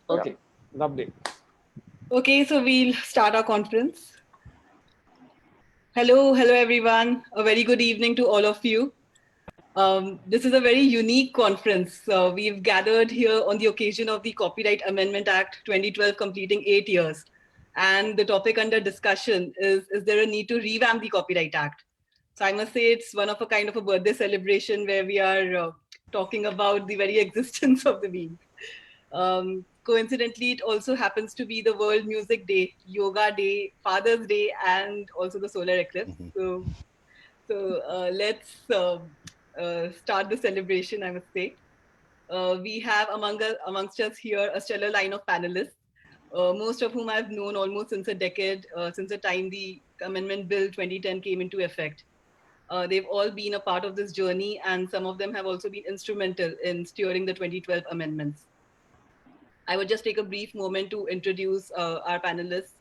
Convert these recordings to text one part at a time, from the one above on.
Okay, lovely. Okay, so we'll start our conference. Hello everyone. A very good evening to all of you. This is a very unique conference. We've gathered here on the occasion of the Copyright Amendment Act 2012 completing 8 years. And the topic under discussion is there a need to revamp the Copyright Act? So I must say it's one of a kind of a birthday celebration where we are talking about the very existence of the wheel. Coincidentally, it also happens to be the World Music Day, Yoga Day, Father's Day, and also the solar eclipse. So let's start the celebration, I must say. We have amongst us here a stellar line of panelists, most of whom I've known almost since a decade, since the time the Amendment Bill 2010 came into effect. They've all been a part of this journey, and some of them have also been instrumental in steering the 2012 amendments. I would just take a brief moment to introduce our panelists.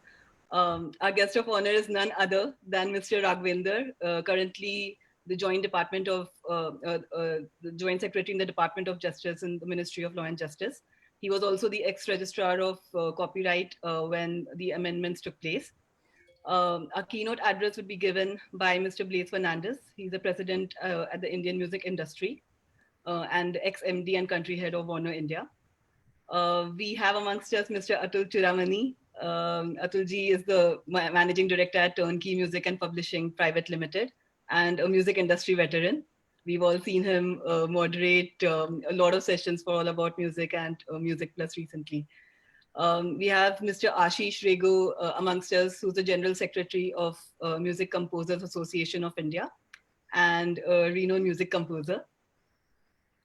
Our guest of honor is none other than Mr. Raghavender, currently the the Joint Secretary in the Department of Justice in the Ministry of Law and Justice. He was also the ex-registrar of copyright when the amendments took place. A keynote address would be given by Mr. Blaise Fernandes. He's the president at the Indian music industry and ex-MD and country head of Warner India. We have amongst us Mr. Atul Churamani. Atulji is the managing director at Turnkey Music and Publishing Private Limited and a music industry veteran. We've all seen him moderate a lot of sessions for All About Music and Music Plus recently. We have Mr. Aashish Rego amongst us, who's the General Secretary of Music Composers Association of India and a renowned music composer.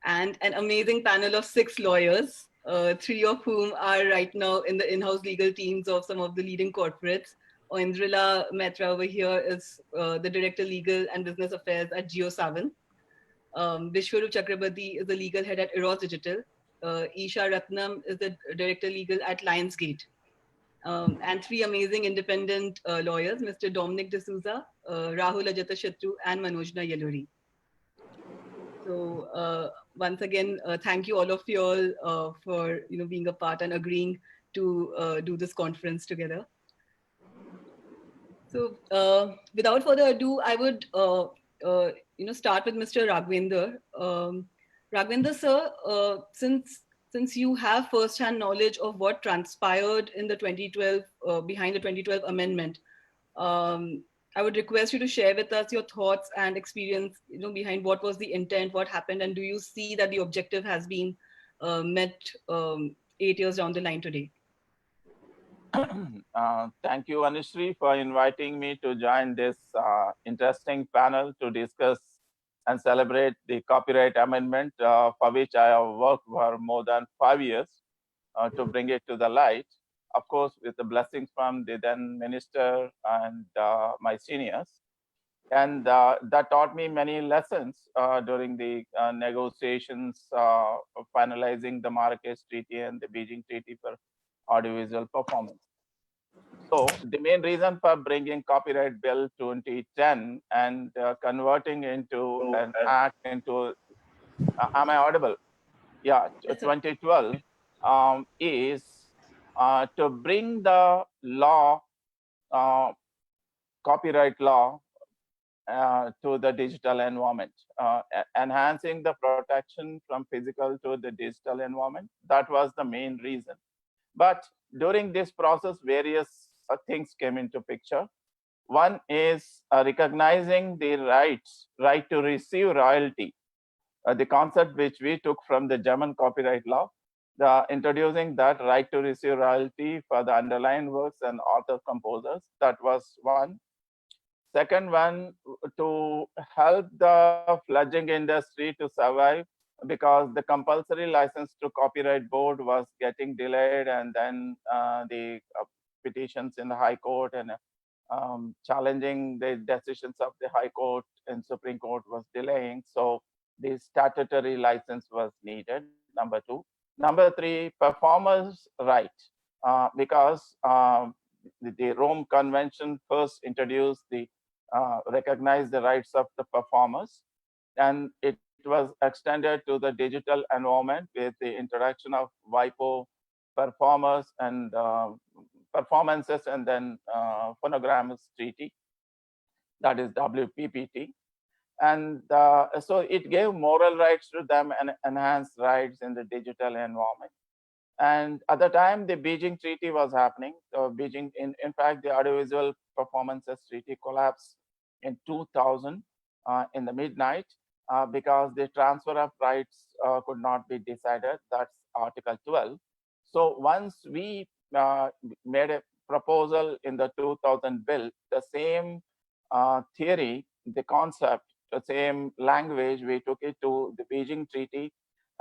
And an amazing panel of 6 lawyers, 3 of whom are right now in the in-house legal teams of some of the leading corporates. Oindrila Maitra over here is the Director Legal and Business Affairs at Saavn. Bishwarup Chakrabarti is the legal head at Eros Digital. Isha Rathnam is the Director Legal at Lionsgate. And 3 amazing independent lawyers, Mr. Dominic Dsouza, Rahul Ajatshtru, and Manojna Yelluri. So once again, thank you all of you all for being a part and agreeing to do this conference together. So without further ado, I would start with Mr. Raghavender. Raghavender sir, since you have first-hand knowledge of what transpired in the 2012 behind the 2012 amendment, I would request you to share with us your thoughts and experience, behind what was the intent, what happened, and do you see that the objective has been met 8 years down the line today? Thank you, Anushree, for inviting me to join this interesting panel to discuss and celebrate the copyright amendment, for which I have worked for more than 5 years to bring it to the light. Of course, with the blessings from the then minister and my seniors. And that taught me many lessons during the negotiations of finalizing the Marrakesh Treaty and the Beijing Treaty for audiovisual performance. So the main reason for bringing Copyright Bill 2010 and converting into an act into, am I audible? Yeah, 2012 is to bring the law, copyright law, to the digital environment, enhancing the protection from physical to the digital environment. That was the main reason. But during this process, various things came into picture. One is recognizing the right to receive royalty, the concept which we took from the German copyright law, introducing that right to receive royalty for the underlying works and author composers. That was one. Second one, to help the fledgling industry to survive, because the compulsory license to copyright board was getting delayed, and then the petitions in the High Court and challenging the decisions of the High Court and Supreme Court was delaying. So the statutory license was needed, number 2. Number 3, performers' right, because the Rome Convention first introduced the recognized the rights of the performers, and it was extended to the digital environment with the introduction of WIPO performers and performances and then phonograms treaty, that is WPPT. And so it gave moral rights to them and enhanced rights in the digital environment. And at the time, the Beijing Treaty was happening. So Beijing, in fact, the Audiovisual Performances Treaty collapsed in 2000 in the midnight because the transfer of rights could not be decided. That's Article 12. So once we made a proposal in the 2000 bill, the same theory, the concept, the same language, we took it to the Beijing Treaty,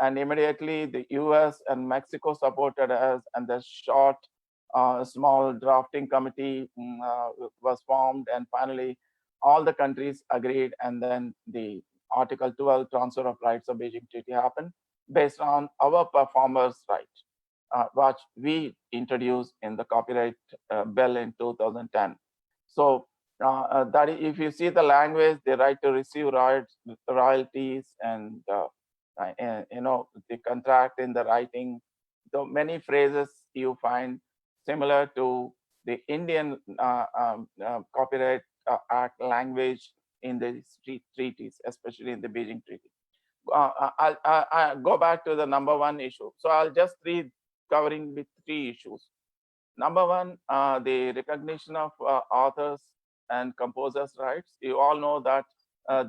and immediately the US and Mexico supported us, and the short, small drafting committee was formed, and finally all the countries agreed, and then the Article 12 transfer of rights of Beijing Treaty happened based on our performers' right, which we introduced in the copyright bill in 2010. So that if you see the language, the right to receive royalties and the contract in the writing, the many phrases you find similar to the Indian Copyright Act language in the treaties, especially in the Beijing Treaty. I'll go back to the number one issue. So I'll just read covering with three issues. Number one, the recognition of authors and composers' rights. You all know that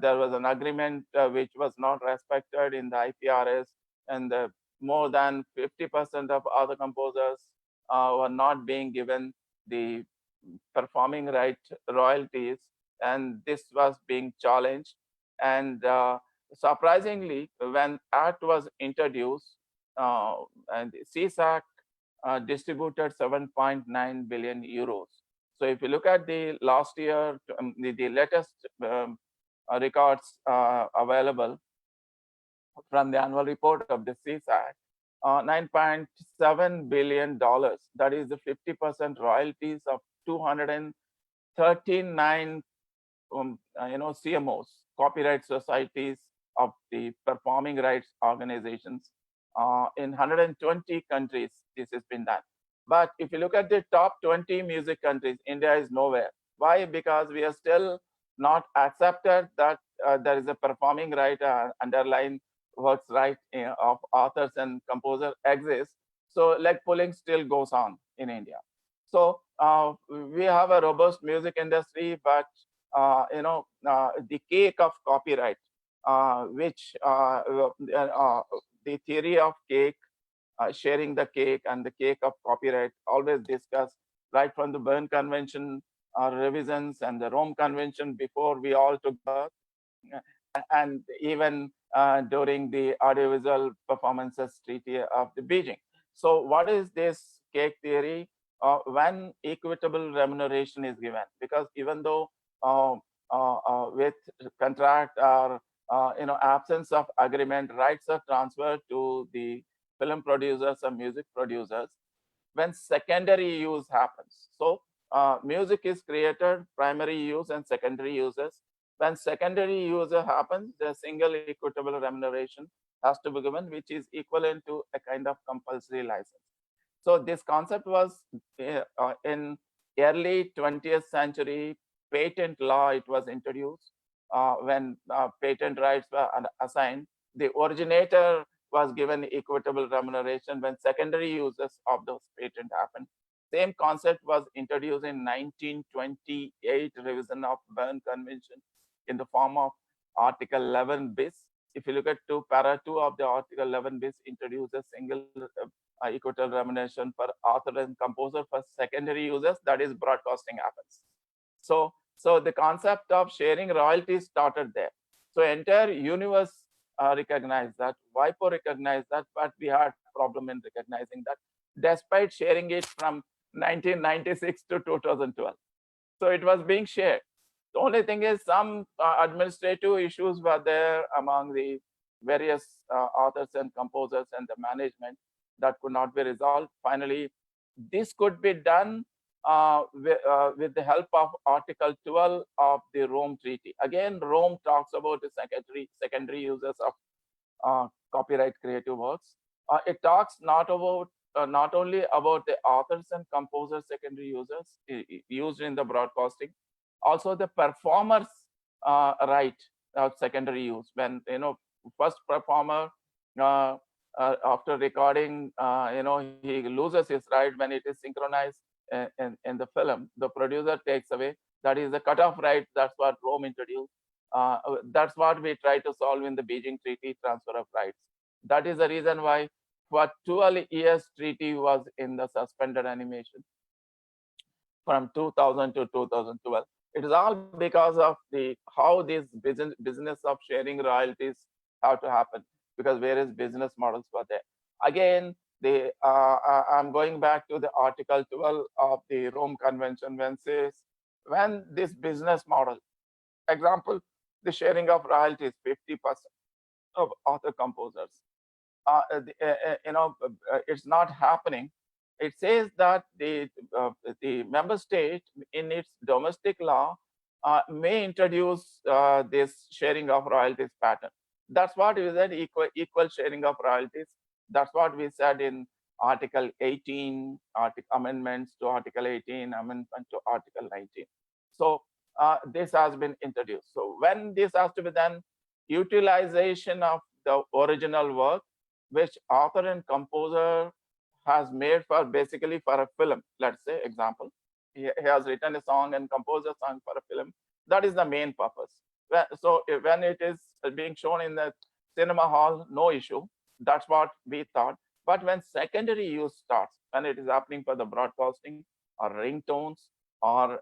there was an agreement which was not respected in the IPRS, and more than 50% of other composers were not being given the performing right royalties, and this was being challenged. And surprisingly, when Act was introduced, and CSAC distributed 7.9 billion euros. So if you look at the last year, the latest records available from the annual report of the CSAC, $9.7 billion. That is the 50% royalties of 239 CMOs, copyright societies of the performing rights organizations in 120 countries. This has been done. But if you look at the top 20 music countries, India is nowhere. Why? Because we are still not accepted that there is a performing right, underlying works right of authors and composers exists. So leg pulling still goes on in India. So we have a robust music industry, but the cake of copyright, which the theory of cake, sharing the cake and the cake of copyright, always discussed right from the Berne Convention revisions and the Rome Convention before we all took birth, and even during the Audiovisual Performances Treaty of the Beijing. So what is this cake theory? When equitable remuneration is given, because even though with contract or absence of agreement, rights are transferred to the film producers or music producers when secondary use happens. So music is created, primary use and secondary uses. When secondary use happens, the single equitable remuneration has to be given, which is equivalent to a kind of compulsory license. So this concept was in early 20th century patent law. It was introduced when patent rights were assigned. The originator was given equitable remuneration when secondary uses of those patents happened. Same concept was introduced in 1928 revision of Berne Convention in the form of Article 11 bis. If you look at para 2 of the Article 11 bis, introduces single equitable remuneration for author and composer for secondary users, that is broadcasting happens. So the concept of sharing royalties started there. So entire universe recognized that, WIPO recognized that, but we had problem in recognizing that despite sharing it from 1996 to 2012. So it was being shared. The only thing is some administrative issues were there among the various authors and composers and the management that could not be resolved. Finally, this could be done with the help of Article 12 of the Rome Treaty. Again, Rome talks about the secondary uses of copyright creative works. It talks not about not only about the authors and composers, secondary users used in the broadcasting, also the performers right of secondary use. When first performer after recording, he loses his right when it is synchronized in the film. The producer takes away. That is the cutoff right. That's what Rome introduced. That's what we try to solve in the Beijing Treaty, transfer of rights. That is the reason why for 12 years treaty was in the suspended animation from 2000 to 2012. It is all because of the how this business of sharing royalties have to happen, because various business models were there. Again, I'm going back to the Article 12 of the Rome Convention when says when this business model, example, the sharing of royalties 50% of author composers, it's not happening. It says that the member state in its domestic law may introduce this sharing of royalties pattern. That's what we said, equal sharing of royalties. That's what we said in Article 18, amendments to Article 18, amendment to Article 19. So this has been introduced. So when this has to be done, utilization of the original work, which author and composer has made for basically for a film. Let's say, example, he has written a song and composed a song for a film. That is the main purpose. So when it is being shown in the cinema hall, no issue. That's what we thought. But when secondary use starts, when it is happening for the broadcasting or ringtones or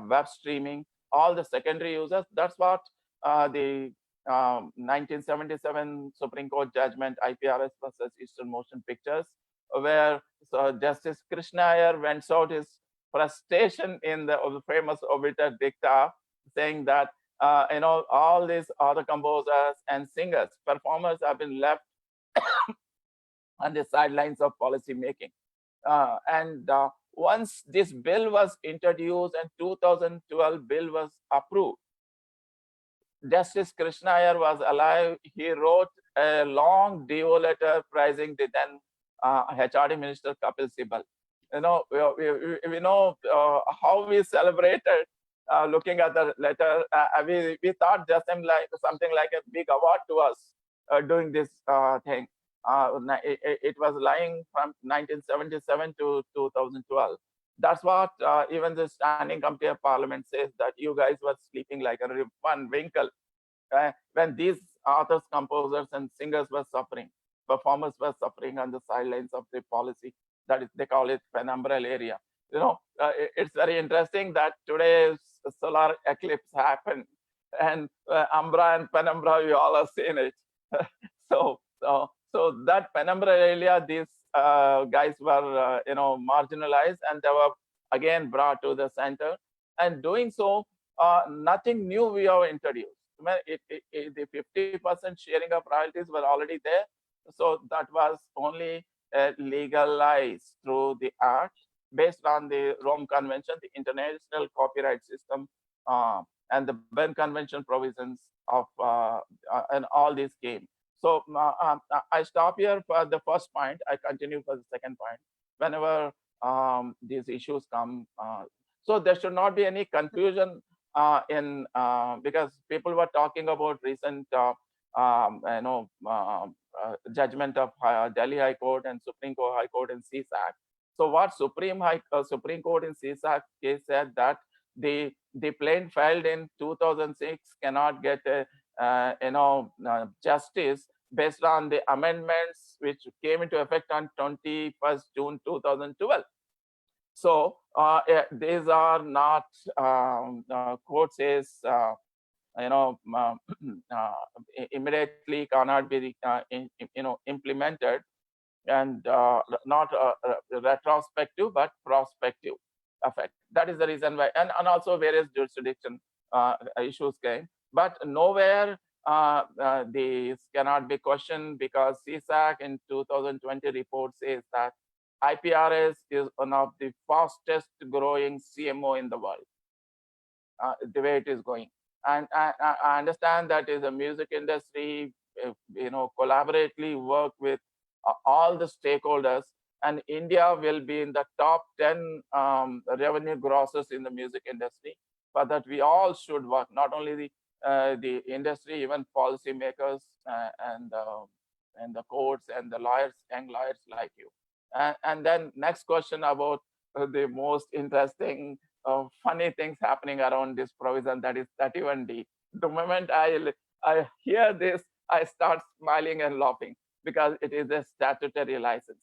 web streaming, all the secondary users, that's what the 1977 Supreme Court judgment, IPRS versus Eastern Motion Pictures, where Justice Krishna Iyer went out his frustration in the famous obiter dicta, saying that all these other composers and singers, performers have been left on the sidelines of policy making. And once this bill was introduced and 2012 bill was approved, Justice Krishna Iyer was alive. He wrote a long DO letter praising the then HRD Minister Kapil Sibal. We know how we celebrated looking at the letter. We thought just something like a big award to us doing this thing. It was lying from 1977 to 2012. That's what even the Standing Committee of Parliament says, that you guys were sleeping like a one winkle when these authors, composers, and singers were suffering, performers were suffering on the sidelines of the policy. That is, they call it penumbral area. It's very interesting that today's solar eclipse happened, and umbra and penumbra, we all have seen it. So that penumbral area, these guys were marginalized, and they were again brought to the center. And doing so, nothing new we have introduced. The 50% sharing of royalties were already there, so that was only legalized through the act based on the Rome Convention, the international copyright system, and the Berne Convention provisions of and all these came. So I stop here for the first point. I continue for the second point. Whenever these issues come, so there should not be any confusion because people were talking about recent judgment of Delhi High Court and Supreme Court High Court in CSAC. So what Supreme Court in CSAC case said that the plaintiff filed in 2006 cannot get justice based on the amendments which came into effect on 21st June 2012. So these are not court says immediately cannot be implemented, and not retrospective but prospective effect. That is the reason why, and also various jurisdiction issues came, but nowhere these cannot be questioned, because CSAC in 2020 report says that IPRS is one of the fastest growing CMO in the world, the way it is going. And I understand that is a music industry, collaboratively work with all the stakeholders, and India will be in the top 10 revenue grossers in the music industry. For that, we all should work, not only the industry, even policymakers and the courts and the lawyers, young lawyers like you. And then next question about the most interesting, funny things happening around this provision, that is 31D. The moment I hear this, I start smiling and laughing because it is a statutory license.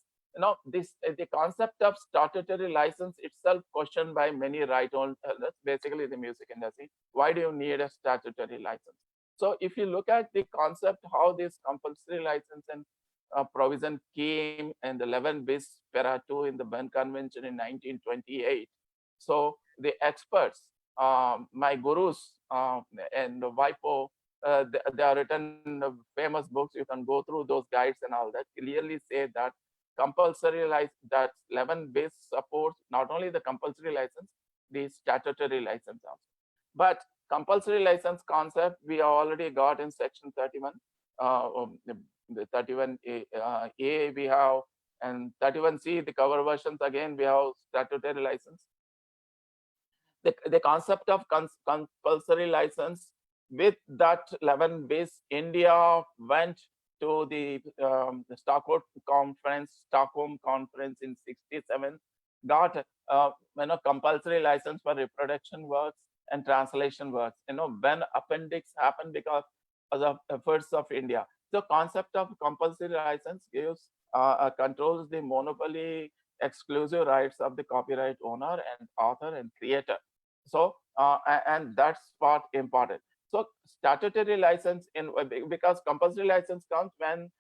This the concept of statutory license itself questioned by many right owners, basically the music industry. Why do you need a statutory license? So if you look at the concept, how this compulsory license and provision came in the 11 bis para 2 in the Bern Convention in 1928. So the experts, my gurus and the WIPO, they are written famous books. You can go through those guides and all that. Clearly say that compulsory license, that 11 bis supports not only the compulsory license, the statutory license also. But compulsory license concept we already got in section 31. The 31A we have, and 31C, the cover versions, again we have statutory license. The concept of compulsory license, with that 11 bis, India went to the Stockholm conference in 67, got compulsory license for reproduction works and translation works. When appendix happened because of the efforts of India. The concept of compulsory license gives controls the monopoly exclusive rights of the copyright owner and author and creator. So and that's part important. So statutory license because compulsory license comes when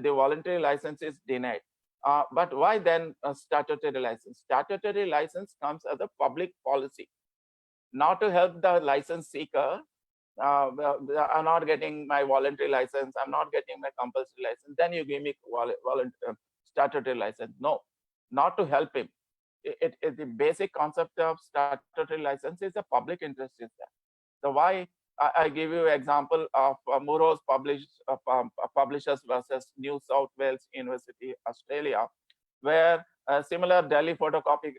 the voluntary license is denied. But why then statutory license? Statutory license comes as a public policy, not to help the license seeker. I'm not getting my voluntary license, I'm not getting my compulsory license, then you give me statutory license. No, not to help him. The basic concept of statutory license is a public interest is there. So why I give you example of Murrow's publishers versus New South Wales University, Australia, where a similar Delhi photocopy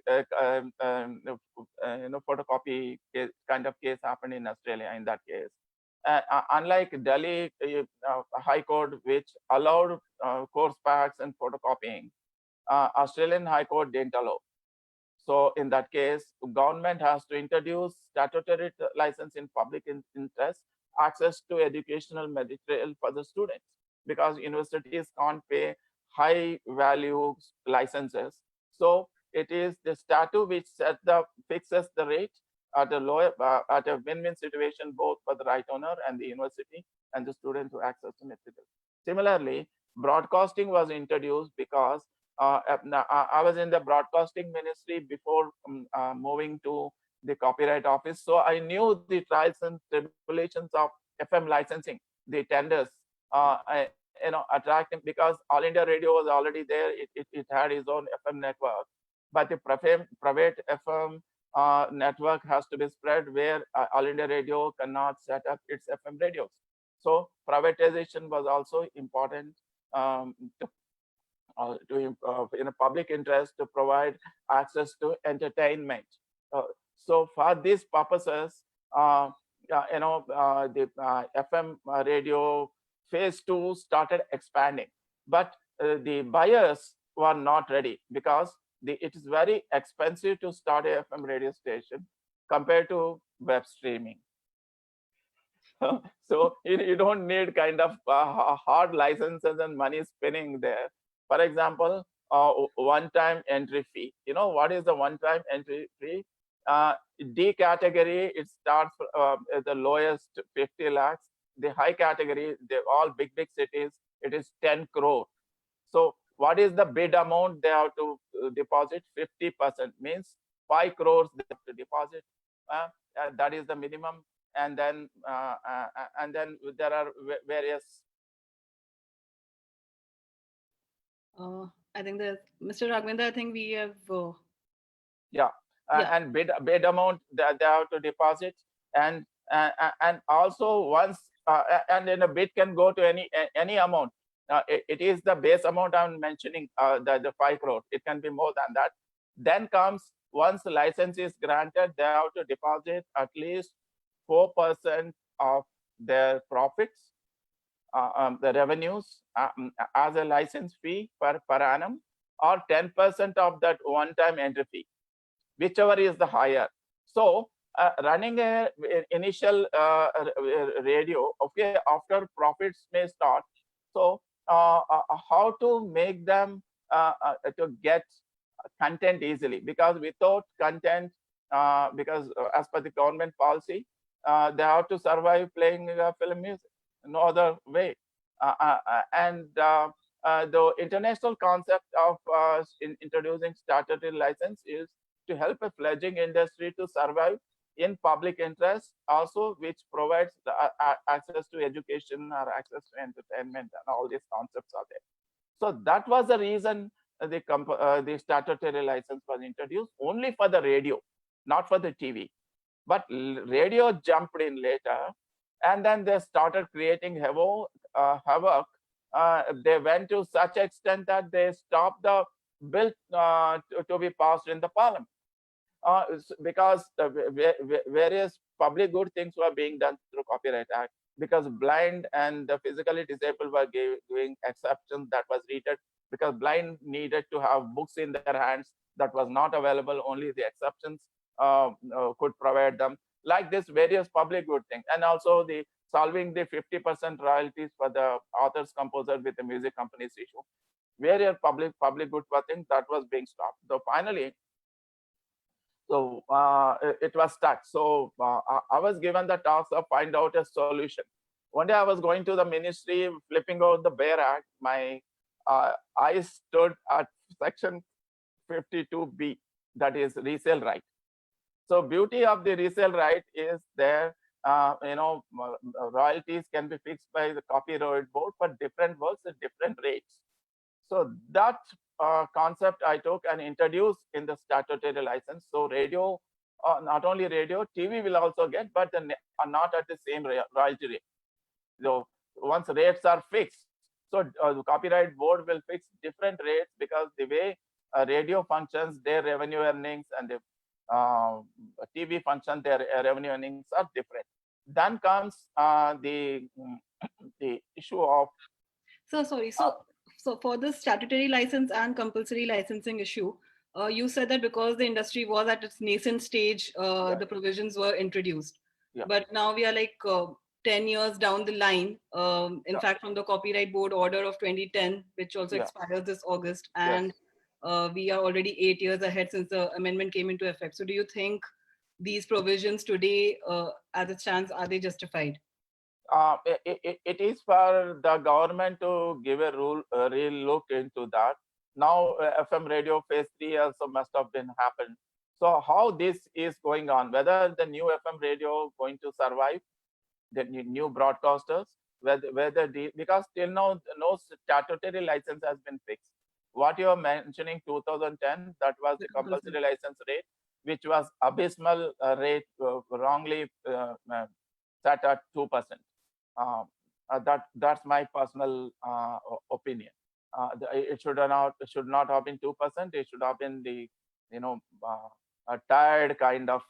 photocopy case, kind of case happened in Australia in that case. Unlike Delhi High Court, which allowed course packs and photocopying, Australian High Court didn't allow. So in that case, government has to introduce statutory license in public interest, access to educational material for the students, because universities can't pay high value licenses. So it is the statute which fixes the rate at a lower, at a win-win situation, both for the right owner and the university and the student to access the material. Similarly, broadcasting was introduced because I was in the broadcasting ministry before moving to the copyright office. So I knew the trials and tribulations of FM licensing, the tenders, attracting, because All India Radio was already there. It had its own FM network, but the private FM network has to be spread where All India Radio cannot set up its FM radios. So privatization was also important in a public interest to provide access to entertainment. So for these purposes, the FM radio phase 2 started expanding, but the buyers were not ready because it is very expensive to start a FM radio station compared to web streaming. So you don't need kind of hard licenses and money spinning there. For example, one-time entry fee. You know what is the one-time entry fee? D category, it starts at the lowest 50 lakhs. The high category, they're all big cities, it is 10 crore. So what is the bid amount they have to deposit? 50%, means 5 crores they have to deposit. That is the minimum. And then there are various. I think that Mr. Raghavender, I think we have. Yeah. And bid amount they have to deposit, and also once and then a bid can go to any amount. it is the base amount I'm mentioning, the 5 crore. It can be more than that. Then comes, once the license is granted, they have to deposit at least 4% of their profits, the revenues, as a license fee per annum, or 10% of that one-time entry fee, whichever is the higher. So running a initial radio, okay, after profits may start. So how to make them to get content easily, because without content, because as per the government policy, they have to survive playing film music, no other way. The international concept of introducing statutory license is to help a fledgling industry to survive in public interest, also which provides the, access to education or access to entertainment, and all these concepts are there. So that was the reason the statutory license was introduced only for the radio, not for the TV. But radio jumped in later, and then they started creating havoc. They went to such extent that they stopped the bill to be passed in the parliament, because various public good things were being done through Copyright Act, because blind and the physically disabled were giving exceptions that was readed, because blind needed to have books in their hands that was not available, only the exceptions could provide them, like this various public good things. And also the solving the 50% royalties for the authors composer with the music companies issue, various public good things that was being stopped. So finally, so it was stuck. So I was given the task of find out a solution. One day I was going to the ministry, flipping out the Bare Act. My eyes stood at section 52B, that is resale right. So beauty of the resale right is there, royalties can be fixed by the copyright board for different works at different rates. So that concept I took and introduced in the statutory license. So radio, not only radio, TV will also get, but not at the same royalty rate. So once rates are fixed, so the copyright board will fix different rates, because the way radio functions, their revenue earnings, and the TV function, their revenue earnings are different. Then comes the issue of. So sorry. So for the statutory license and compulsory licensing issue, you said that because the industry was at its nascent stage, the provisions were introduced. Yeah. But now we are like 10 years down the line. In fact, from the Copyright Board order of 2010, which also expires this August, and we are already 8 years ahead since the amendment came into effect. So do you think these provisions today, as it stands, are they justified? It is for the government to give a real look into that. Now, FM radio phase 3 also must have been happened. So how this is going on, whether the new FM radio going to survive, the new broadcasters, because till now no statutory license has been fixed. What you are mentioning, 2010, that was the compulsory license rate, which was abysmal rate, wrongly set at 2%. That's my personal opinion. It should not have been 2%. It should have been the a tired kind of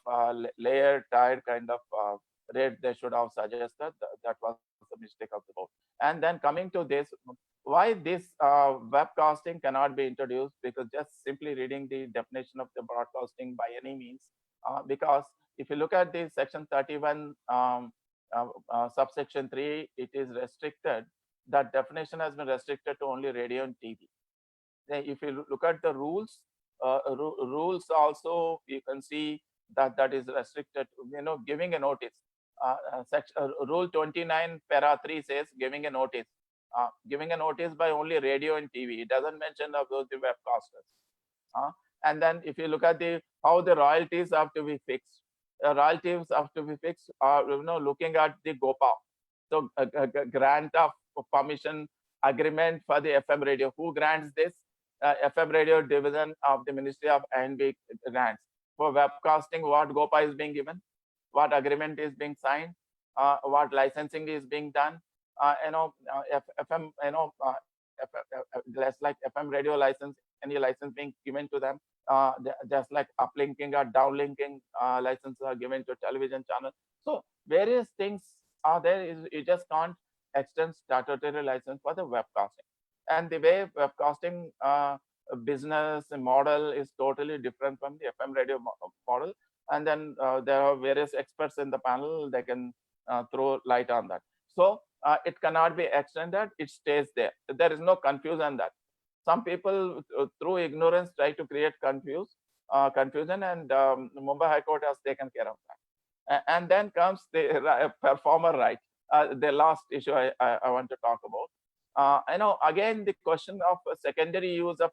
layered tired kind of rate they should have suggested. That was the mistake of the board. And then coming to this, why this webcasting cannot be introduced? Because just simply reading the definition of the broadcasting by any means, because if you look at the section 31 subsection 3, it is restricted. That definition has been restricted to only radio and TV. Then if you look at the rules, rules also, you can see that is restricted, giving a notice. Rule 29 para 3 says giving a notice. Giving a notice by only radio and TV. It doesn't mention about the webcasters. And then if you look at how the royalties have to be fixed, royalties have to be fixed, looking at the GOPA. So a grant of permission agreement for the FM radio. Who grants this? FM radio division of the Ministry of NB grants. For webcasting, what GOPA is being given, what agreement is being signed, what licensing is being done, FM, just like FM radio license, any license being given to them, just like uplinking or downlinking licenses are given to television channel. So various things are there. You just can't extend statutory license for the webcasting. And the way webcasting business model is totally different from the FM radio model. And then there are various experts in the panel. They can throw light on that. So it cannot be extended. It stays there. There is no confusion that. Some people through ignorance try to create confusion, and Mumbai High Court has taken care of that. And then comes the performer right, the last issue I want to talk about. Again, the question of secondary use of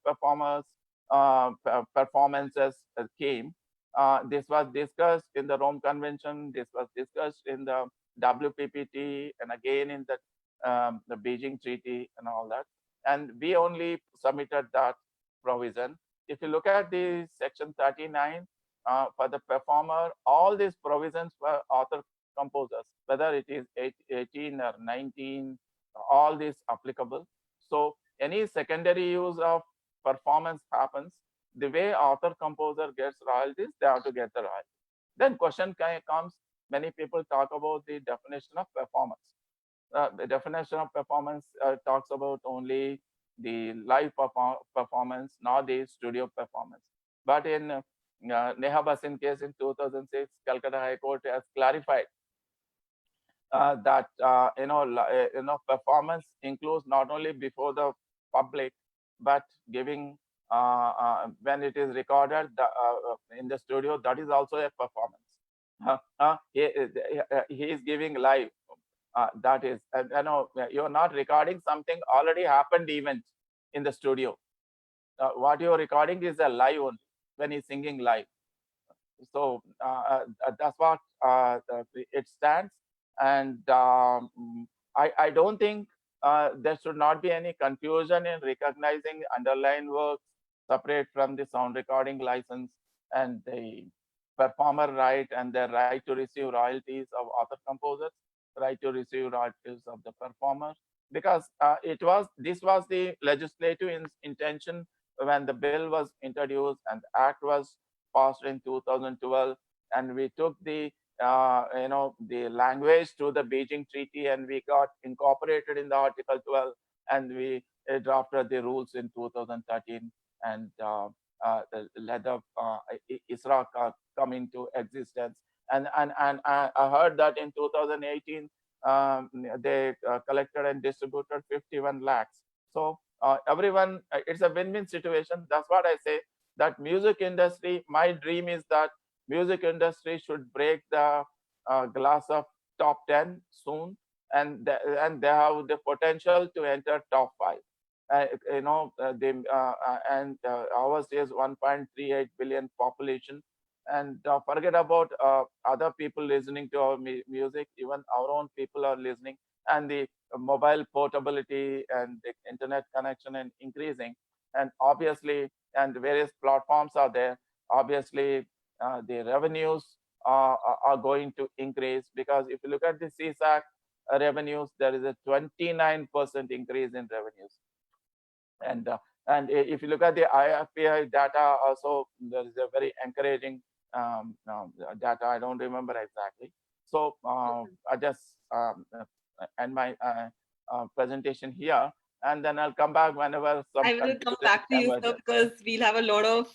performances came. This was discussed in the Rome Convention. This was discussed in the WPPT, and again in the Beijing Treaty and all that. And we only submitted that provision. If you look at the section 39 for the performer, all these provisions for author composers, whether it is 18 or 19, all these applicable. So any secondary use of performance happens, the way author composer gets royalties, they have to get the royalties. Then question comes, many people talk about the definition of performance. The definition of performance talks about only the live performance, not the studio performance. But in Neha Basin case in 2006, Calcutta High Court has clarified that performance includes not only before the public, but giving when it is recorded in the studio, that is also a performance. He is giving live. That is, you're not recording something already happened event in the studio. What you're recording is a live only when he's singing live. So that's what it stands. And I don't think there should not be any confusion in recognizing underlying works separate from the sound recording license and the performer right and their right to receive royalties of author composers, right to receive royalties of the performer, because this was the legislative intention when the bill was introduced and the act was passed in 2012, and we took the the language to the Beijing Treaty and we got incorporated in the Article 12, and we drafted the rules in 2013 and let the ISRA come into existence. And I heard that in 2018 they collected and distributed 51 lakhs. So everyone, it's a win-win situation. That's what I say. That music industry, my dream is that music industry should break the glass of top 10 soon, and they have the potential to enter top 5. Ours is 1.38 billion population, and forget about other people listening to our music. Even our own people are listening, and the mobile portability and the internet connection and increasing, and obviously, and various platforms are there. Obviously, the revenues are going to increase, because if you look at the CSAC revenues, there is a 29% increase in revenues. And if you look at the IFPI data, also there is a very encouraging data. I don't remember exactly. So I just end my presentation here, and then I'll come back whenever. I will come back to you, sir, because we'll have a lot of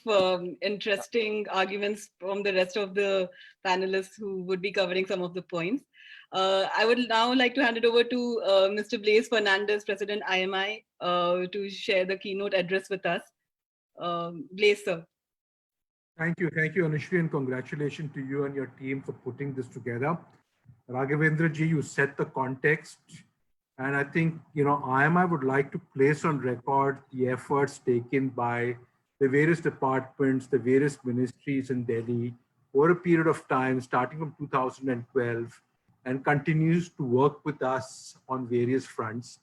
interesting arguments from the rest of the panelists who would be covering some of the points. I would now like to hand it over to Mr. Blaise Fernandes, President IMI, to share the keynote address with us. Blaise, sir. Thank you, Anushree, and congratulations to you and your team for putting this together. Raghavender ji, you set the context. And I think, IMI would like to place on record the efforts taken by the various departments, the various ministries in Delhi over a period of time, starting from 2012, and continues to work with us on various fronts.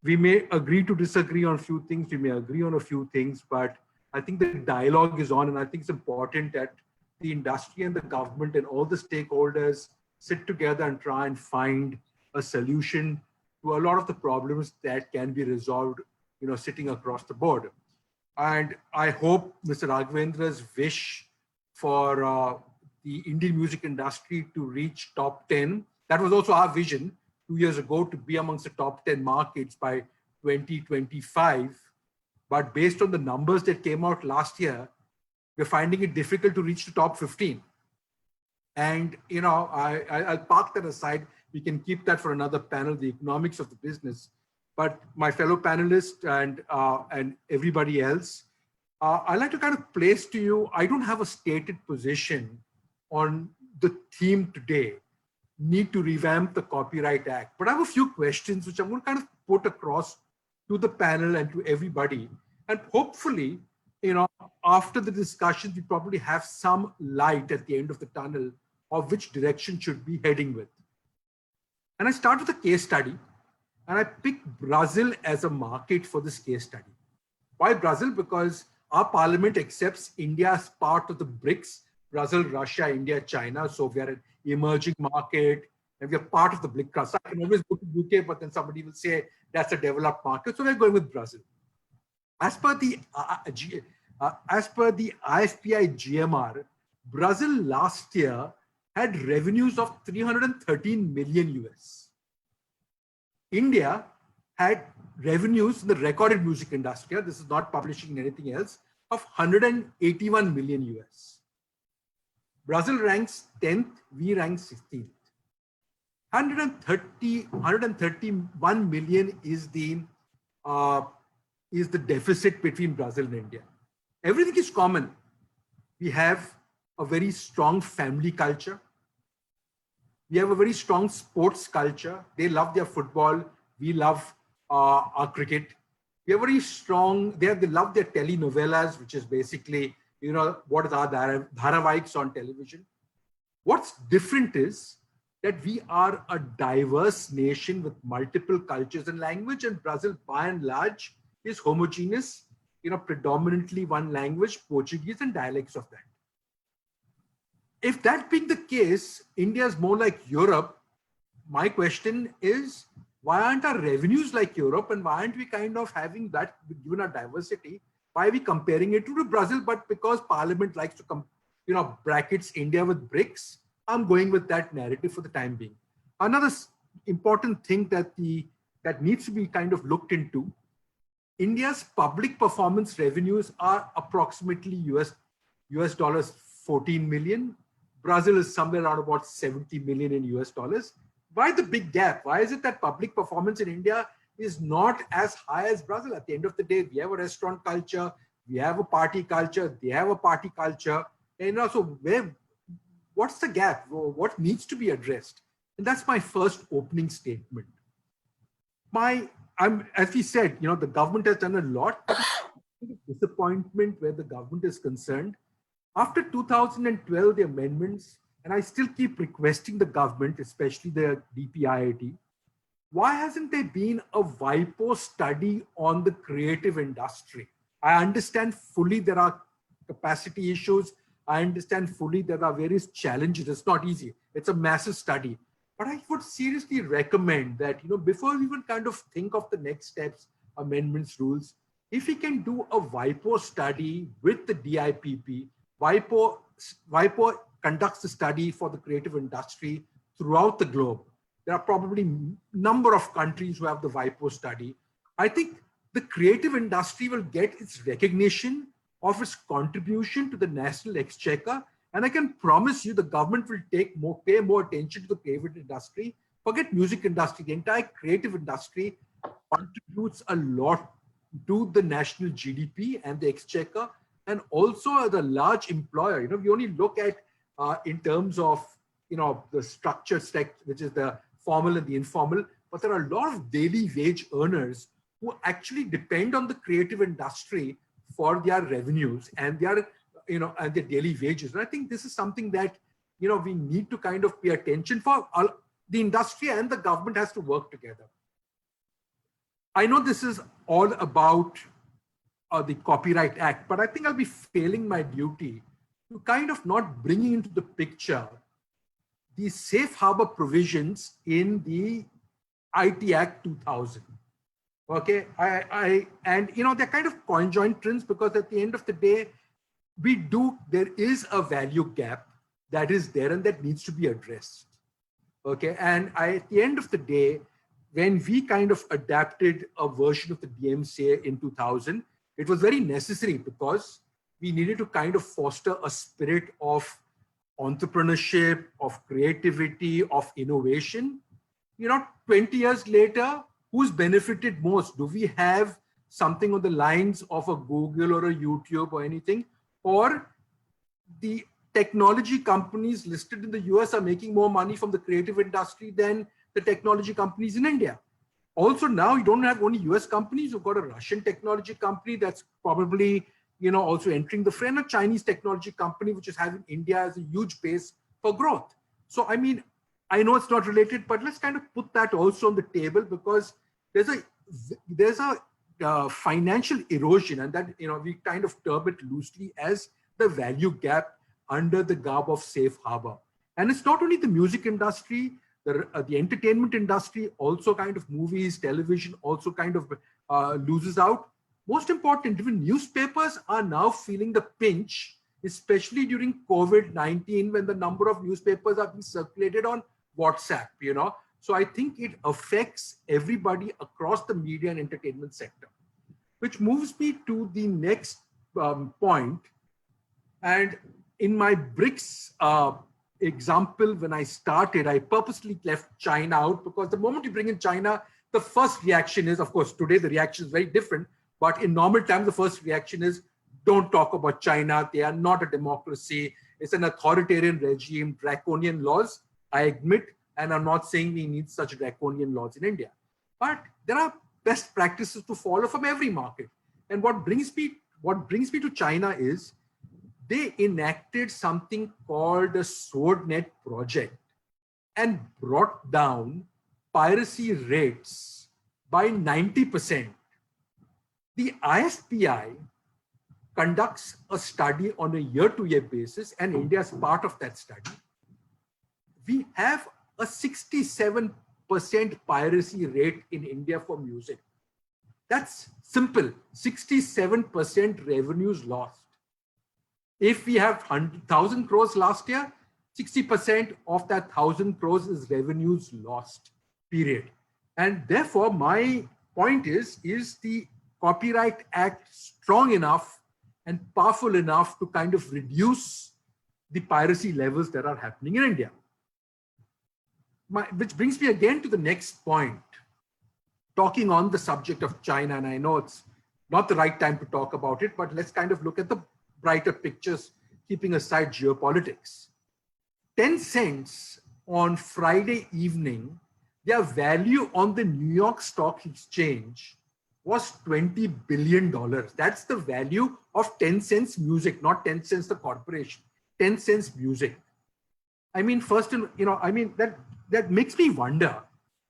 We may agree to disagree on a few things, we may agree on a few things, but I think the dialogue is on, and I think it's important that the industry and the government and all the stakeholders sit together and try and find a solution to a lot of the problems that can be resolved, sitting across the board. And I hope Mr. Raghavendra's wish for the Indian music industry to reach top 10, that was also our vision 2 years ago, to be amongst the top 10 markets by 2025. But based on the numbers that came out last year, we're finding it difficult to reach the top 15. And, I'll park that aside. We can keep that for another panel, the economics of the business. But my fellow panelists and everybody else, I'd like to kind of place to you, I don't have a stated position on the theme today, need to revamp the Copyright Act. But I have a few questions which I'm going to kind of put across to the panel and to everybody. And hopefully, after the discussion, we probably have some light at the end of the tunnel of which direction should be heading with. And I start with a case study, and I pick Brazil as a market for this case study. Why Brazil? Because our parliament accepts India as part of the BRICS, Brazil, Russia, India, China. So we are an emerging market and we are part of the BRICS. I can always go to UK, but then somebody will say that's a developed market. So we're going with Brazil. As per the IFPI GMR, Brazil last year had revenues of 313 million US. India had revenues in the recorded music industry, this is not publishing anything else, of 181 million US. Brazil ranks 10th, we rank 16th. 131 million is the deficit between Brazil and India. Everything is common. We have a very strong family culture. We have a very strong sports culture. They love their football. We love our cricket. We are very strong. They love their telenovelas, which is basically, what is our dharavaiks on television. What's different is that we are a diverse nation with multiple cultures and language, and Brazil, by and large, is homogeneous, predominantly one language, Portuguese, and dialects of that. If that being the case, India is more like Europe. My question is, why aren't our revenues like Europe, and why aren't we kind of having that, given our diversity? Why are we comparing it to Brazil? But because Parliament likes to brackets India with BRICS, I'm going with that narrative for the time being. Another important thing that needs to be kind of looked into, India's public performance revenues are approximately US dollars 14 million. Brazil is somewhere around about 70 million in US dollars. Why the big gap? Why is it that public performance in India is not as high as Brazil? At the end of the day, we have a restaurant culture, we have a party culture, they have a party culture. And also, what's the gap? What needs to be addressed? And that's my first opening statement. As we said, the government has done a lot. Disappointment where the government is concerned. After 2012, the amendments, and I still keep requesting the government, especially the DPIIT, why hasn't there been a WIPO study on the creative industry? I understand fully there are capacity issues. I understand fully there are various challenges. It's not easy. It's a massive study. But I would seriously recommend that, before we even kind of think of the next steps, amendments, rules, if we can do a WIPO study with the DIPP, WIPO conducts the study for the creative industry throughout the globe. There are probably a number of countries who have the WIPO study. I think the creative industry will get its recognition of its contribution to the national exchequer. And I can promise you the government will pay more attention to the creative industry. Forget music industry, the entire creative industry contributes a lot to the national GDP and the exchequer, and also as a large employer. We only look at in terms of the structured sector, which is the formal and the informal, but there are a lot of daily wage earners who actually depend on the creative industry for their revenues and their and their daily wages. And I think this is something that we need to kind of pay attention for. The industry and the government has to work together. I know this is all about the Copyright Act, but I think I'll be failing my duty to kind of not bringing into the picture the safe harbor provisions in the IT Act 2000. Okay, and they're kind of conjoint trends, because at the end of the day, there is a value gap that is there and that needs to be addressed. Okay, and at the end of the day, when we kind of adapted a version of the DMCA in 2000, it was very necessary because we needed to kind of foster a spirit of entrepreneurship, of creativity, of innovation. 20 years later, who's benefited most? Do we have something on the lines of a Google or a YouTube or anything? Or the technology companies listed in the US are making more money from the creative industry than the technology companies in India. Also, now you don't have only US companies, you've got a Russian technology company that's probably, also entering the frame, a Chinese technology company, which is having India as a huge base for growth. So, I mean, I know it's not related, but let's kind of put that also on the table, because there's a financial erosion, and that, we kind of term it loosely as the value gap under the garb of safe harbor. And it's not only the music industry, the entertainment industry, also kind of movies, television, also kind of loses out. Most important, even newspapers are now feeling the pinch, especially during COVID-19, when the number of newspapers are being circulated on WhatsApp, So I think it affects everybody across the media and entertainment sector, which moves me to the next point. And in my BRICS example, when I started, I purposely left China out, because the moment you bring in China, the first reaction is, of course, today the reaction is very different, but in normal times, the first reaction is, don't talk about China. They are not a democracy. It's an authoritarian regime, draconian laws. I admit, and I'm not saying we need such draconian laws in India, but there are best practices to follow from every market. And what brings me to China is, they enacted something called the SwordNet project and brought down piracy rates by 90%. The ISPI conducts a study on a year-to-year basis, and India is part of that study. We have a 67% piracy rate in India for music. That's simple, 67% revenues lost. If we have 1,000 crores last year, 60% of that 1,000 crores is revenues lost, period. And therefore, my point is the Copyright Act strong enough and powerful enough to kind of reduce the piracy levels that are happening in India? Which brings me again to the next point, talking on the subject of China. And I know it's not the right time to talk about it, but let's kind of look at the brighter pictures, keeping aside geopolitics. Tencent on Friday evening, their value on the New York Stock Exchange was $20 billion. That's the value of Tencent's music, not Tencent's the corporation, Tencent's music. I mean, first, that makes me wonder.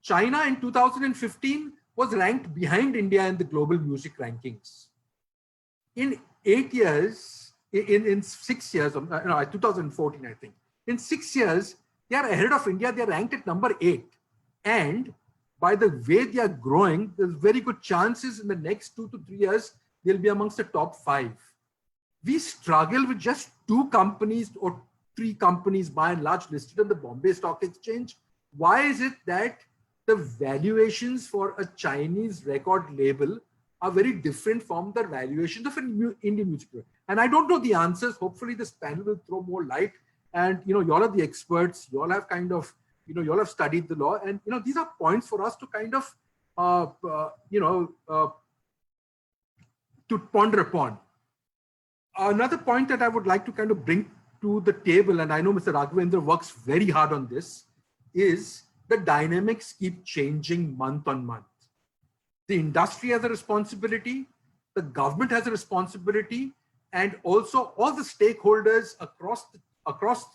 China in 2015 was ranked behind India in the global music rankings. In 8 years, in 6 years, 2014, I think. In 6 years, they are ahead of India. They are ranked at number 8. And by the way they are growing, there's very good chances in the next 2 to 3 years, they'll be amongst the top 5. We struggle with just 2 companies or 3 companies by and large listed on the Bombay Stock Exchange. Why is it that the valuations for a Chinese record label are very different from the valuations of an Indian music label? And I don't know the answers. Hopefully this panel will throw more light. And, you all are the experts. You all have kind of, you all have studied the law. And, these are points for us to kind of, to ponder upon. Another point that I would like to kind of bring to the table, and I know Mr. Raghavender works very hard on this, is the dynamics keep changing month on month. The industry has a responsibility, the government has a responsibility, and also all the stakeholders across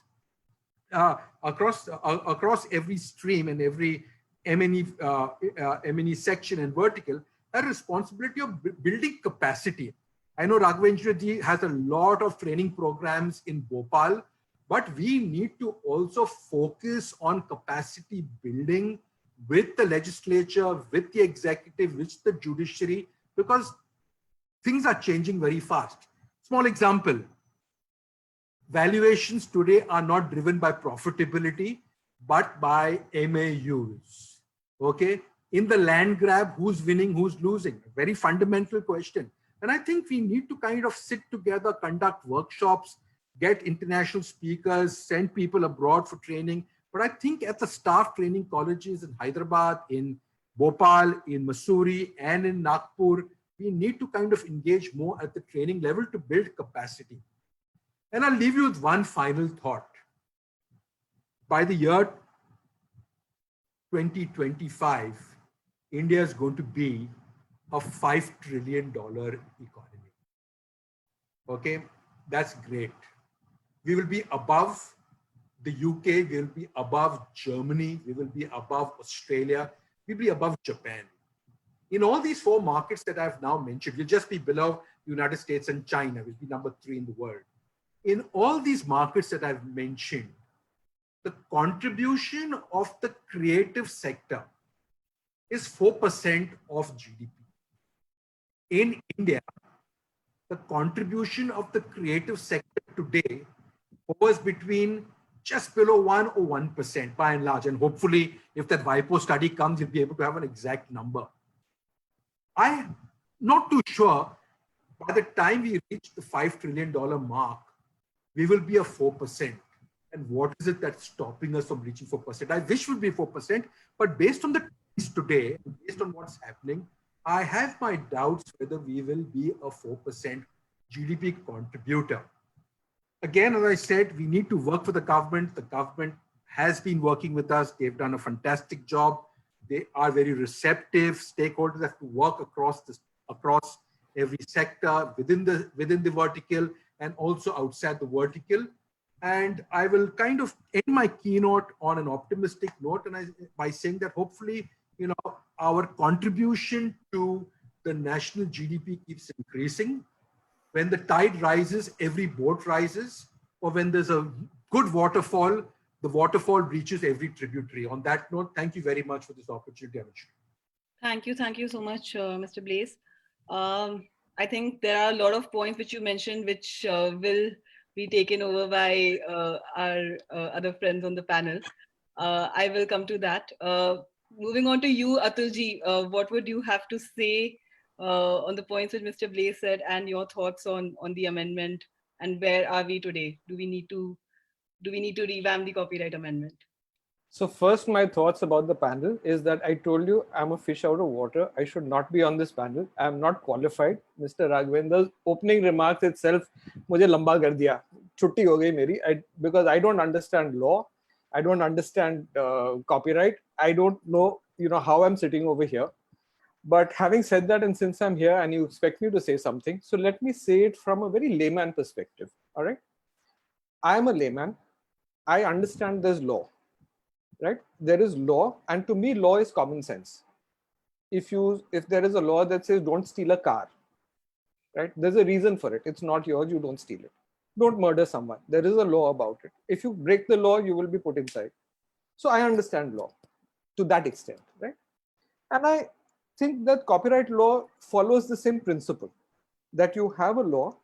every stream and every M&E section and vertical have a responsibility of building capacity. I know Raghavender ji has a lot of training programs in Bhopal, but we need to also focus on capacity building with the legislature, with the executive, with the judiciary, because things are changing very fast. Small example, valuations today are not driven by profitability, but by MAUs. Okay, in the land grab, who's winning, who's losing? A very fundamental question. And I think we need to kind of sit together, conduct workshops, get international speakers, send people abroad for training. But I think at the staff training colleges in Hyderabad, in Bhopal, in Mussoorie, and in Nagpur, we need to kind of engage more at the training level to build capacity. And I'll leave you with one final thought. By the year 2025, India is going to be a $5 trillion economy. Okay, that's great. We will be above the UK, we will be above Germany, we will be above Australia, we'll be above Japan. In all these 4 markets that I've now mentioned, we'll just be below the United States and China, we'll be number 3 in the world. In all these markets that I've mentioned, the contribution of the creative sector is 4% of GDP. In India, the contribution of the creative sector today hovers between just below 1 or 1% by and large. And hopefully, if that WIPO study comes, you'll be able to have an exact number. I'm not too sure by the time we reach the $5 trillion mark, we will be a 4%. And what is it that's stopping us from reaching 4%? I wish we'd be 4%, but based on the trends today, based on what's happening, I have my doubts whether we will be a 4% GDP contributor. Again, as I said, we need to work for the government. The government has been working with us. They've done a fantastic job. They are very receptive. Stakeholders have to work across every sector within the vertical and also outside the vertical. And I will kind of end my keynote on an optimistic note, and by saying that hopefully, our contribution to the national GDP keeps increasing. When the tide rises, every boat rises, or when there's a good waterfall, the waterfall reaches every tributary. On that note, thank you very much for this opportunity, Anushree. Thank you so much, Mr. Blaise. I think there are a lot of points which you mentioned, which will be taken over by our other friends on the panel. I will come to that. Moving on to you, Atulji, what would you have to say on the points that Mr. Blaise said and your thoughts on the amendment, and where are we today? Do we need to revamp the copyright amendment? So first, my thoughts about the panel is that I told you I'm a fish out of water. I should not be on this panel. I'm not qualified. Mr. Raghavender's opening remarks itself, मुझे लंबा कर दिया. छुट्टी हो गई मेरी. Because I don't understand law. I don't understand copyright. I don't know, how I'm sitting over here. But having said that, and since I'm here and you expect me to say something, so let me say it from a very layman perspective. All right. I am a layman. I understand there's law. Right? There is law, and to me, law is common sense. If there is a law that says don't steal a car, right? There's a reason for it. It's not yours, you don't steal it. Don't murder someone. There is a law about it. If you break the law, you will be put inside. So I understand law to that extent, right? And I think that copyright law follows the same principle, that you have a law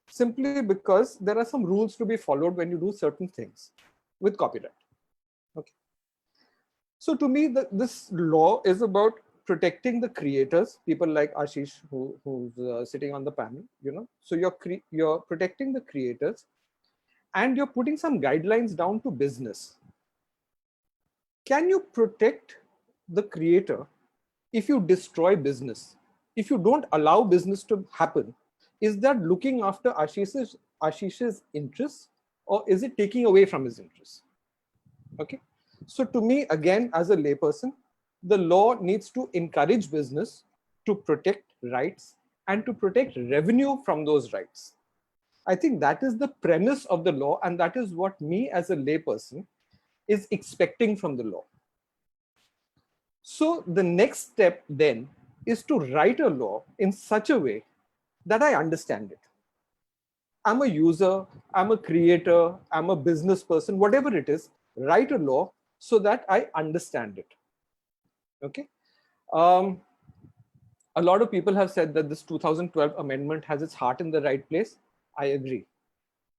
simply because there are some rules to be followed when you do certain things with copyright. Okay. So to me, this law is about protecting the creators, people like Aashish, who's sitting on the panel, So you're protecting the creators, and you're putting some guidelines down to business. Can you protect the creator if you destroy business? If you don't allow business to happen, is that looking after Aashish's interests, or is it taking away from his interests? Okay. So to me, again, as a layperson, the law needs to encourage business to protect rights and to protect revenue from those rights. I think that is the premise of the law, and that is what me as a layperson is expecting from the law. So the next step then is to write a law in such a way that I understand it. I'm a user, I'm a creator, I'm a business person, whatever it is, write a law so that I understand it. Okay. A lot of people have said that this 2012 amendment has its heart in the right place. I agree.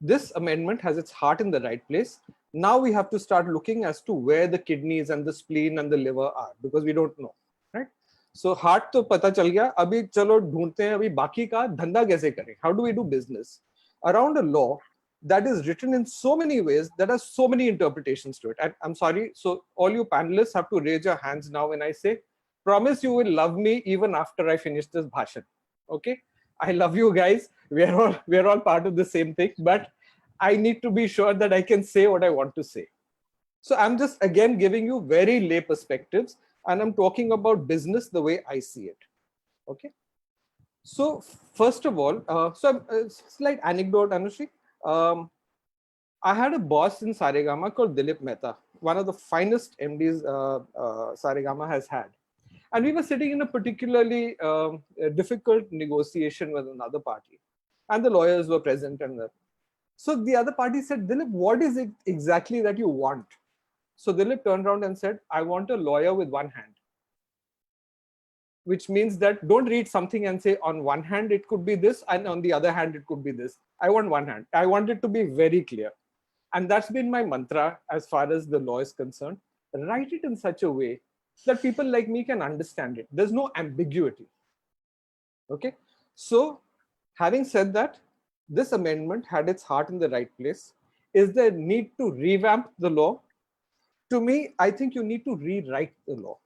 This amendment has its heart in the right place. Now we have to start looking as to where the kidneys and the spleen and the liver are, because we don't know, right? So heart to pata chal gaya, abhi chalo dhoondte hain abhi baki ka dhanda kaise kare? How do we do business around a law that is written in so many ways that has so many interpretations to it? And I'm sorry, so all you panelists have to raise your hands now when I say, promise you will love me even after I finish this bhashan. Okay, I love you guys. We're all part of the same thing, but I need to be sure that I can say what I want to say. So I'm just again giving you very lay perspectives, and I'm talking about business the way I see it. Okay. So first of all, slight anecdote, Anushree. I had a boss in Saregama called Dilip Mehta, one of the finest MDs Saregama has had. And we were sitting in a particularly difficult negotiation with another party. And the lawyers were present. So the other party said, Dilip, what is it exactly that you want? So Dilip turned around and said, I want a lawyer with one hand. Which means that don't read something and say on one hand it could be this and on the other hand it could be this. I want one hand. I want it to be very clear. And that's been my mantra as far as the law is concerned. Write it in such a way that people like me can understand it. There's no ambiguity. Okay. So having said that, this amendment had its heart in the right place. Is there need to revamp the law? To me, I think you need to rewrite the law,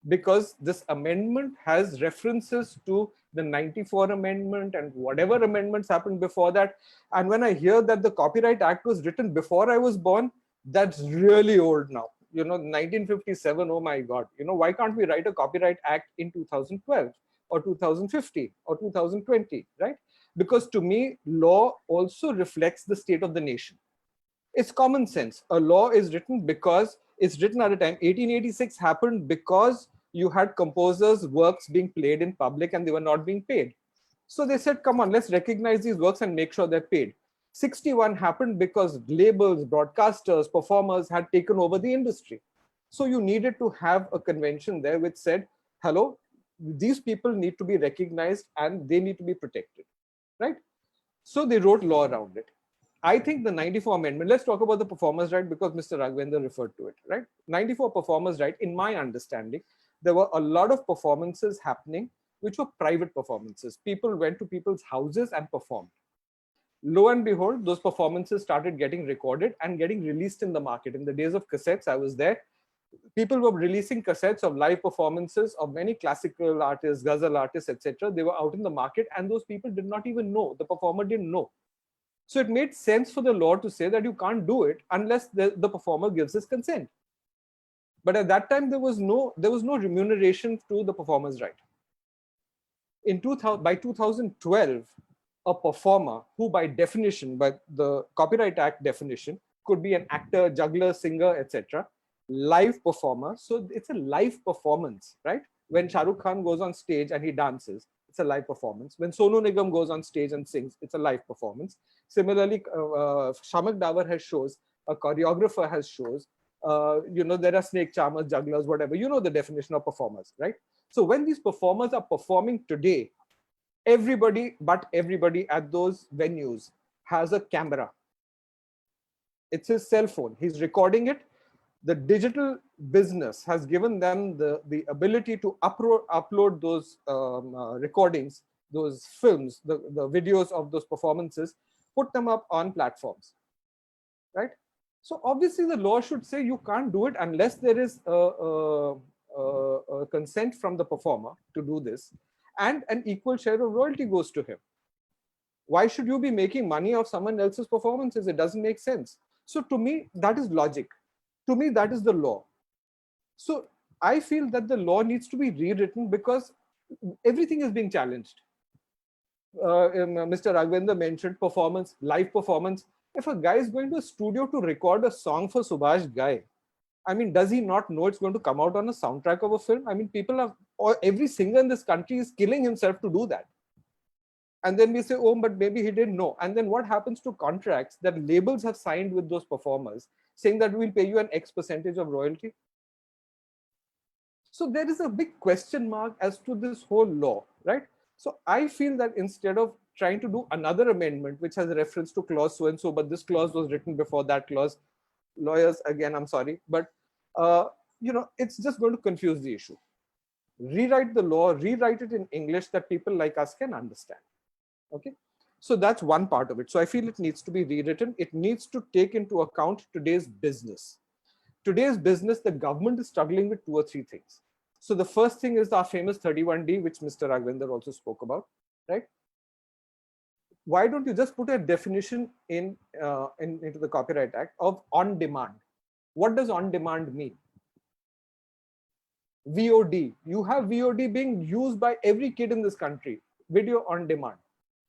because this amendment has references to the 94 amendment and whatever amendments happened before that. And when I hear that the Copyright Act was written before I was born, that's really old now. 1957, oh my God. Why can't we write a Copyright Act in 2012 or 2015 or 2020, right? Because to me, law also reflects the state of the nation. It's common sense. A law is written because it's written at a time. 1886 happened because you had composers' works being played in public and they were not being paid. So they said, come on, let's recognize these works and make sure they're paid. 61 happened because labels, broadcasters, performers had taken over the industry. So you needed to have a convention there which said, hello, these people need to be recognized and they need to be protected, right? So they wrote law around it. I think the 94 amendment, let's talk about the performers' right, because Mr. Raghavender referred to it, right? 94 performers' right, in my understanding, there were a lot of performances happening which were private performances. People went to people's houses and performed. Lo and behold, those performances started getting recorded and getting released in the market. In the days of cassettes, I was there. People were releasing cassettes of live performances of many classical artists, ghazal artists, etc. They were out in the market and those people did not even know. The performer didn't know. So it made sense for the law to say that you can't do it unless the performer gives his consent. But at that time, there was no remuneration to the performer's right. By 2012, a performer who by definition, by the Copyright Act definition, could be an actor, juggler, singer, etc., live performer. So it's a live performance, right? When Shah Rukh Khan goes on stage and he dances, it's a live performance. When Sonu Nigam goes on stage and sings, it's a live performance. Similarly, Shamak Davar has shows, a choreographer has shows. There are snake charmers, jugglers, whatever. You know the definition of performers, right? So when these performers are performing today, everybody at those venues has a camera. It's his cell phone. He's recording it. The digital business has given them the ability to upload those recordings, those films, the videos of those performances, put them up on platforms, right? So obviously the law should say you can't do it unless there is a consent from the performer to do this, and an equal share of royalty goes to him. Why should you be making money off someone else's performances? It doesn't make sense. So to me, that is logic. To me, that is the law. So I feel that the law needs to be rewritten because everything is being challenged. Mr. Raghavender mentioned performance, live performance. If a guy is going to a studio to record a song for Subhash Ghai, I mean, does he not know it's going to come out on a soundtrack of a film? I mean, every singer in this country is killing himself to do that. And then we say, oh, but maybe he didn't know. And then what happens to contracts that labels have signed with those performers saying that we'll pay you an X percentage of royalty? So there is a big question mark as to this whole law, right? So I feel that instead of trying to do another amendment which has a reference to clause so and so, but this clause was written before that clause, lawyers, again, I'm sorry, but it's just going to confuse the issue. Rewrite the law, rewrite it in English that people like us can understand. Okay, so that's one part of it. So I feel it needs to be rewritten. It needs to take into account today's business. Today's business, the government is struggling with 2 or 3 things. So the first thing is our famous 31D, which Mr. Raghavender also spoke about, right? Why don't you just put a definition into the Copyright Act of on demand? What does on demand mean? VOD. You have VOD being used by every kid in this country. Video on demand.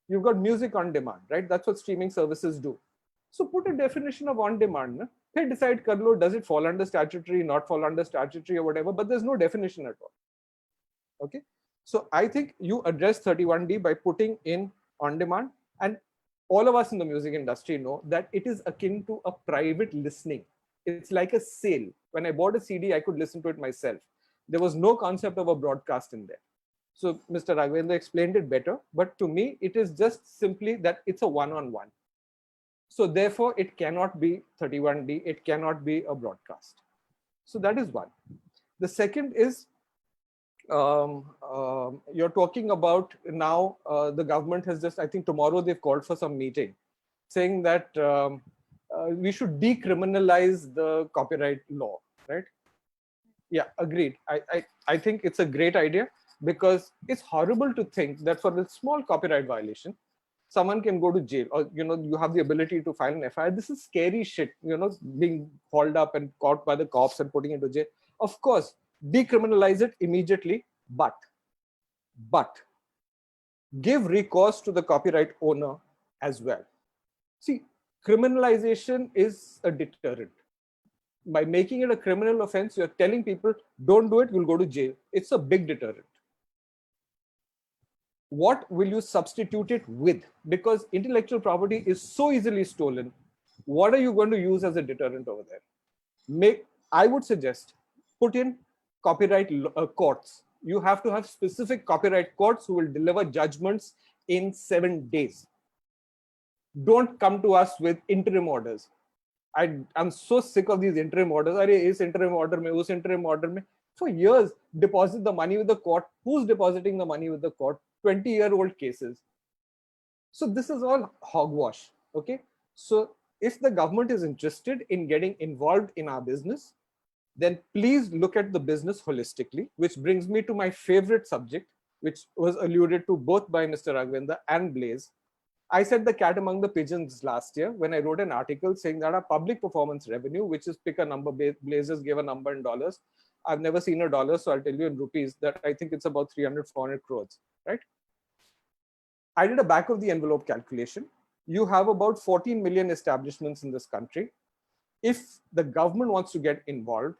You've got music on demand, right? That's what streaming services do. So put a definition of on demand. Na? They decide, Karlo, does it fall under statutory, not fall under statutory or whatever, but there's no definition at all. Okay. So I think you address 31D by putting in on demand, and all of us in the music industry know that it is akin to a private listening. It's like a sale. When I bought a CD, I could listen to it myself. There was no concept of a broadcast in there. So Mr. Raghavender explained it better, but to me, it is just simply that it's a one-on-one. So therefore, it cannot be 31D. It cannot be a broadcast. So that is one. The second is, you're talking about now, the government has just, I think tomorrow they've called for some meeting saying that we should decriminalize the copyright law, right? Yeah, agreed. I think it's a great idea, because it's horrible to think that for a small copyright violation, someone can go to jail, or you have the ability to file an FIR. This is scary shit, being hauled up and caught by the cops and putting into jail. Of course, decriminalize it immediately, but give recourse to the copyright owner as well. See, criminalization is a deterrent. By making it a criminal offense, you're telling people, don't do it, you'll go to jail. It's a big deterrent. What will you substitute it with? Because intellectual property is so easily stolen. What are you going to use as a deterrent over there? I would suggest, put in copyright courts. You have to have specific copyright courts who will deliver judgments in 7 days. Don't come to us with interim orders. I'm so sick of these interim orders. Is interim order mein, us interim order mein. For years, deposit the money with the court. Who's depositing the money with the court? 20-year-old cases. So this is all hogwash. Okay. So if the government is interested in getting involved in our business, then please look at the business holistically, which brings me to my favorite subject, which was alluded to both by Mr. Raghavender and Blaise. I said the cat among the pigeons last year when I wrote an article saying that our public performance revenue, which is pick a number, Blaise gave a number in dollars. I've never seen a dollar, so I'll tell you in rupees that I think it's about 300, 400 crores, right? I did a back of the envelope calculation. You have about 14 million establishments in this country. If the government wants to get involved,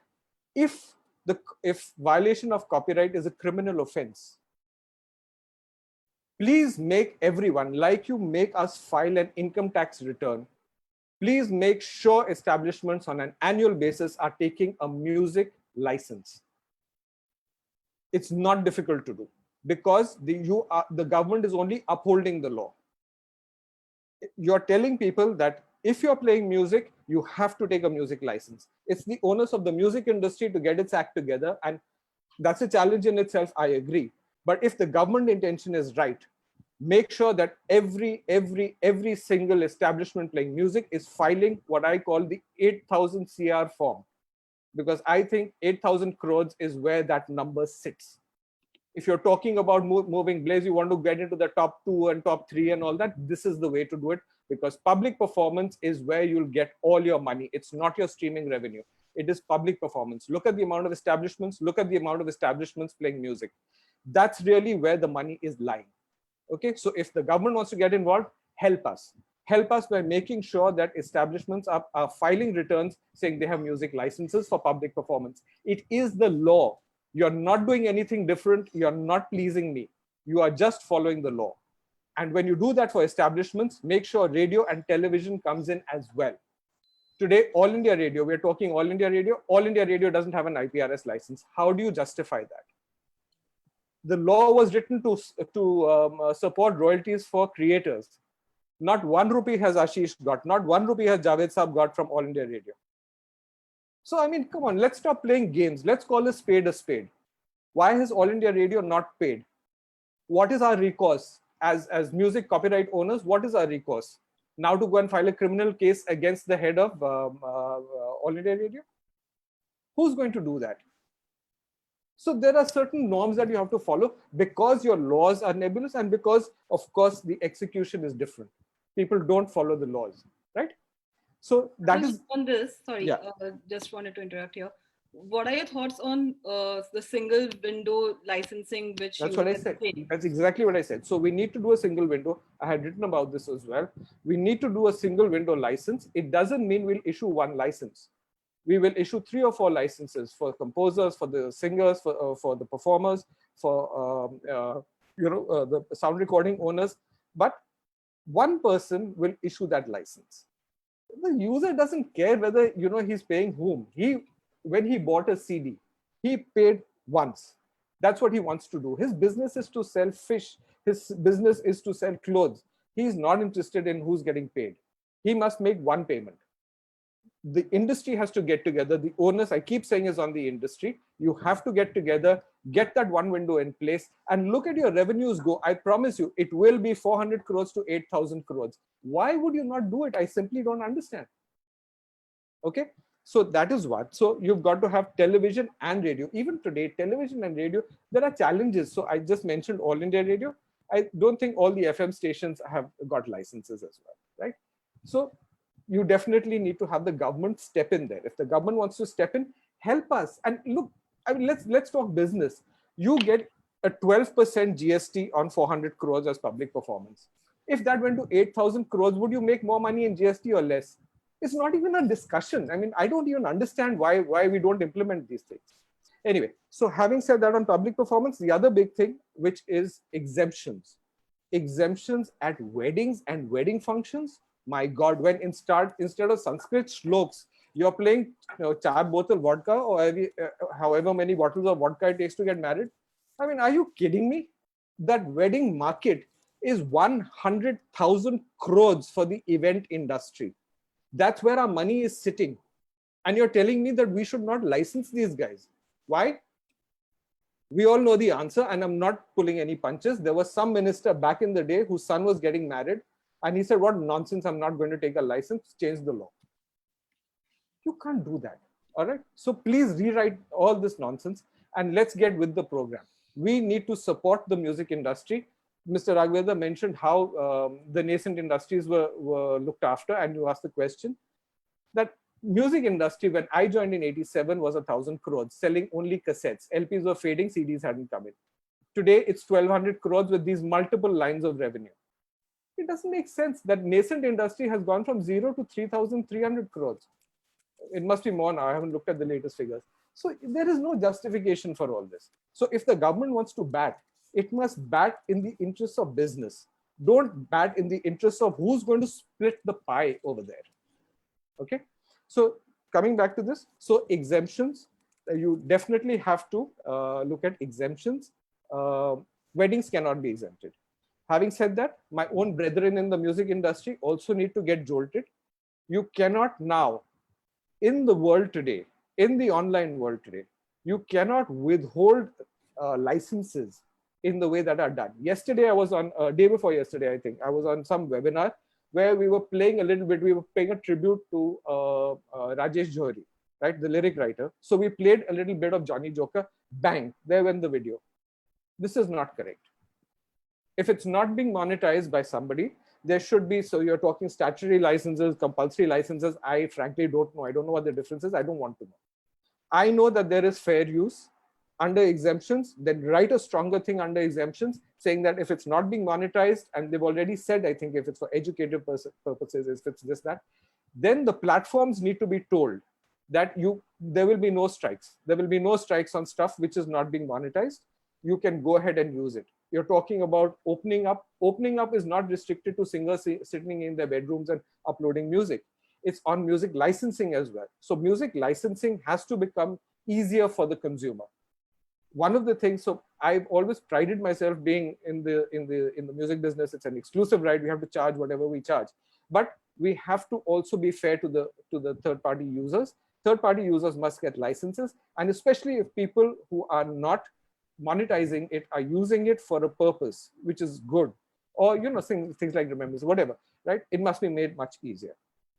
if violation of copyright is a criminal offense, please make everyone, like you make us file an income tax return, please make sure establishments on an annual basis are taking a music license. It's not difficult to do, because the government is only upholding the law. You're telling people that if you're playing music, you have to take a music license. It's the onus of the music industry to get its act together, and that's a challenge in itself, I agree. But if the government intention is right, make sure that every single establishment playing music is filing what I call the 8,000 CR form, because I think 8,000 crores is where that number sits. If you're talking about moving Blaise, you want to get into the top 2 and top 3 and all that, this is the way to do it, because public performance is where you'll get all your money. It's not your streaming revenue. It is public performance. Look at the amount of establishments. Look at the amount of establishments playing music. That's really where the money is lying. Okay, so if the government wants to get involved, help us. Help us by making sure that establishments are filing returns saying they have music licenses for public performance. It is the law. You're not doing anything different. You're not pleasing me. You are just following the law. And when you do that for establishments, make sure radio and television comes in as well. Today, All India Radio, we're talking All India Radio doesn't have an IPRS license. How do you justify that? The law was written to support royalties for creators. Not 1 rupee has Aashish got, not 1 rupee has Javed Saab got from All India Radio. So, I mean, come on, let's stop playing games. Let's call a spade a spade. Why has All India Radio not paid? What is our recourse as music copyright owners? What is our recourse? Now to go and file a criminal case against the head of All India Radio? Who's going to do that? So there are certain norms that you have to follow because your laws are nebulous and because, of course, the execution is different. People don't follow the laws, right? So that is on this. Sorry, yeah. Just wanted to interrupt here. What are your thoughts on the single window licensing? Which that's what I said. That's exactly what I said. So we need to do a single window. I had written about this as well. We need to do a single window license. It doesn't mean we'll issue one license. We will issue 3 or 4 licenses for composers, for the singers, for the performers, for the sound recording owners. But one person will issue that license. The user doesn't care whether he's paying whom. When he bought a CD, he paid once. That's what he wants to do. His business is to sell fish. His business is to sell clothes. He's not interested in who's getting paid. He must make one payment. The industry has to get together. The onus, I keep saying, is on the industry. You have to get together, get that one window in place, and look at your revenues go. I promise you, it will be 400 crores to 8,000 crores. Why would you not do it? I simply don't understand. Okay. So that is what. So you've got to have television and radio. Even today, television and radio, there are challenges. So I just mentioned All India Radio. I don't think all the FM stations have got licenses as well, right? So you definitely need to have the government step in there. If the government wants to step in, help us. And look, I mean, let's talk business. You get a 12% GST on 400 crores as public performance. If that went to 8,000 crores, would you make more money in GST or less? It's not even a discussion. I mean, I don't even understand why we don't implement these things. Anyway, so having said that on public performance, the other big thing, which is exemptions. Exemptions at weddings and wedding functions. My God, when instead of Sanskrit shloks, you're playing 4 bottle vodka or however many bottles of vodka it takes to get married. I mean, are you kidding me? That wedding market is 100,000 crores for the event industry. That's where our money is sitting. And you're telling me that we should not license these guys. Why? We all know the answer, and I'm not pulling any punches. There was some minister back in the day whose son was getting married, and he said, what nonsense, I'm not going to take a license, change the law. You can't do that. All right. So please rewrite all this nonsense and let's get with the program. We need to support the music industry. Mr. Raghavender mentioned how the nascent industries were looked after, and you asked the question that music industry, when I joined in 87, was 1,000 crores, selling only cassettes. LPs were fading, CDs hadn't come in. Today, it's 1,200 crores with these multiple lines of revenue. It doesn't make sense that nascent industry has gone from 0 to 3,300 crores. It must be more now. I haven't looked at the latest figures. So there is no justification for all this. So if the government wants to bat, it must bat in the interests of business. Don't bat in the interests of who's going to split the pie over there. Okay. So coming back to this, so exemptions, you definitely have to look at exemptions. Weddings cannot be exempted. Having said that, my own brethren in the music industry also need to get jolted. You cannot now, in the world today, in the online world today, you cannot withhold licenses in the way that are done. Yesterday, I was on, day before yesterday, I think, I was on some webinar where we were playing a little bit, we were paying a tribute to Rajesh Johari, right, the lyric writer. So we played a little bit of Johnny Joker, bang, there went the video. This is not correct. If it's not being monetized by somebody, there should be, so you're talking statutory licenses, compulsory licenses. I frankly don't know. I don't know what the difference is. I don't want to know. I know that there is fair use under exemptions, then write a stronger thing under exemptions, saying that if it's not being monetized, and they've already said, I think if it's for educative purposes, if it's this, that, then the platforms need to be told that there will be no strikes. There will be no strikes on stuff which is not being monetized. You can go ahead and use it. You're talking about opening up. Opening up is not restricted to singers sitting in their bedrooms and uploading music. It's on music licensing as well. So music licensing has to become easier for the consumer. One of the things, so I've always prided myself being in the music business. It's an exclusive right. We have to charge whatever we charge, but we have to also be fair to the third-party users. Third-party users must get licenses, and especially if people who are not monetizing it are using it for a purpose which is good, or things like remembrance, whatever, right? It must be made much easier.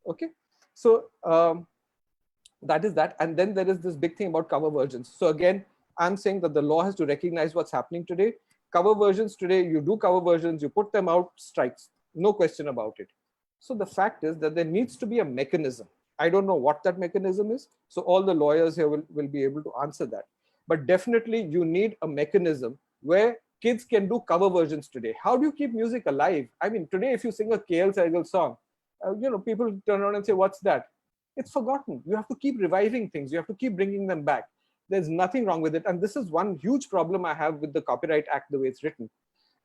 Okay, so that is that. And then there is this big thing about cover versions. So again, I'm saying that the law has to recognize what's happening today. Cover versions today, you do cover versions, you put them out, strikes, no question about it. So the fact is that there needs to be a mechanism. I don't know what that mechanism is. So all the lawyers here will be able to answer that. But definitely you need a mechanism where kids can do cover versions today. How do you keep music alive? I mean, today, if you sing a KL Sehgal song, people turn around and say, what's that? It's forgotten. You have to keep reviving things. You have to keep bringing them back. There's nothing wrong with it. And this is one huge problem I have with the Copyright Act, the way it's written.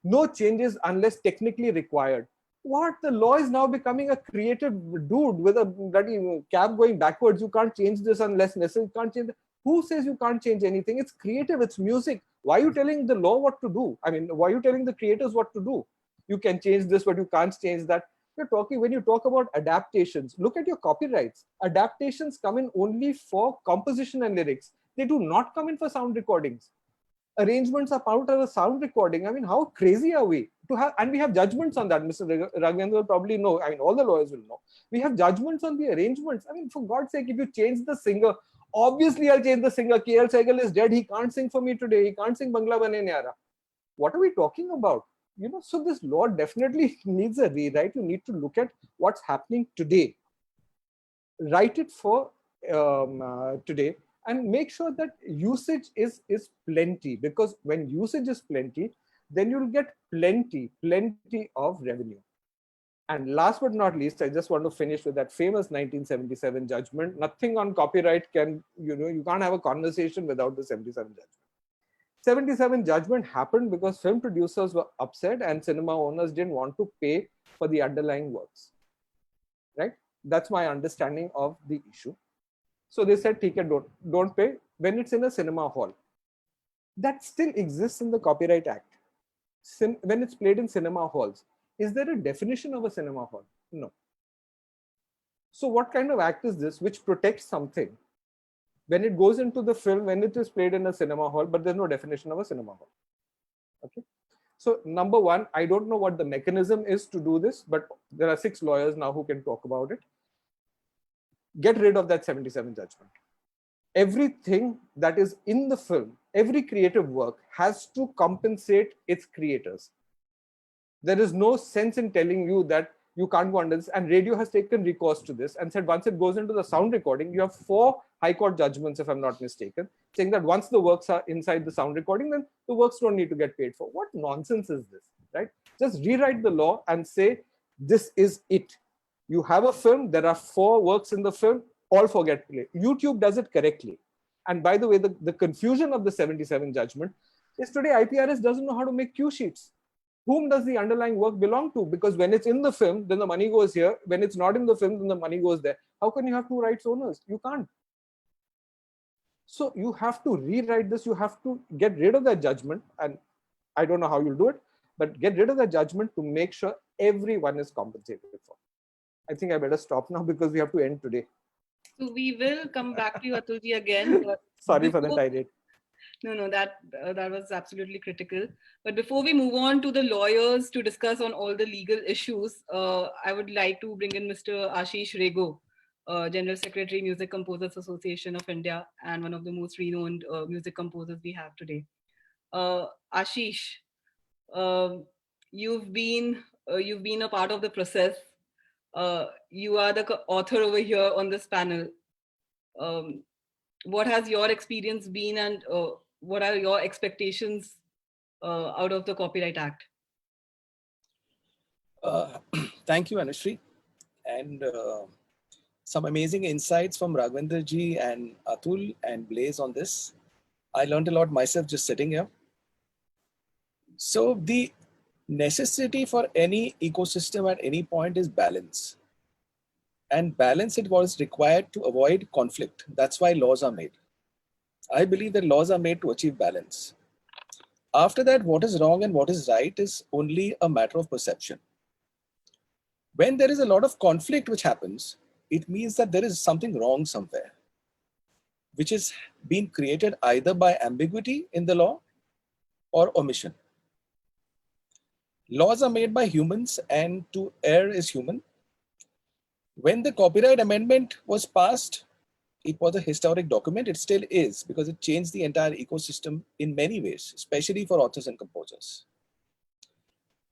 No changes unless technically required. What? The law is now becoming a creative dude with a bloody cab going backwards. You can't change this unless necessary. You can't change it. Who says you can't change anything? It's creative, it's music. Why are you telling the law what to do? I mean, why are you telling the creators what to do? You can change this, but you can't change that. When you talk about adaptations, look at your copyrights. Adaptations come in only for composition and lyrics. They do not come in for sound recordings. Arrangements are part of a sound recording. I mean, how crazy are we to have? And we have judgments on that. Mr. Raghavender will probably know. I mean, all the lawyers will know. We have judgments on the arrangements. I mean, for God's sake, if you change the singer, obviously I'll change the singer. KL Sehgal is dead. He can't sing for me today. He can't sing Bangla Bane Nyara. What are we talking about? So this law definitely needs a rewrite. You need to look at what's happening today. Write it for today. And make sure that usage is plenty, because when usage is plenty, then you'll get plenty of revenue. And last but not least, I just want to finish with that famous 1977 judgment. Nothing on copyright can, you can't have a conversation without the 77 judgment. 77 judgment happened because film producers were upset and cinema owners didn't want to pay for the underlying works, right? That's my understanding of the issue. So they said, don't pay when it's in a cinema hall. That still exists in the Copyright Act. When it's played in cinema halls, is there a definition of a cinema hall? No. So what kind of act is this which protects something when it goes into the film, when it is played in a cinema hall, but there's no definition of a cinema hall? Okay. So number one, I don't know what the mechanism is to do this, but there are 6 lawyers now who can talk about it. Get rid of that 77 judgment. Everything that is in the film, every creative work has to compensate its creators. There is no sense in telling you that you can't go under this. And radio has taken recourse to this and said once it goes into the sound recording, you have 4 High Court judgments, if I'm not mistaken, saying that once the works are inside the sound recording, then the works don't need to get paid for. What nonsense is this, right? Just rewrite the law and say, this is it. You have a film, there are 4 works in the film, all forget play. YouTube does it correctly. And by the way, the confusion of the 77 judgment is today IPRS doesn't know how to make cue sheets. Whom does the underlying work belong to? Because when it's in the film, then the money goes here. When it's not in the film, then the money goes there. How can you have 2 rights owners? You can't. So you have to rewrite this. You have to get rid of that judgment. And I don't know how you'll do it, but get rid of that judgment to make sure everyone is compensated for. I think I better stop now because we have to end today. So we will come back to you, Atulji, again. Sorry for the tirade. No, that was absolutely critical. But before we move on to the lawyers to discuss on all the legal issues, I would like to bring in Mr. Aashish Rego, General Secretary, Music Composers Association of India, and one of the most renowned music composers we have today. Aashish, you've been a part of the process. You are the author over here on this panel. What has your experience been, and what are your expectations out of the Copyright Act? Thank you, Anushree. And some amazing insights from Raghavender ji and Atul and Blaise on this. I learned a lot myself just sitting here. So the necessity for any ecosystem at any point is balance. and balance it was required to avoid conflict. That's why laws are made. I believe that laws are made to achieve balance. After that, what is wrong and what is right is only a matter of perception. When there is a lot of conflict which happens, it means that there is something wrong somewhere, which is being created either by ambiguity in the law or omission. Laws are made by humans, and to err is human. When the Copyright Amendment was passed, it was a historic document. It still is, because it changed the entire ecosystem in many ways, especially for authors and composers.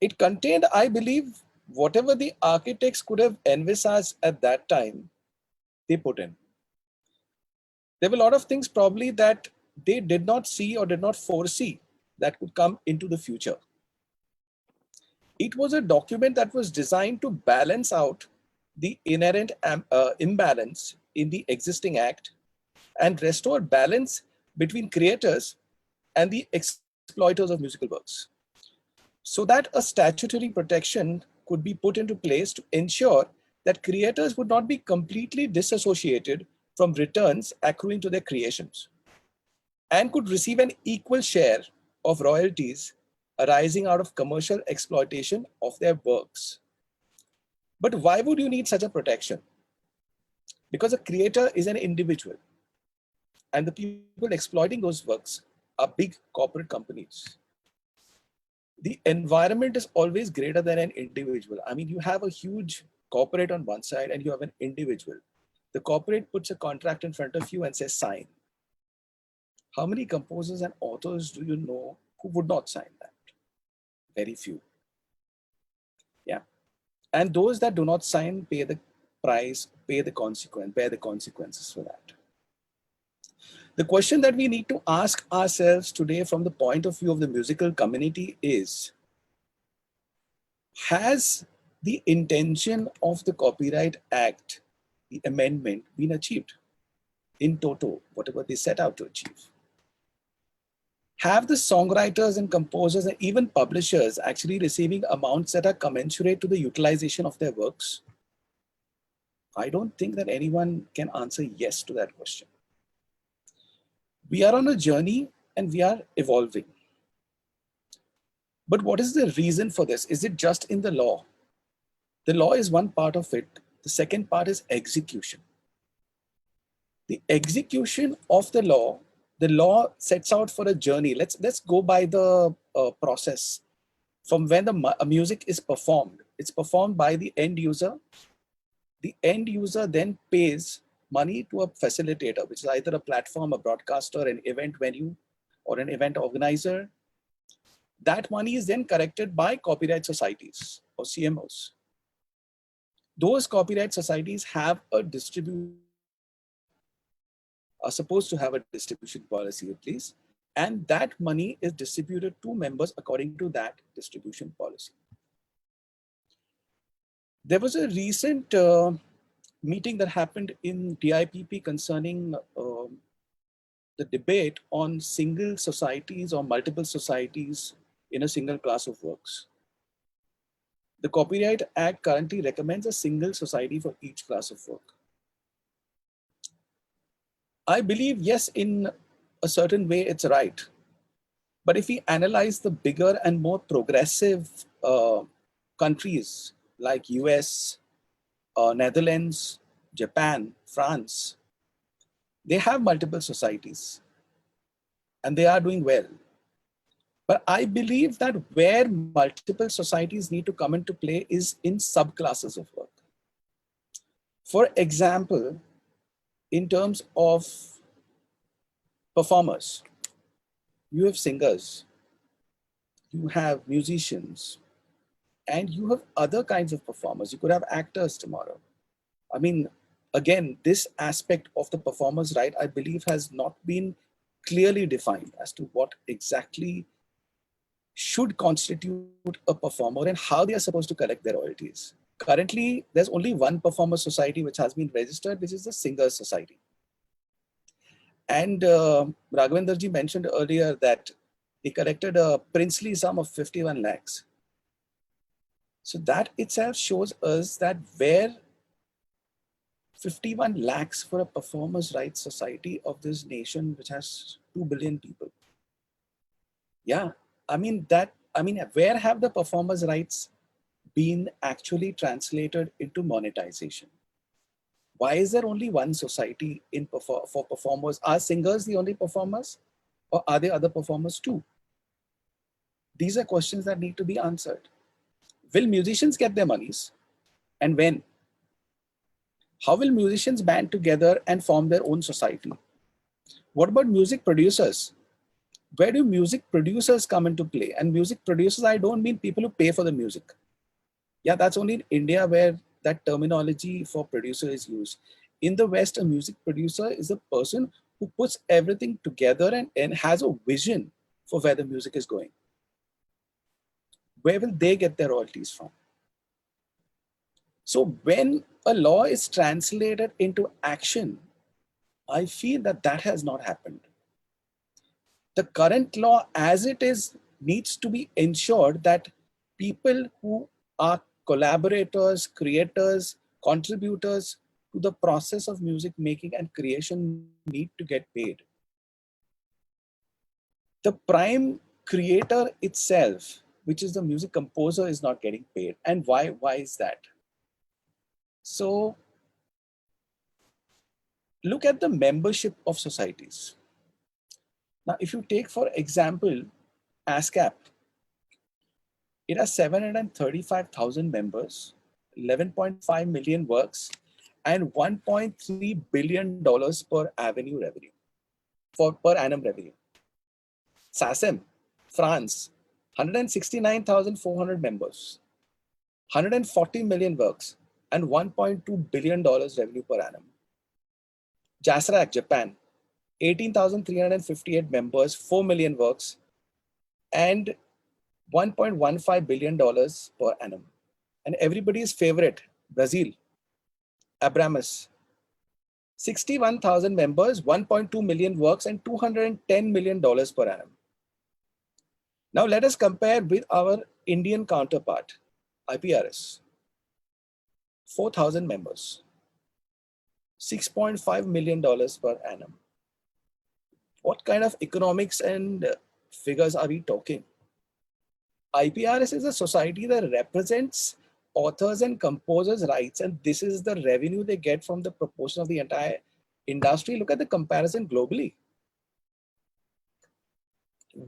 It contained, I believe, whatever the architects could have envisaged at that time, they put in. There were a lot of things probably that they did not see or did not foresee that could come into the future. It was a document that was designed to balance out the inherent imbalance in the existing act and restore balance between creators and the exploiters of musical works, so that a statutory protection could be put into place to ensure that creators would not be completely disassociated from returns accruing to their creations and could receive an equal share of royalties arising out of commercial exploitation of their works. But why would you need such a protection? Because a creator is an individual, and the people exploiting those works are big corporate companies. The environment is always greater than an individual. I mean, you have a huge corporate on one side and you have an individual. The corporate puts a contract in front of you and says, sign. How many composers and authors do you know who would not sign that? Very few. Yeah. And those that do not sign pay the price, bear the consequences for that. The question that we need to ask ourselves today from the point of view of the musical community is, has the intention of the Copyright Act, the amendment, been achieved in toto, whatever they set out to achieve? Have the songwriters and composers and even publishers actually receiving amounts that are commensurate to the utilization of their works? I don't think that anyone can answer yes to that question. We are on a journey and we are evolving. But what is the reason for this? Is it just in the law? The law is one part of it. The second part is execution. The execution of the law sets out for a journey. Let's go by the process. From when the music is performed, it's performed by the end user. The end user then pays money to a facilitator, which is either a platform, a broadcaster, an event venue, or an event organizer. That money is then collected by copyright societies or CMOs. Those copyright societies have a are supposed to have a distribution policy at least, and that money is distributed to members according to that distribution policy. There was a recent meeting that happened in DIPP concerning the debate on single societies or multiple societies in a single class of works. The Copyright Act currently recommends a single society for each class of work. I believe, yes, in a certain way it's right. But if we analyze the bigger and more progressive countries like US, Netherlands, Japan, France, they have multiple societies and they are doing well. But I believe that where multiple societies need to come into play is in subclasses of work. For example, in terms of performers, you have singers, you have musicians, and you have other kinds of performers. You could have actors tomorrow. I mean, again, this aspect of the performer's right, I believe, has not been clearly defined as to what exactly should constitute a performer and how they are supposed to collect their royalties. Currently, there's only one performer society which has been registered, which is the Singers Society. And Raghavender ji mentioned earlier that he collected a princely sum of 51 lakhs. So that itself shows us that where 51 lakhs for a performers' rights society of this nation, which has 2 billion people. Yeah, where have the performers' rights been actually translated into monetization? Why is there only one society for performers? Are singers the only performers, or are there other performers too? These are questions that need to be answered. Will musicians get their monies, and when? How will musicians band together and form their own society? What about music producers? Where do music producers come into play? And music producers, I don't mean people who pay for the music. Yeah, that's only in India where that terminology for producer is used. In the West, a music producer is a person who puts everything together and has a vision for where the music is going. Where will they get their royalties from? So when a law is translated into action, I feel that that has not happened. The current law as it is needs to be ensured that people who are collaborators, creators, contributors to the process of music making and creation need to get paid. The prime creator itself, which is the music composer, is not getting paid. And why is that? So look at the membership of societies. Now, if you take, for example, ASCAP, it has 735,000 members, 11.5 million works, and $1.3 billion per avenue revenue, per annum revenue. SACEM, France, 169,400 members, 140 million works, and $1.2 billion revenue per annum. JASRAC, Japan, 18,358 members, 4 million works, and $1.15 billion per annum. And everybody's favorite, Brazil, Abramus, 61,000 members, 1.2 million works, and $210 million per annum. Now let us compare with our Indian counterpart, IPRS, 4,000 members, $6.5 million per annum. What kind of economics and figures are we talking? IPRS is a society that represents authors and composers' rights, and this is the revenue they get from the proportion of the entire industry. Look at the comparison globally.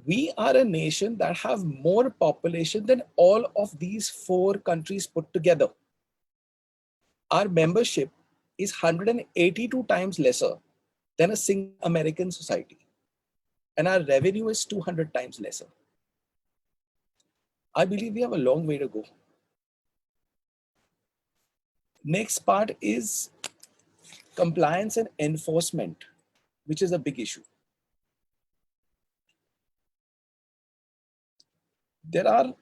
We are a nation that have more population than all of these 4 countries put together. Our membership is 182 times lesser than a single American society, and our revenue is 200 times lesser. I believe we have a long way to go. Next part is compliance and enforcement, which is a big issue. There are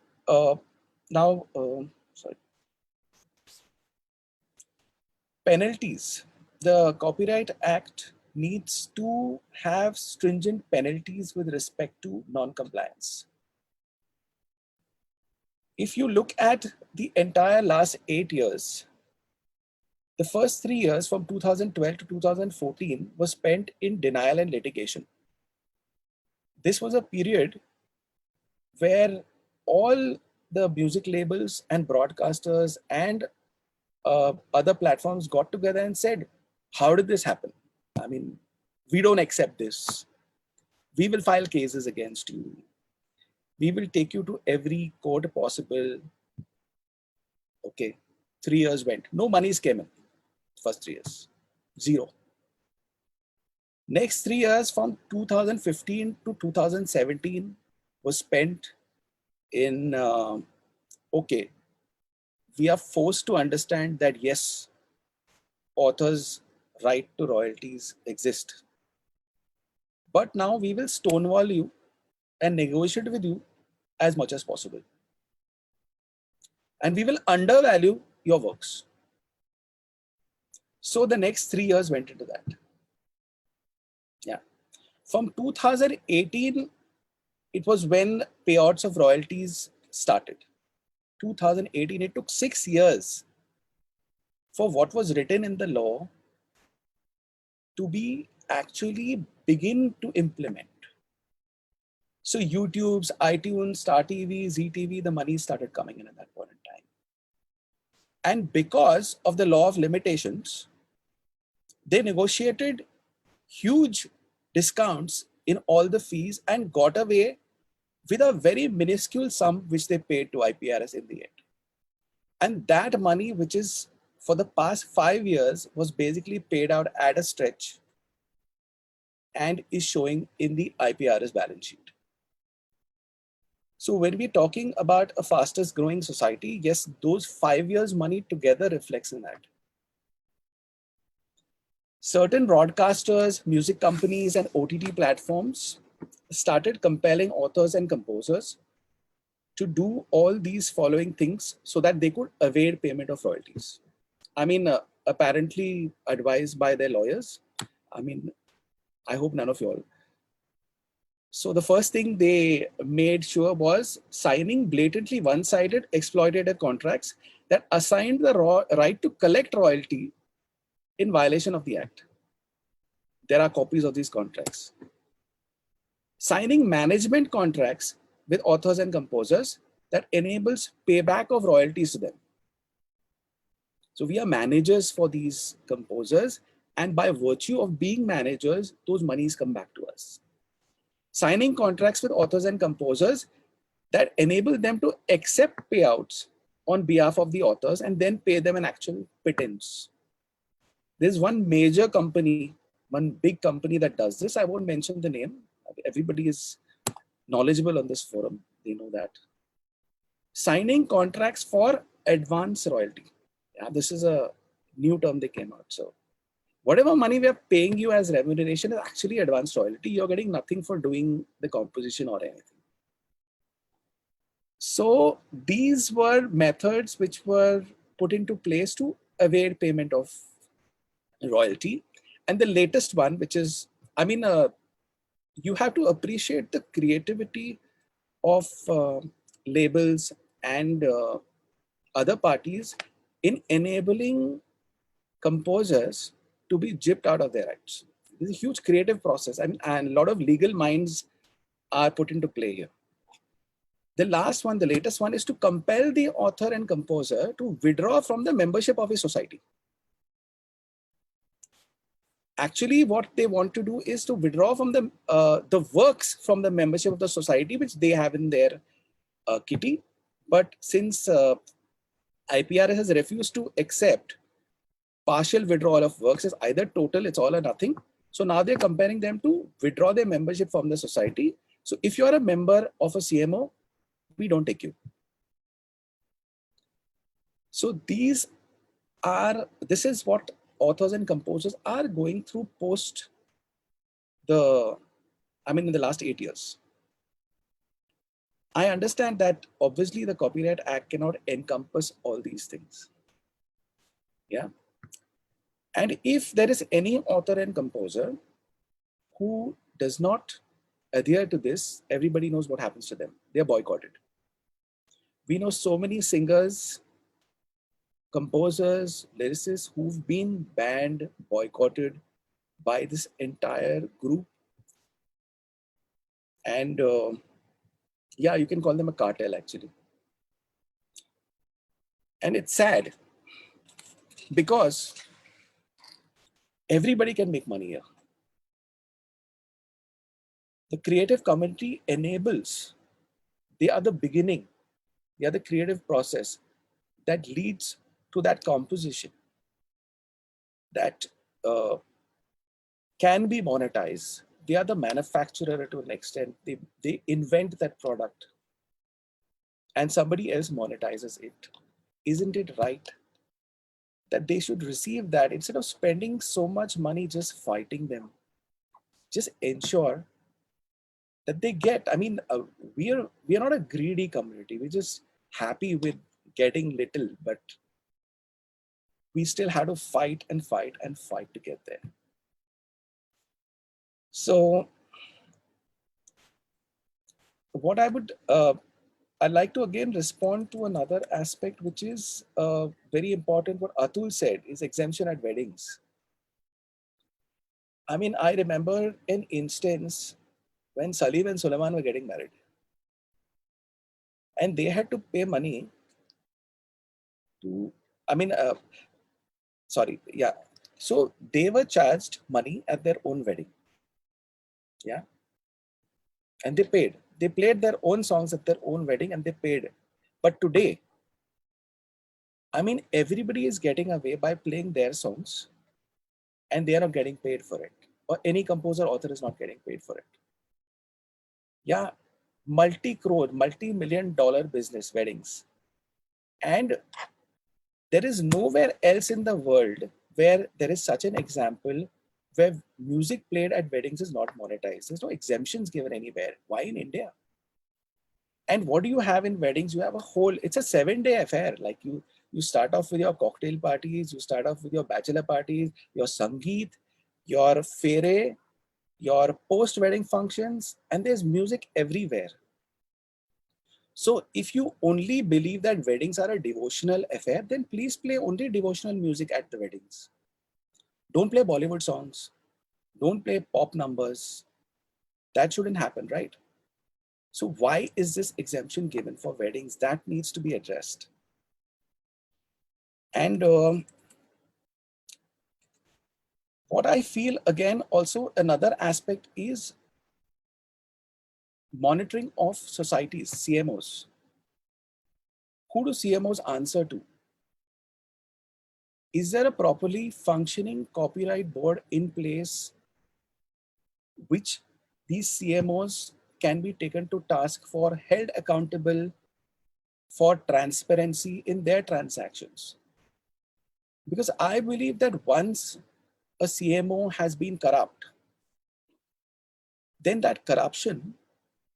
penalties. The Copyright Act needs to have stringent penalties with respect to non-compliance. If you look at the entire last 8 years, the first 3 years from 2012 to 2014 was spent in denial and litigation. This was a period where all the music labels and broadcasters and other platforms got together and said, how did this happen? I mean, we don't accept this. We will file cases against you. We will take you to every court possible. Okay, 3 years went. No monies came in. First 3 years, zero. Next 3 years from 2015 to 2017 was spent in, okay, we are forced to understand that yes, authors' right to royalties exist. But now we will stonewall you and negotiate with you as much as possible. And we will undervalue your works. So the next 3 years went into that. Yeah. From 2018, it was when payouts of royalties started. 2018, it took 6 years for what was written in the law to be actually begin to implement. So YouTube's, iTunes, Star TV, ZTV, the money started coming in at that point in time. And because of the law of limitations, they negotiated huge discounts in all the fees and got away with a very minuscule sum which they paid to IPRS in the end. And that money, which is for the past 5 years, was basically paid out at a stretch and is showing in the IPRS balance sheet. So when we're talking about a fastest growing society, yes, those 5 years money together reflects in that. Certain broadcasters, music companies, and OTT platforms started compelling authors and composers to do all these following things so that they could evade payment of royalties. I mean, apparently advised by their lawyers. I mean, I hope none of you all. So the first thing they made sure was signing blatantly one-sided exploitative contracts that assigned the right to collect royalty in violation of the act. There are copies of these contracts. Signing management contracts with authors and composers that enables payback of royalties to them. So we are managers for these composers, and by virtue of being managers, those monies come back to us. Signing contracts with authors and composers that enable them to accept payouts on behalf of the authors and then pay them an actual pittance. There's one major company, one big company that does this. I won't mention the name. Everybody is knowledgeable on this forum. They know that. Signing contracts for advance royalty. Yeah, this is a new term they came out. So whatever money we are paying you as remuneration is actually advance royalty. You're getting nothing for doing the composition or anything. So these were methods which were put into place to evade payment of royalty. And the latest one, which is, I mean, you have to appreciate the creativity of labels and other parties in enabling composers to be gypped out of their rights. This is a huge creative process, and a lot of legal minds are put into play here. The last one, the latest one, is to compel the author and composer to withdraw from the membership of a society. Actually, what they want to do is to withdraw from the works from the membership of the society, which they have in their kitty. But since IPRS has refused to accept partial withdrawal of works as either total, it's all or nothing. So now they're comparing them to withdraw their membership from the society. So if you're a member of a CMO, we don't take you. So this is what authors and composers are going through in the last 8 years. I understand that obviously the Copyright Act cannot encompass all these things. Yeah. And if there is any author and composer who does not adhere to this, everybody knows what happens to them. They are boycotted. We know so many singers, composers, lyricists who've been banned, boycotted by this entire group. And yeah, you can call them a cartel actually. And it's sad because everybody can make money here. The creative community enables, they are the beginning, they are the creative process that leads to that composition that can be monetized. They are the manufacturer to an extent. They invent that product and somebody else monetizes it. Isn't it right that they should receive that instead of spending so much money just fighting them? Just ensure that they get, I mean, we are not a greedy community. We're just happy with getting little, but we still have to fight and fight and fight to get there. So what I'd like to again respond to another aspect, which is very important. What Atul said is exemption at weddings. I mean, I remember an instance when Salim and Sulaiman were getting married. And they had to pay money to, I mean, sorry, yeah. So they were charged money at their own wedding. Yeah. And they paid. They played their own songs at their own wedding and they paid. But today, I mean, everybody is getting away by playing their songs and they are not getting paid for it. Or any composer author is not getting paid for it. Yeah. Multi-crore, multi-million-dollar business weddings. And there is nowhere else in the world where there is such an example where music played at weddings is not monetized. There's no exemptions given anywhere. Why in India? And what do you have in weddings? You have a whole, it's a 7-day affair. Like you start off with your cocktail parties, you start off with your bachelor parties, your sangeet, your fere, your post-wedding functions, and there's music everywhere. So if you only believe that weddings are a devotional affair, then please play only devotional music at the weddings. Don't play Bollywood songs. Don't play pop numbers. That shouldn't happen, right? So why is this exemption given for weddings? That needs to be addressed. And what I feel, again, also another aspect is monitoring of societies, CMOs. Who do CMOs answer to? Is there a properly functioning copyright board in place which these CMOs can be taken to task for, held accountable for transparency in their transactions? Because I believe that once a CMO has been corrupt, then that corruption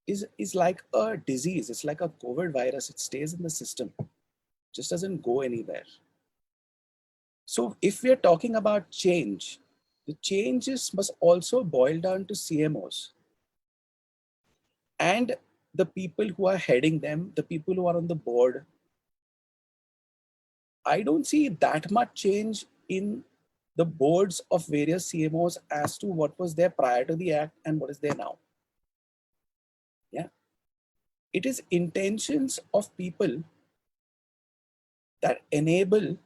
is like a disease. It's like a COVID virus. It stays in the system, just doesn't go anywhere. So if we are talking about change, the changes must also boil down to CMOs and the people who are heading them, the people who are on the board. I don't see that much change in the boards of various CMOs as to what was there prior to the act and what is there now. Yeah. It is intentions of people that enable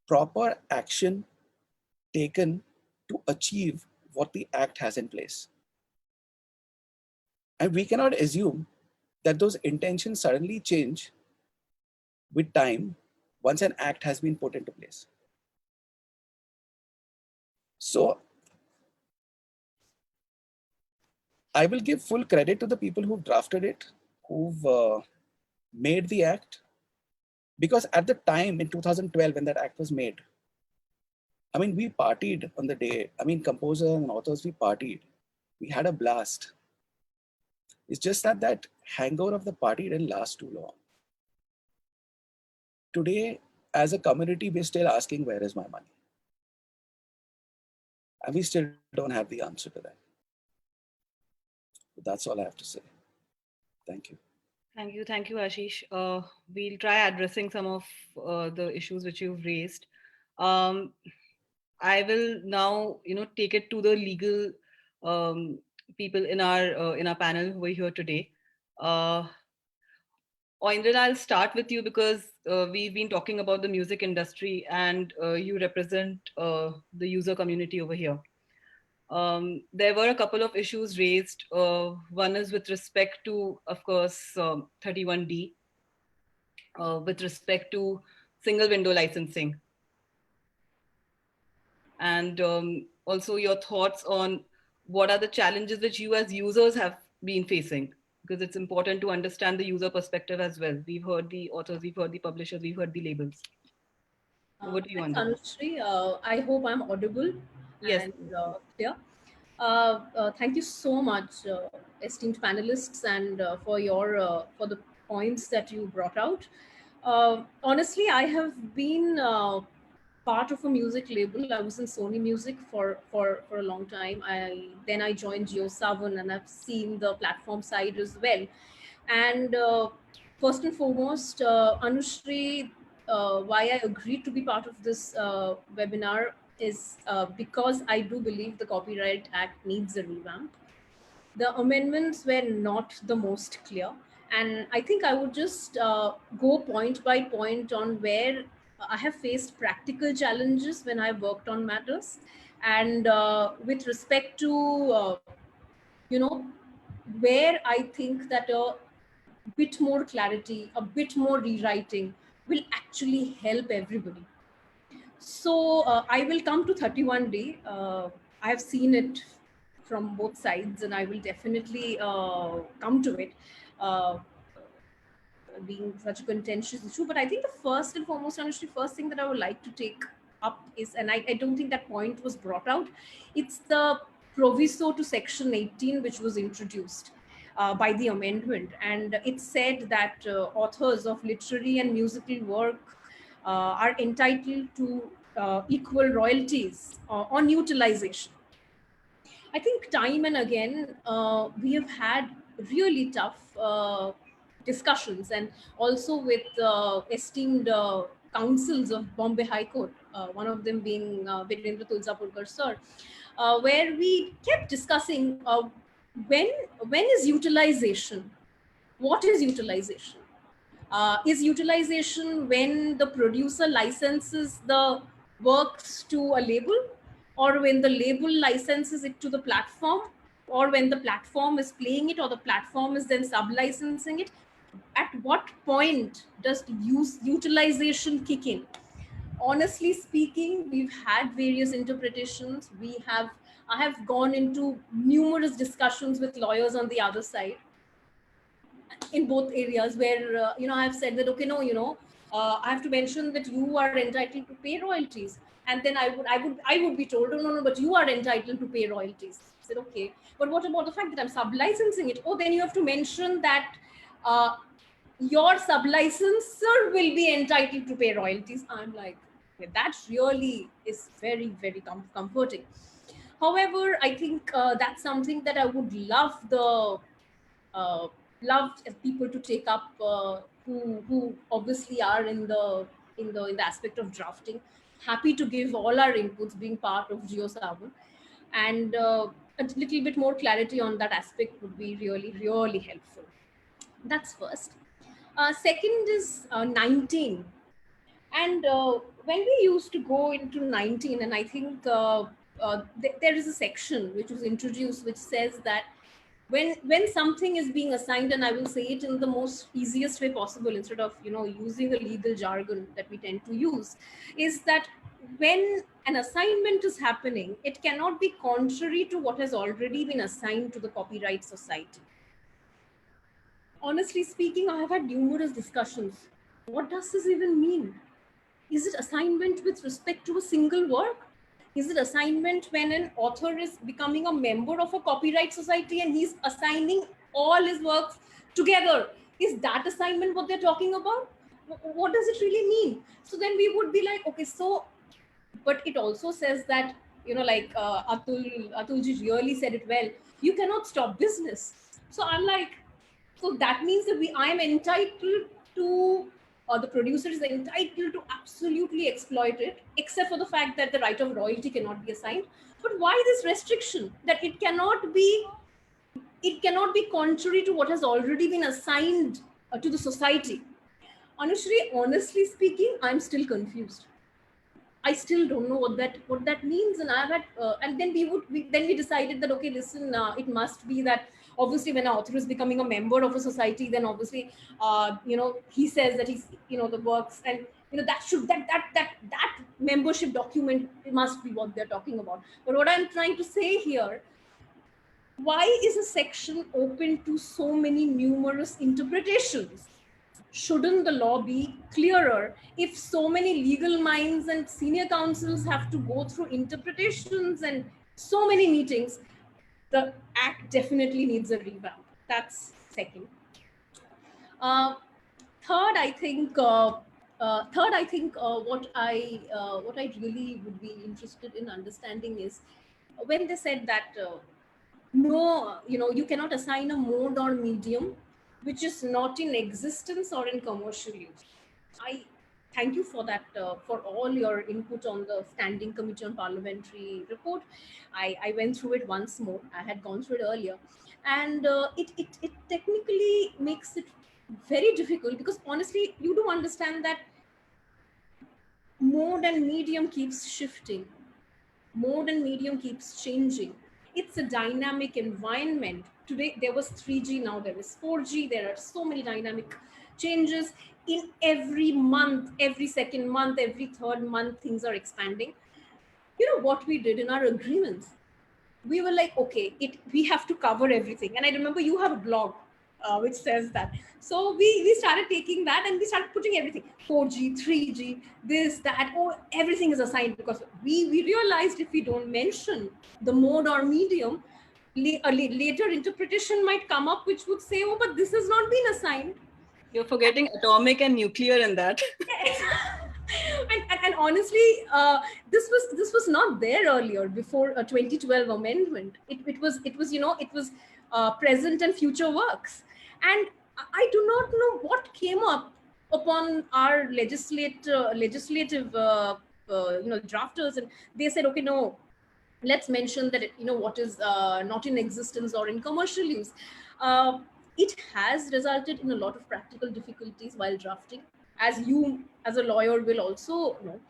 proper action taken to achieve what the act has in place. And we cannot assume that those intentions suddenly change with time once an act has been put into place. So I will give full credit to the people who've drafted it, who've made the act, because at the time in 2012 when that act was made, I mean, we partied on the day. I mean, composers and authors, we partied. We had a blast. It's just that that hangover of the party didn't last too long. Today, as a community, we're still asking, where is my money? And we still don't have the answer to that. But that's all I have to say. Thank you. Thank you, Aashish. We'll try addressing some of the issues which you've raised. I will now, take it to the legal people in our panel who are here today. Oindrila, I'll start with you because we've been talking about the music industry and you represent the user community over here. There were a couple of issues raised. One is with respect to, of course, 31D, with respect to single window licensing. And also your thoughts on what are the challenges which you as users have been facing, because it's important to understand the user perspective as well. We've heard the authors, we've heard the publishers, we've heard the labels. Over to you, Thanks, Anushree. Anushree. I hope I'm audible. Yes. And clear. Thank you so much, esteemed panelists, and for the points that you brought out. Honestly, I have been part of a music label. I was in Sony Music for a long time. Then I joined Saavn, and I've seen the platform side as well. And first and foremost, Anushree, why I agreed to be part of this webinar is because I do believe the Copyright Act needs a revamp. The amendments were not the most clear. And I think I would just go point by point on where I have faced practical challenges when I worked on matters. And with respect to, where I think that a bit more clarity, a bit more rewriting will actually help everybody. So I will come to 31D. I have seen it from both sides, and I will definitely come to it, being such a contentious issue. But I think the first and foremost, honestly, first thing that I would like to take up is, and I don't think that point was brought out, it's the proviso to Section 18, which was introduced by the amendment. And it said that authors of literary and musical work are entitled to equal royalties on utilization. I think time and again, we have had really tough discussions, and also with esteemed counsels of Bombay High Court, one of them being Virendra Tulsapurkar sir, where we kept discussing when is utilization? What is utilization? Is utilization when the producer licenses the works to a label, or when the label licenses it to the platform, or when the platform is playing it, or the platform is then sub-licensing it? At what point does utilization kick in? Honestly speaking, we've had various interpretations. I have gone into numerous discussions with lawyers on the other side in both areas, where I have said that, okay, no, I have to mention that you are entitled to pay royalties, and then I would be told, oh, no, but you are entitled to pay royalties. I said, okay, but what about the fact that I'm sub-licensing it? Oh, then you have to mention that your sub-licenser will be entitled to pay royalties. I'm like, okay, that really is very, very comforting. However, I think that's something that I would love people to take up, who obviously are in the aspect of drafting. Happy to give all our inputs, being part of Saavn, and a little bit more clarity on that aspect would be really, really helpful. That's first. Second is 19. And when we used to go into 19, and I think there is a section which was introduced which says that when something is being assigned, and I will say it in the most easiest way possible instead of using the legal jargon that we tend to use, is that when an assignment is happening, it cannot be contrary to what has already been assigned to the Copyright Society. Honestly speaking, I have had numerous discussions. What does this even mean? Is it assignment with respect to a single work? Is it assignment when an author is becoming a member of a copyright society and he's assigning all his works together? Is that assignment what they're talking about? What does it really mean? So then we would be like, okay, so, but it also says that, like Atulji really said it well, you cannot stop business. So I'm like, so that means that I am entitled to, or the producer is entitled to absolutely exploit it, except for the fact that the right of royalty cannot be assigned. But why this restriction that it cannot be contrary to what has already been assigned to the society? Anushree, honestly speaking, I'm still confused. I still don't know what that means, and I've had, and then we decided that, okay, listen, it must be that obviously when an author is becoming a member of a society, then obviously he says that he's the works, and that membership document must be what they're talking about. But what I'm trying to say here, why is a section open to so many numerous interpretations? Shouldn't the law be clearer? If so many legal minds and senior counsels have to go through interpretations and so many meetings, the act definitely needs a revamp. That's second. Third, I think what I really would be interested in understanding is when they said that no, you cannot assign a mode or medium which is not in existence or in commercial use. thank you for that, for all your input on the Standing Committee on Parliamentary Report. I went through it once more. I had gone through it earlier. And it technically makes it very difficult, because honestly, you do understand that mode and medium keeps shifting. Mode and medium keeps changing. It's a dynamic environment. Today there was 3G, now there is 4G. There are so many dynamic changes. In every month, every second month, every third month, things are expanding. You know what we did in our agreements? We were like, okay, we have to cover everything. And I remember you have a blog which says that. So we started taking that and we started putting everything, 4G, 3G, this, that, oh, everything is assigned, because we realized if we don't mention the mode or medium, later interpretation might come up which would say, oh, but this has not been assigned. You're forgetting atomic and nuclear in that. And honestly, this was not there earlier before a 2012 amendment. It was present and future works. And I do not know what came up upon our legislative drafters, and they said, okay, no, let's mention that what is not in existence or in commercial use. It has resulted in a lot of practical difficulties while drafting, as you as a lawyer will also know.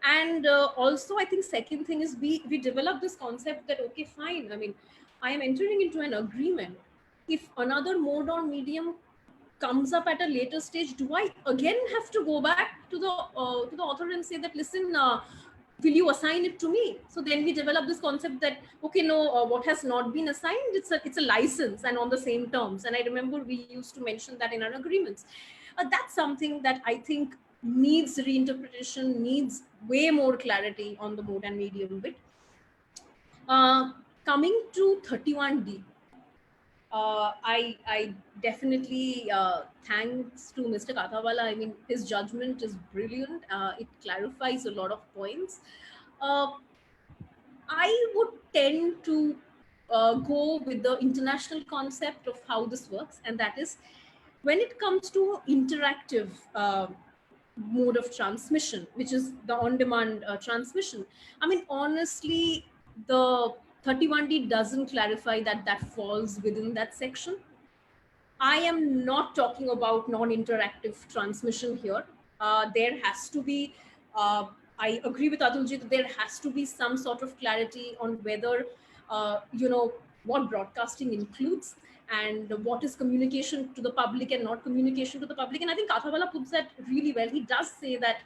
And also, I think second thing is we developed this concept that, okay, fine, I mean, I am entering into an agreement. If another mode or medium comes up at a later stage, do I again have to go back to the author and say that, listen, will you assign it to me? So then we develop this concept that, okay, no, what has not been assigned, it's a license and on the same terms. And I remember we used to mention that in our agreements. That's something that I think needs reinterpretation, needs way more clarity on the mode and medium bit. Coming to 31D, I definitely, thanks to Mr. Kathawala. I mean, his judgment is brilliant. It clarifies a lot of points. I would tend to go with the international concept of how this works, and that is, when it comes to interactive mode of transmission, which is the on-demand transmission. I mean, honestly, the 31D doesn't clarify that falls within that section. I am not talking about non-interactive transmission here. There has to be, I agree with Atulji that there has to be some sort of clarity on whether, what broadcasting includes and what is communication to the public and not communication to the public. And I think Kathawala puts that really well. He does say that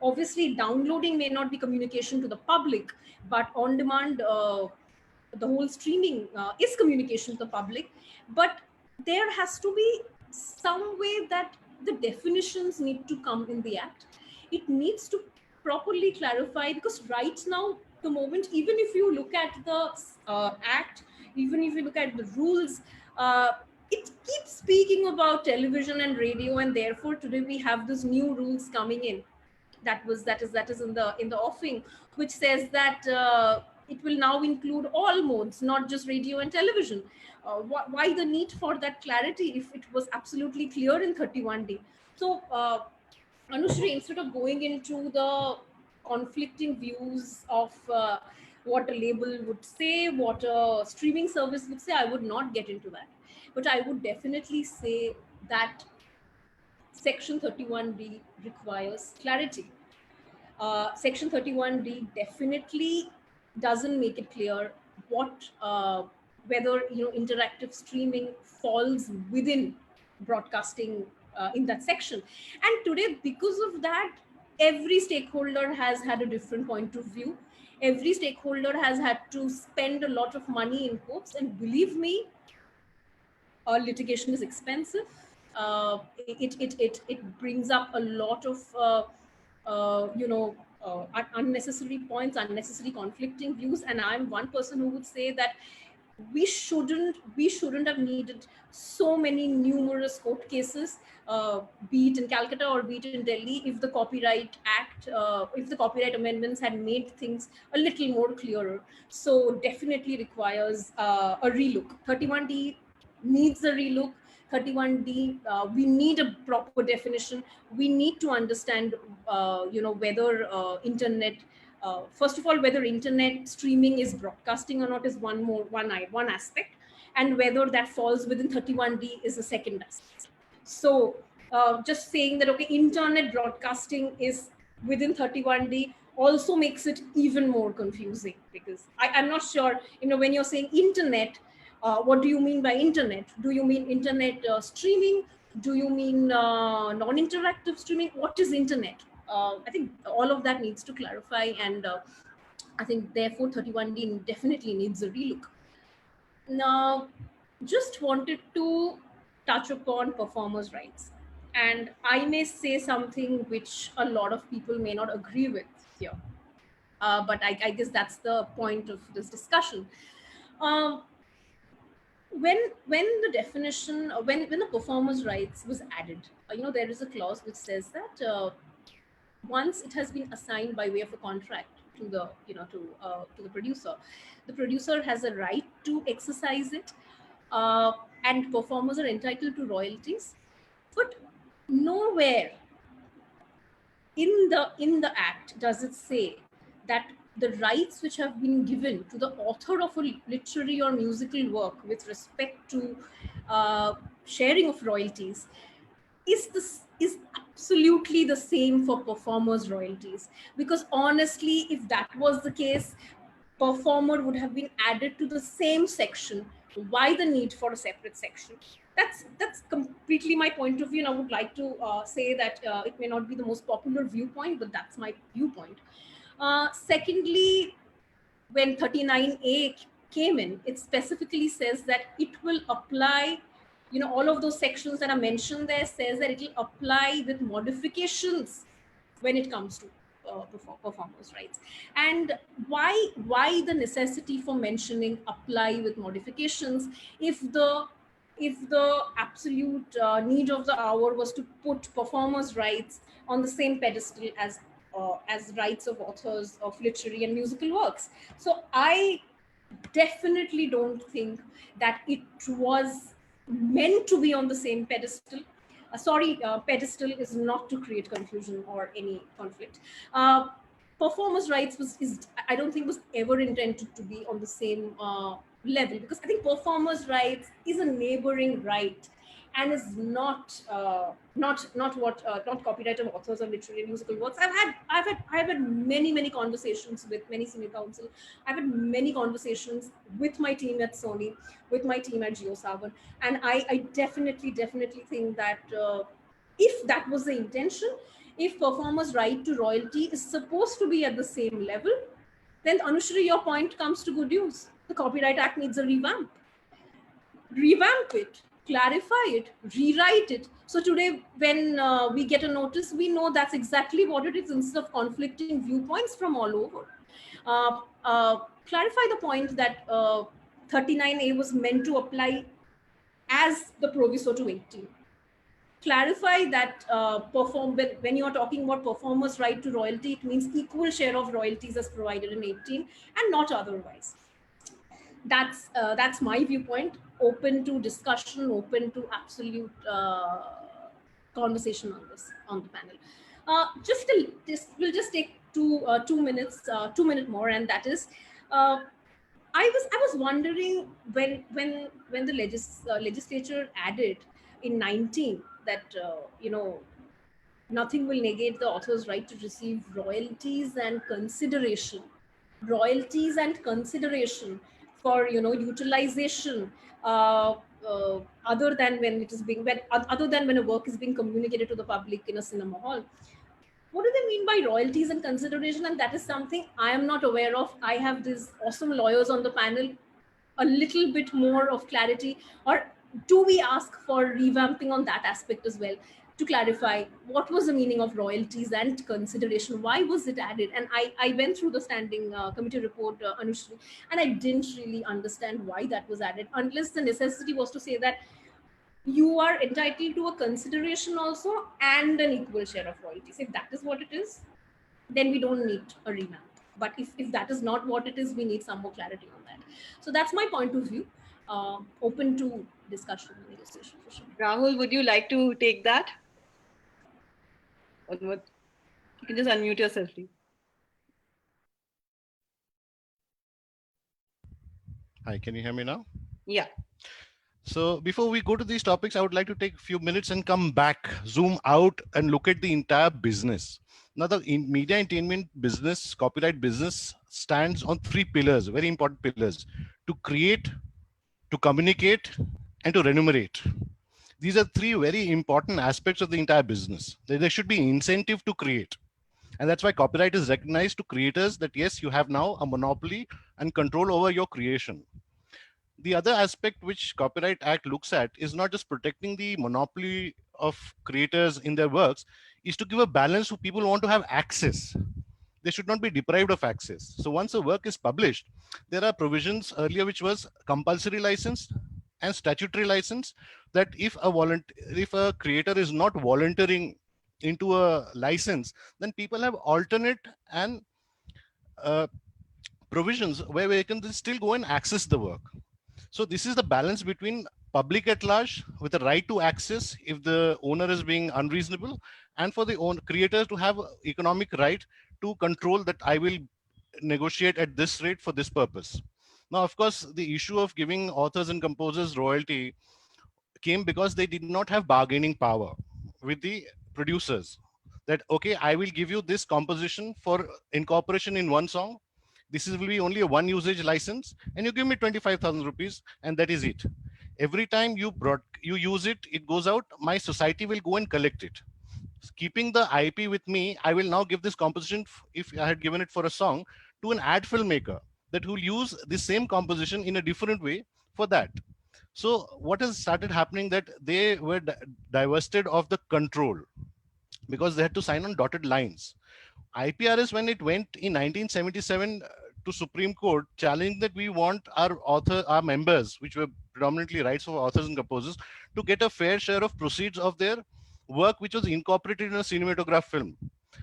obviously downloading may not be communication to the public, but on-demand, the whole streaming is communication to the public. But there has to be some way that the definitions need to come in the act. It needs to properly clarify, because right now, the moment, even if you look at the act, even if you look at the rules, it keeps speaking about television and radio, and therefore today we have these new rules coming in. That is in the offing, which says that it will now include all modes, not just radio and television. Why the need for that clarity if it was absolutely clear in 31D? So, Anushree, instead of going into the conflicting views of what a label would say, what a streaming service would say, I would not get into that. But I would definitely say that Section 31D requires clarity. Section 31D definitely doesn't make it clear what whether interactive streaming falls within broadcasting in that section. And today, because of that, every stakeholder has had a different point of view. Every stakeholder has had to spend a lot of money in courts, and believe me, litigation is expensive. It brings up a lot of unnecessary points, unnecessary conflicting views. And I'm one person who would say that we shouldn't have needed so many numerous court cases, be it in Calcutta or be it in Delhi, if the Copyright Act, if the copyright amendments had made things a little more clearer. So definitely requires a relook. 31D needs a relook. 31D, we need a proper definition. We need to understand, whether internet, first of all, whether internet streaming is broadcasting or not is one aspect, and whether that falls within 31D is the second aspect. So just saying that, okay, internet broadcasting is within 31D also makes it even more confusing, because I'm not sure, when you're saying internet, what do you mean by internet? Do you mean internet streaming? Do you mean non-interactive streaming? What is internet? I think all of that needs to clarify, and I think therefore 31D definitely needs a relook. Now, just wanted to touch upon performers' rights. And I may say something which a lot of people may not agree with here. But I guess that's the point of this discussion. When the definition, when the performers' rights was added, there is a clause which says that once it has been assigned by way of a contract to the to the producer has a right to exercise it, and performers are entitled to royalties. But nowhere in the act does it say that the rights which have been given to the author of a literary or musical work with respect to sharing of royalties is absolutely the same for performers' royalties. Because honestly, if that was the case, performer would have been added to the same section. Why the need for a separate section? That's completely my point of view, and I would like to say that it may not be the most popular viewpoint, but that's my viewpoint. Secondly, when 39A came in, it specifically says that it will apply, all of those sections that are mentioned there says that it will apply with modifications when it comes to performers' rights. And why the necessity for mentioning apply with modifications if the absolute need of the hour was to put performers' rights on the same pedestal as rights of authors of literary and musical works? So I definitely don't think that it was meant to be on the same pedestal. Pedestal is not to create confusion or any conflict. Performers' rights I don't think was ever intended to be on the same level, because I think performers' rights is a neighboring right and is not copyright of authors of literary and musical works. I've had many conversations with many senior counsel. I've had many conversations with my team at Sony, with my team at Saavn, and I definitely think that if that was the intention, if performers' right to royalty is supposed to be at the same level, then Anushree, your point comes to good use. The Copyright Act needs a revamp. Revamp it, clarify it, rewrite it. So today, when we get a notice, we know that's exactly what it is, instead of conflicting viewpoints from all over. Clarify the point that 39A was meant to apply as the proviso to 18. Clarify that when you are talking about performers' right to royalty, it means equal share of royalties as provided in 18 and not otherwise. That's my viewpoint. Open to discussion, open to absolute conversation on the panel. We'll just take 2 minutes, 2 minute more, and that is, I was wondering when the legislature added in 19 that nothing will negate the author's right to receive royalties and consideration for utilization other than when a work is being communicated to the public in a cinema hall. What do they mean by royalties and consideration? And that is something I am not aware of. I have these awesome lawyers on the panel. A little bit more of clarity, or do we ask for revamping on that aspect as well, to clarify what was the meaning of royalties and consideration? Why was it added? And I went through the standing committee report, Anushree, and I didn't really understand why that was added, unless the necessity was to say that you are entitled to a consideration also and an equal share of royalties. If that is what it is, then we don't need a revamp. But if that is not what it is, we need some more clarity on that. So that's my point of view. open to discussion and negotiation for sure. Rahul, would you like to take that? Or what? You can just unmute yourself, please. Hi, can you hear me now? Yeah. So before we go to these topics, I would like to take a few minutes and come back, zoom out and look at the entire business. Now, the media entertainment business, copyright business stands on three pillars, very important pillars: to create, to communicate, and to remunerate. These are three very important aspects of the entire business. There should be incentive to create. And that's why copyright is recognized to creators that, yes, you have now a monopoly and control over your creation. The other aspect which Copyright Act looks at is not just protecting the monopoly of creators in their works, is to give a balance to people who want to have access. They should not be deprived of access. So once a work is published, there are provisions earlier which was compulsory license and statutory license, that if a creator is not volunteering into a license, then people have alternate and provisions where they can still go and access the work. So this is the balance between public at large with the right to access if the owner is being unreasonable, and for the creators to have economic right to control that I will negotiate at this rate for this purpose. Now, of course, the issue of giving authors and composers royalty came because they did not have bargaining power with the producers. That, okay, I will give you this composition for incorporation in one song. This will be only a one usage license, and you give me 25,000 rupees, and that is it. Every time you use it, it goes out, my society will go and collect it. Keeping the IP with me, I will now give this composition, if I had given it for a song, to an ad filmmaker that will use the same composition in a different way for that. So what has started happening, that they were divested of the control because they had to sign on dotted lines. IPRS, when it went in 1977 to Supreme Court, challenging that we want our members, which were predominantly rights of authors and composers, to get a fair share of proceeds of their work, which was incorporated in a cinematograph film.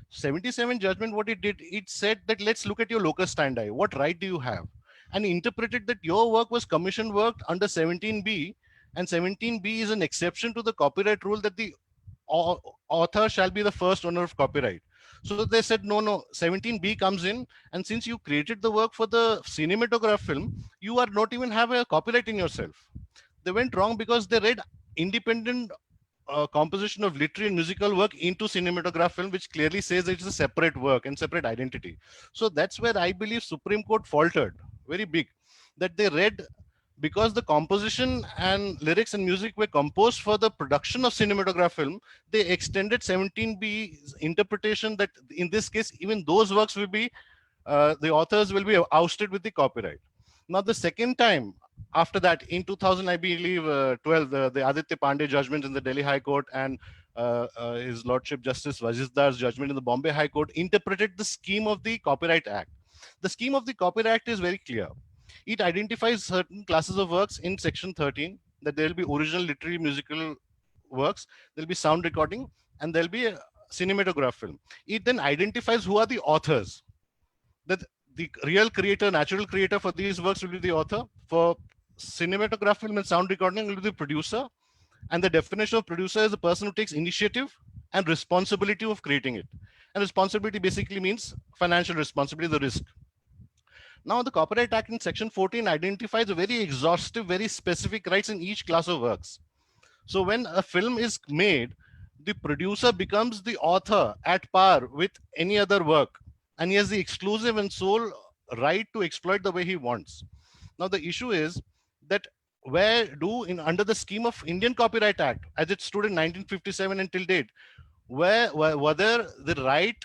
77 judgment, what it did, it said that let's look at your locus standi. What right do you have? And interpreted that your work was commission work under 17B, and 17B is an exception to the copyright rule that the author shall be the first owner of copyright. So they said, no, 17B comes in, and since you created the work for the cinematograph film, you are not even have a copyright in yourself. They went wrong because they read independent composition of literary and musical work into cinematograph film, which clearly says it's a separate work and separate identity. So that's where I believe Supreme Court faltered very big, that they read, because the composition and lyrics and music were composed for the production of cinematograph film, they extended 17B's interpretation that in this case, even those works will be, the authors will be ousted with the copyright. Now, the second time after that, in 2000, I believe, 12, the Aditya Pandey judgment in the Delhi High Court and His Lordship Justice Wajizdar's judgment in the Bombay High Court interpreted the scheme of the Copyright Act. The scheme of the Copyright Act is very clear. It identifies certain classes of works in section 13, that there will be original literary musical works, there'll be sound recording, and there'll be a cinematograph film. It then identifies who are the authors, that the real creator, natural creator for these works will be the author. For cinematograph film and sound recording will be the producer. And the definition of producer is the person who takes initiative and responsibility of creating it. And responsibility basically means financial responsibility, the risk. Now, the Copyright Act in section 14 identifies a very exhaustive, very specific rights in each class of works. So when a film is made, the producer becomes the author at par with any other work, and he has the exclusive and sole right to exploit the way he wants. Now, the issue is that under the scheme of Indian Copyright Act, as it stood in 1957 until date, whether the right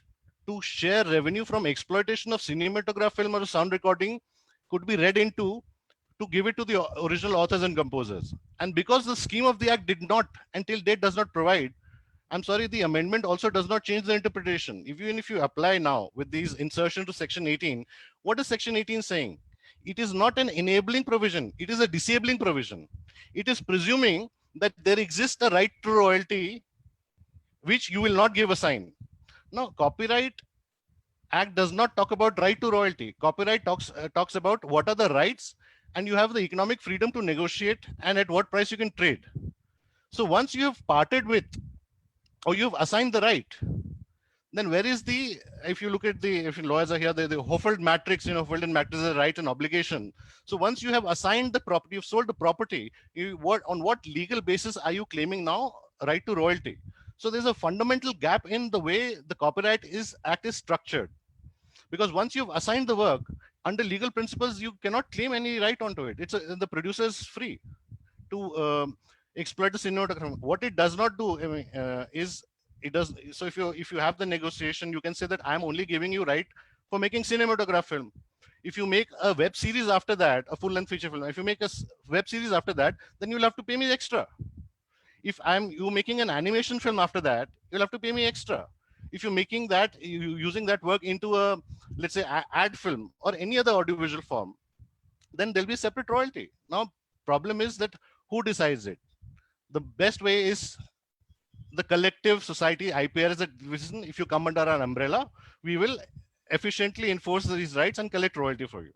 to share revenue from exploitation of cinematograph film or sound recording could be read into to give it to the original authors and composers. And because the scheme of the act did not, until date, does not provide, I'm sorry, the amendment also does not change the interpretation. Even if you apply now with these insertion to section 18, what is section 18 saying? It is not an enabling provision. It is a disabling provision. It is presuming that there exists a right to royalty, which you will not give a sign. Now, Copyright Act does not talk about right to royalty. Copyright talks about what are the rights and you have the economic freedom to negotiate and at what price you can trade. So once you have parted with, or you've assigned the right, then where is the, if you look at the, if lawyers are here, the Hofeld matrix, Hofeld and matrix is a right and obligation. So once you have assigned the property, you've sold the property, on what legal basis are you claiming now right to royalty? So there's a fundamental gap in the way the Copyright Act is structured. Because once you've assigned the work, under legal principles, you cannot claim any right onto it. The producer is free to exploit the cinematography. What it does not do is, it does, so if you have the negotiation, you can say that I'm only giving you right for making cinematograph film. If you make a web series after that, a full-length feature film, if you make a web series after that, then you'll have to pay me extra. If you making an animation film after that, you'll have to pay me extra. If you're making that, using that work into a, let's say, ad film or any other audiovisual form, then there'll be a separate royalty. Now, problem is that who decides it? The best way is the collective society IPR is a division. If you come under our umbrella, we will efficiently enforce these rights and collect royalty for you.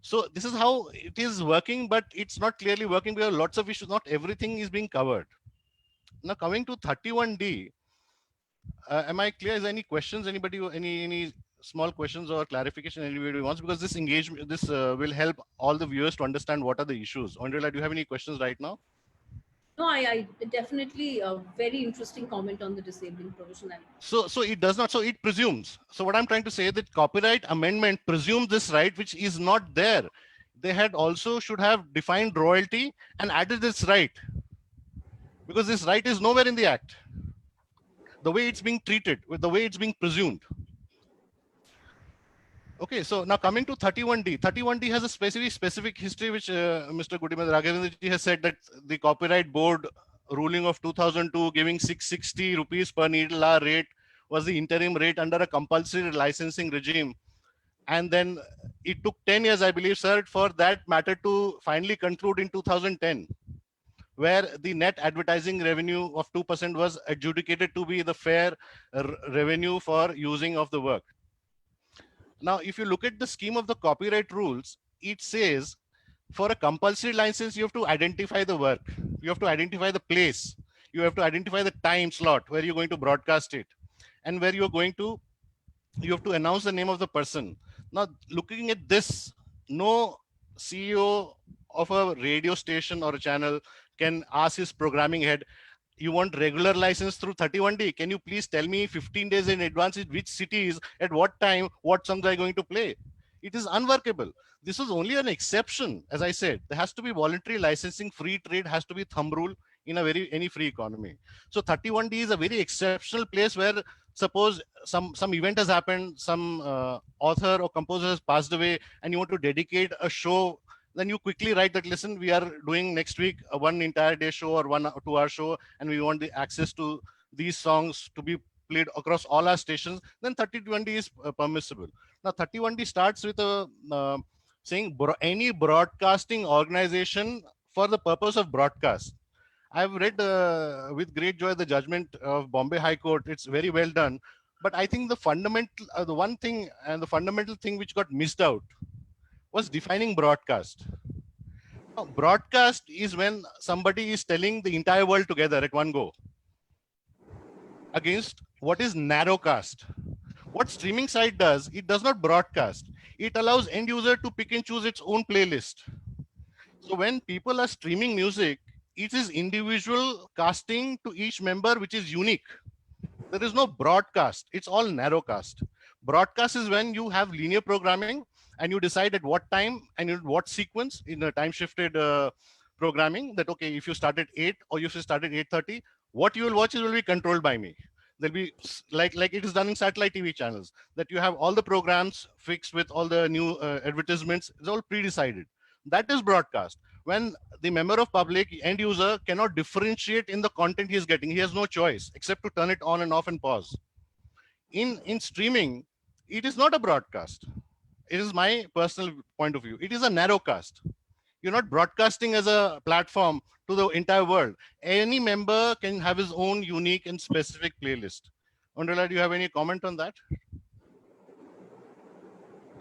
So this is how it is working, but it's not clearly working because lots of issues, not everything is being covered. Now coming to 31D, am I clear? Is there any questions? Anybody, any small questions or clarification anybody wants? Because this engagement, this will help all the viewers to understand what are the issues. Oindrila, do you have any questions right now? No, I definitely a very interesting comment on the disabling provision. So it does not, so it presumes. So what I'm trying to say that copyright amendment presumes this right, which is not there. They had also should have defined royalty and added this right, because this right is nowhere in the act. The way it's being treated, with the way it's being presumed. Okay, so now coming to 31D. 31D has a specific history, which Mr. Raghavender has said that the Copyright Board ruling of 2002 giving 660 rupees per needle hour rate was the interim rate under a compulsory licensing regime. And then it took 10 years, I believe, sir, for that matter to finally conclude in 2010, where the net advertising revenue of 2% was adjudicated to be the fair revenue for using of the work. Now, if you look at the scheme of the copyright rules, it says for a compulsory license, you have to identify the work. You have to identify the place. You have to identify the time slot where you're going to broadcast it, and where you're going to, you have to announce the name of the person. Now, looking at this, no CEO of a radio station or a channel can ask his programming head, you want regular license through 31D? Can you please tell me 15 days in advance which cities, at what time, what songs are going to play? It is unworkable. This is only an exception. As I said, there has to be voluntary licensing. Free trade has to be thumb rule in any free economy. So 31D is a very exceptional place where, suppose some event has happened, some author or composer has passed away, and you want to dedicate a show, then you quickly write that, listen, we are doing next week a 1 entire day show or 1 or 2 hour show, and we want the access to these songs to be played across all our stations. Then 31D is permissible. Now 31D starts with a saying any broadcasting organization for the purpose of broadcast. I've read with great joy the judgment of Bombay High Court. It's very well done. But I think the fundamental, the one thing and the fundamental thing which got missed out was defining broadcast. Now, broadcast is when somebody is telling the entire world together at one go, against what is narrowcast. What streaming site does, it does not broadcast. It allows end user to pick and choose its own playlist. So when people are streaming music, it is individual casting to each member, which is unique. There is no broadcast. It's all narrowcast. Broadcast is when you have linear programming and you decide at what time and in what sequence in a time shifted programming that, okay, if you start at 8 or if you start at 8:30, what you will watch will be controlled by me. There'll be like it is done in satellite TV channels, that you have all the programs fixed with all the new advertisements. It's all pre-decided. That is broadcast. When the member of public, end user, cannot differentiate in the content he is getting, he has no choice except to turn it on and off and pause. In streaming, it is not a broadcast. It is my personal point of view. It is a narrowcast. You're not broadcasting as a platform to the entire world. Any member can have his own unique and specific playlist. Oindrila, do you have any comment on that?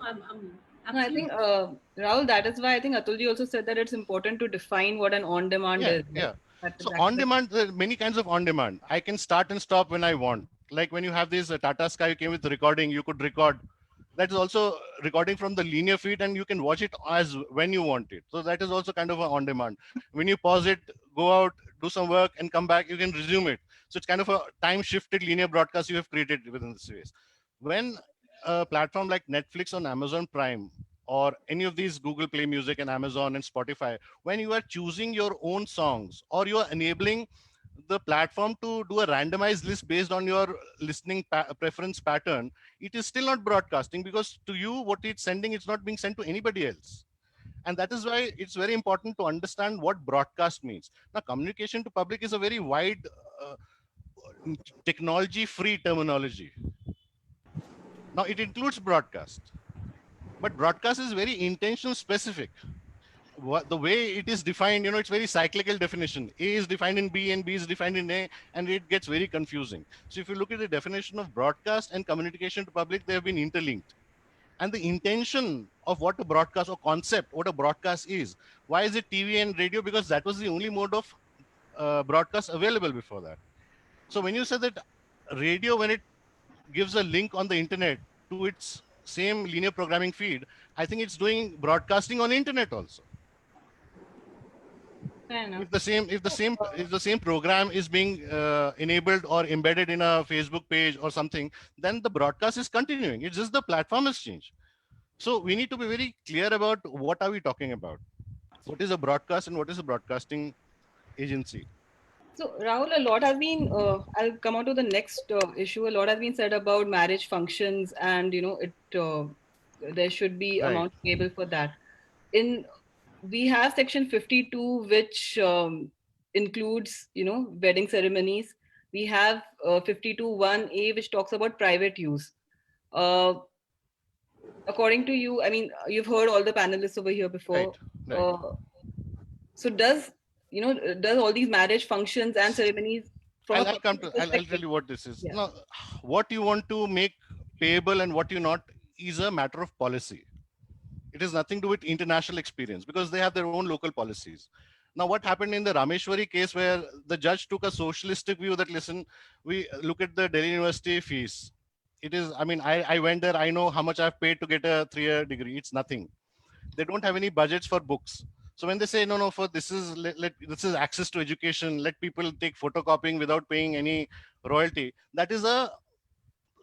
I'm And I think, Rahul, that is why I think Atulji also said that it's important to define what an on-demand is. Yeah. That's So exactly on demand, there are many kinds of on demand. I can start and stop when I want. Like when you have this Tata Sky came with recording, you could record. That is also recording from the linear feed, and you can watch it as when you want it. So that is also kind of a on demand. When you pause it, go out, do some work, and come back, you can resume it. So it's kind of a time shifted linear broadcast you have created within the space. When a platform like Netflix on Amazon Prime or any of these Google Play Music and Amazon and Spotify, when you are choosing your own songs or you are enabling the platform to do a randomized list based on your listening preference pattern, it is still not broadcasting, because to you what it's sending, it's not being sent to anybody else. And that is why it's very important to understand what broadcast means. Now, communication to public is a very wide technology free terminology. Now it includes broadcast, but broadcast is very intention specific. The way it is defined, it's very cyclical definition. A is defined in B and B is defined in A, and it gets very confusing. So if you look at the definition of broadcast and communication to public, they have been interlinked. And the intention of what a broadcast or concept, what a broadcast is. Why is it TV and radio? Because that was the only mode of broadcast available before that. So when you say that radio, when it gives a link on the internet to its same linear programming feed, I think it's doing broadcasting on internet also. Fair enough. If the same program is being enabled or embedded in a Facebook page or something, then the broadcast is continuing. It's just the platform has changed. So we need to be very clear about what are we talking about. What is a broadcast and what is a broadcasting agency? So, Rahul, a lot has been, I'll come on to the next issue. A lot has been said about marriage functions, and, there should be Right. amount payable for that. We have section 52, which includes, wedding ceremonies. We have 52(1)(a), which talks about private use. According to you, I mean, you've heard all the panelists over here before. Right. So does all these marriage functions and ceremonies from I'll tell you what this is. Yeah. Now, what you want to make payable and what you not is a matter of policy. It has nothing to do with international experience, because they have their own local policies. Now, what happened in the Rameshwari case, where the judge took a socialistic view that, listen, we look at the Delhi University fees. It is, I went there, I know how much I've paid to get a 3-year degree. It's nothing. They don't have any budgets for books. So when they say, no, for this is access to education, let people take photocopying without paying any royalty, that is a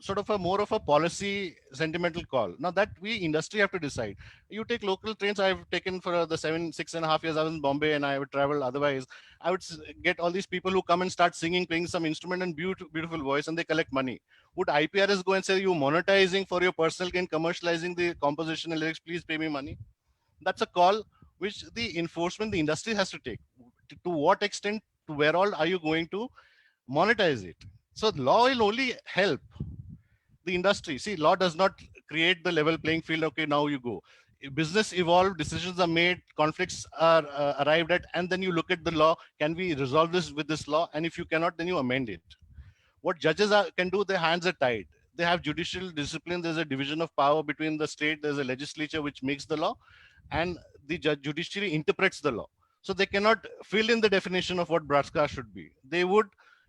sort of a more of a policy sentimental call. Now that we industry have to decide. You take local trains. I've taken for the 6.5 years I was in Bombay, and I would travel. Otherwise, I would get all these people who come and start singing, playing some instrument and beautiful voice, and they collect money. Would IPRS go and say, you monetizing for your personal gain, commercializing the composition and lyrics, please pay me money? That's a call which the enforcement, the industry has to take. To what extent, to where all are you going to monetize it? So law will only help the industry. See, law does not create the level playing field. Okay, now you go. Business evolve, decisions are made, conflicts are arrived at, and then you look at the law. Can we resolve this with this law? And if you cannot, then you amend it. What judges can do, their hands are tied. They have judicial discipline. There's a division of power between the state. There's a legislature which makes the law, and the judiciary interprets the law. So they cannot fill in the definition of what broadcast should be. They would,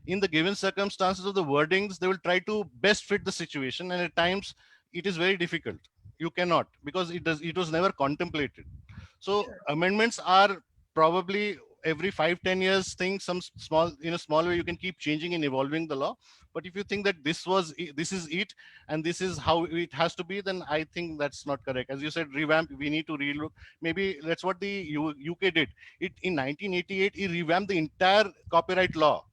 in the given circumstances of the wordings, they will try to best fit the situation, and at times it is very difficult. You cannot, because it was never contemplated. So amendments are probably every 5-10 years thing, some small, in a small way you can keep changing and evolving the law. But if you think that this is it and this is how it has to be, then I think that's not correct. As you said, revamp, we need to relook. Maybe that's what the UK did. It in 1988, it revamped the entire copyright law,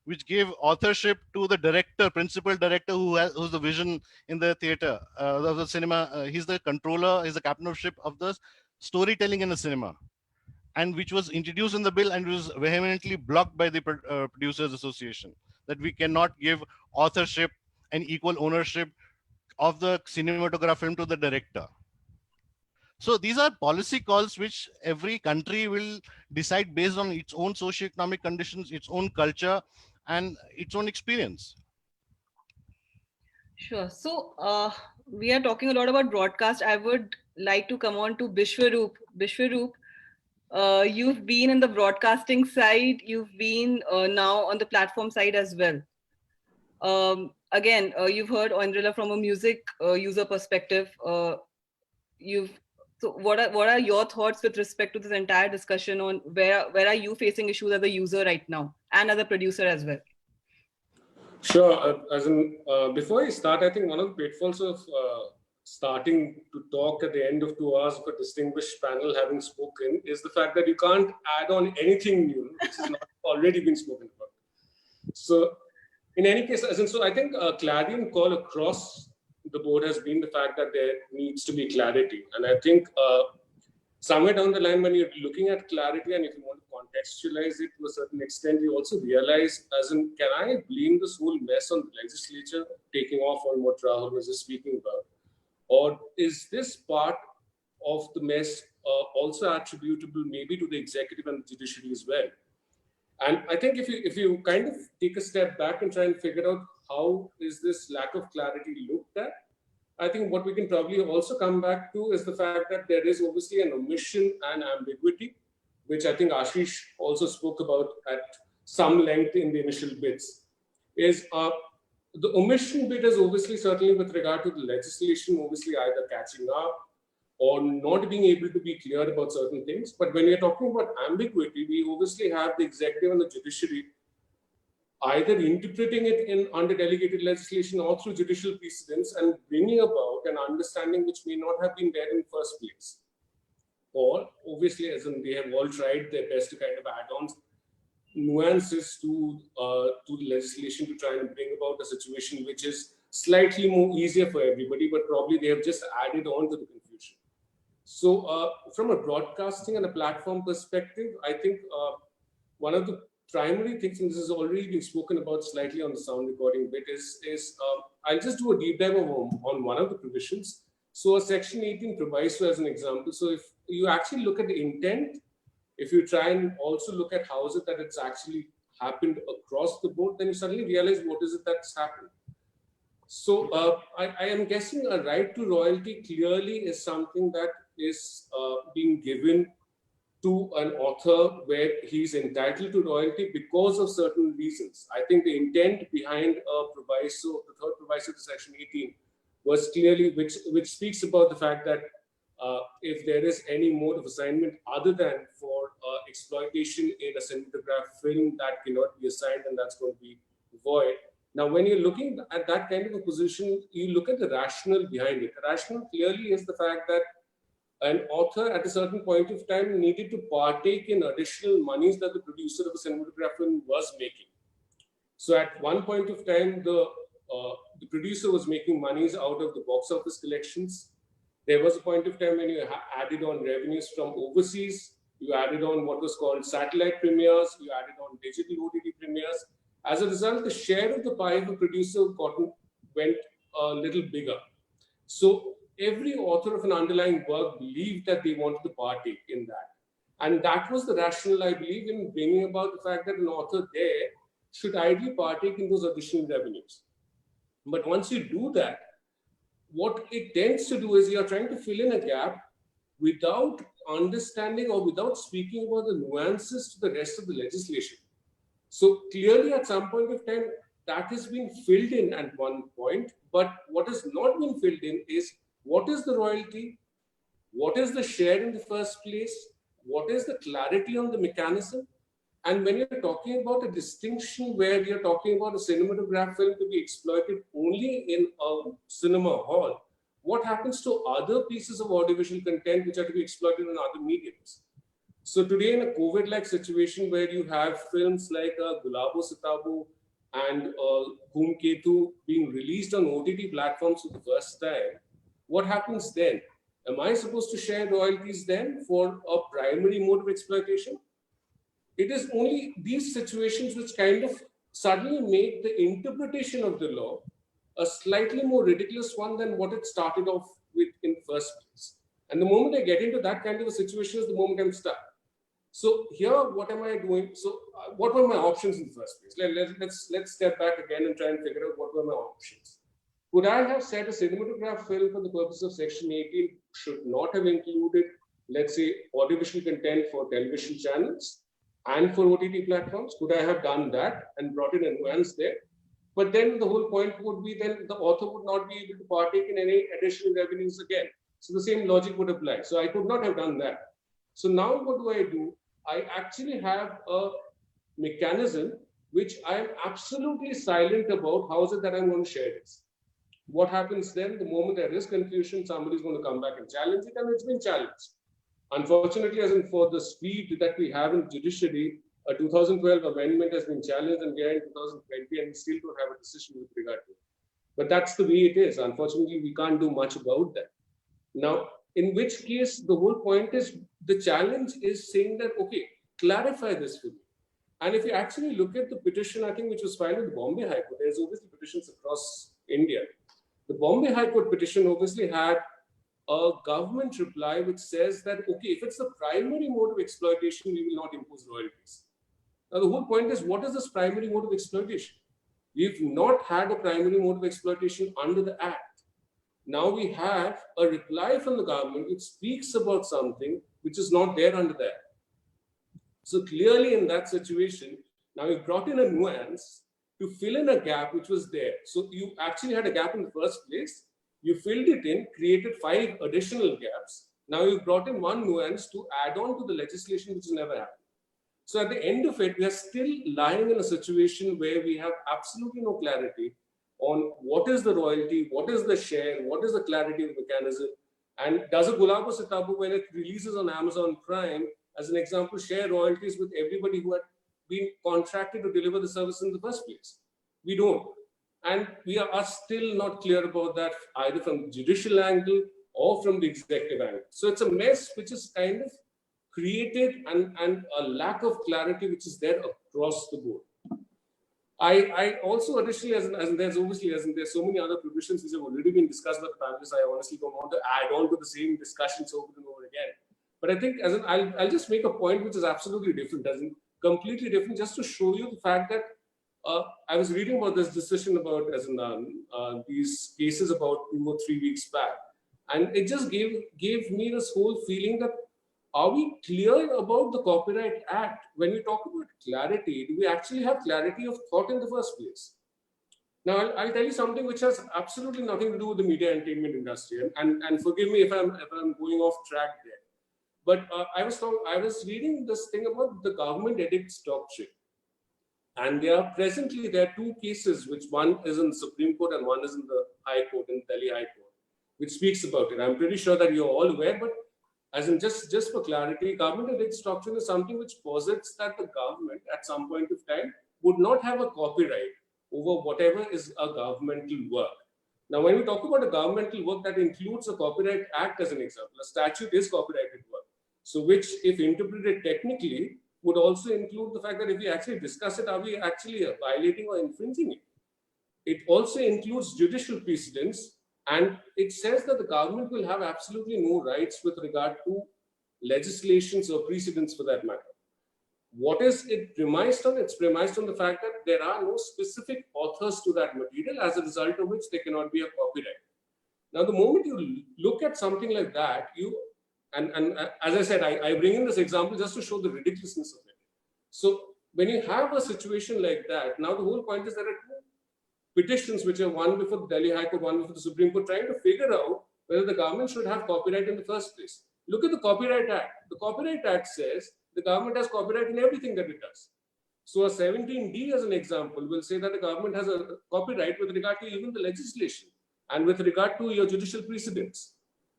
which gave authorship to the director, principal director, who's the vision in the theater, of the cinema. He's the controller, he's the captain of ship of the storytelling in the cinema, and which was introduced in the bill and was vehemently blocked by the Producers Association, that we cannot give authorship and equal ownership of the cinematograph film to the director. So these are policy calls which every country will decide based on its own socioeconomic conditions, its own culture, and its own experience. Sure. So we are talking a lot about broadcast. I would like to come on to Bishwarup. Bishwarup, you've been in the broadcasting side, you've been now on the platform side as well. Again, you've heard Oindrila from a music user perspective. So what are your thoughts with respect to this entire discussion on where are you facing issues as a user right now and as a producer as well? Sure. Before I start, I think one of the pitfalls of starting to talk at the end of 2 hours of a distinguished panel having spoken is the fact that you can't add on anything new which has not already been spoken about. So in any case, so I think a clarion call across the board has been the fact that there needs to be clarity. And I think somewhere down the line, when you're looking at clarity and if you want to contextualize it to a certain extent, you also realize, can I blame this whole mess on the legislature, taking off on what Rahul was just speaking about? Or is this part of the mess also attributable maybe to the executive and the judiciary as well? And I think if you kind of take a step back and try and figure out how is this lack of clarity looked at, I think what we can probably also come back to is the fact that there is obviously an omission and ambiguity, which I think Aashish also spoke about at some length in the initial bits. Is the omission bit is obviously certainly with regard to the legislation, obviously either catching up or not being able to be clear about certain things. But when we're talking about ambiguity, we obviously have the executive and the judiciary either interpreting it in under delegated legislation or through judicial precedents and bringing about an understanding which may not have been there in the first place. Or obviously, as in they have all tried their best to kind of add on nuances to the legislation to try and bring about a situation which is slightly more easier for everybody, but probably they have just added on to the confusion. So from a broadcasting and a platform perspective, I think one of the primary things, and this has already been spoken about slightly on the sound recording bit, is I'll just do a deep dive on one of the provisions. So a section 18 proviso as an example. So if you actually look at the intent, if you try and also look at how is it that it's actually happened across the board, then you suddenly realize what is it that's happened. So I am guessing a right to royalty clearly is something that is being given to an author where he's entitled to royalty because of certain reasons. I think the intent behind a proviso, the third proviso to section 18, was clearly, which speaks about the fact that if there is any mode of assignment other than for exploitation in a cinematograph film, that cannot be assigned and that's going to be void. Now, when you're looking at that kind of a position, you look at the rationale behind it. The rationale clearly is the fact that an author at a certain point of time needed to partake in additional monies that the producer of a cinematograph film was making. So at one point of time, the producer was making monies out of the box office collections. There was a point of time when you added on revenues from overseas, you added on what was called satellite premieres, you added on digital OTT premieres. As a result, the share of the pie of the producer went a little bigger. So every author of an underlying work believed that they wanted to partake in that. And that was the rationale, I believe, in bringing about the fact that an author there should ideally partake in those additional revenues. But once you do that, what it tends to do is you're trying to fill in a gap without understanding or without speaking about the nuances to the rest of the legislation. So clearly at some point of time, that has been filled in at one point, but what has not been filled in is what is the royalty, what is the share in the first place, what is the clarity on the mechanism. And when you're talking about a distinction where you're talking about a cinematograph film to be exploited only in a cinema hall, what happens to other pieces of audiovisual content which are to be exploited in other mediums? So today in a COVID-like situation where you have films like Gulabo Sitabo and Dhumketu being released on OTT platforms for the first time, what happens then? Am I supposed to share royalties then for a primary mode of exploitation? It is only these situations which kind of suddenly make the interpretation of the law a slightly more ridiculous one than what it started off with in the first place. And the moment I get into that kind of a situation is the moment I'm stuck. So here, what am I doing? So what were my options in the first place? Let's step back again and try and figure out what were my options. Could I have said a cinematograph film for the purpose of Section 18 should not have included, let's say, audiovisual content for television channels and for OTT platforms? Could I have done that and brought in a nuance there? But then the whole point would be then the author would not be able to partake in any additional revenues again. So the same logic would apply. So I could not have done that. So now what do? I actually have a mechanism which I am absolutely silent about. How is it that I'm going to share this? What happens then? The moment there is confusion, somebody's going to come back and challenge it, and it's been challenged. Unfortunately, as in for the speed that we have in judiciary, a 2012 amendment has been challenged, and we are in 2020, and we still don't have a decision with regard to it. But that's the way it is. Unfortunately, we can't do much about that. Now, in which case, the whole point is the challenge is saying that, okay, clarify this for me. And if you actually look at the petition, I think, which was filed with the Bombay High Court, there's obviously petitions across India. The Bombay High Court petition obviously had a government reply which says that, okay, if it's the primary mode of exploitation, we will not impose royalties. Now, the whole point is, what is this primary mode of exploitation? We've not had a primary mode of exploitation under the Act. Now we have a reply from the government which speaks about something which is not there under the Act. So clearly in that situation, now we've brought in a nuance to fill in a gap which was there. So you actually had a gap in the first place. You filled it in, created 5 additional gaps. Now you've brought in one nuance to add on to the legislation which has never happened. So at the end of it, we are still lying in a situation where we have absolutely no clarity on what is the royalty, what is the share, what is the clarity of the mechanism, and does a Gulabo Sitabu, when it releases on Amazon Prime, as an example, share royalties with everybody who had been contracted to deliver the service in the first place? We don't. And we are still not clear about that either from the judicial angle or from the executive angle. So it's a mess which is kind of created and a lack of clarity which is there across the board. I also additionally, as there's obviously, there's so many other provisions which have already been discussed by the panelists, I honestly don't want to add on to the same discussions over and over again. But I think I'll just make a point which is absolutely different, completely different, just to show you the fact that I was reading about this decision about these cases about 2 or 3 weeks back, and it just gave me this whole feeling that, are we clear about the Copyright Act? When we talk about clarity, do we actually have clarity of thought in the first place? Now, I'll tell you something which has absolutely nothing to do with the media entertainment industry, and forgive me if I'm going off track there. But I was reading this thing about the government edicts doctrine. And there are 2 cases, which one is in the Supreme Court and one is in the High Court, in Delhi High Court, which speaks about it. I'm pretty sure that you're all aware, but as in just for clarity, government edicts doctrine is something which posits that the government at some point of time would not have a copyright over whatever is a governmental work. Now, when we talk about a governmental work, that includes a Copyright Act as an example. A statute is copyrighted work. So which, if interpreted technically, would also include the fact that if we actually discuss it, are we actually violating or infringing it? It also includes judicial precedents, and it says that the government will have absolutely no rights with regard to legislations or precedents for that matter. What is it premised on? It's premised on the fact that there are no specific authors to that material, as a result of which there cannot be a copyright. Now, the moment you look at something like that, and as I said, I bring in this example just to show the ridiculousness of it. So when you have a situation like that, now the whole point is there are 2 petitions which are one before the Delhi High Court, one before the Supreme Court, trying to figure out whether the government should have copyright in the first place. Look at the Copyright Act. The Copyright Act says the government has copyright in everything that it does. So a 17D, as an example, will say that the government has a copyright with regard to even the legislation and with regard to your judicial precedents.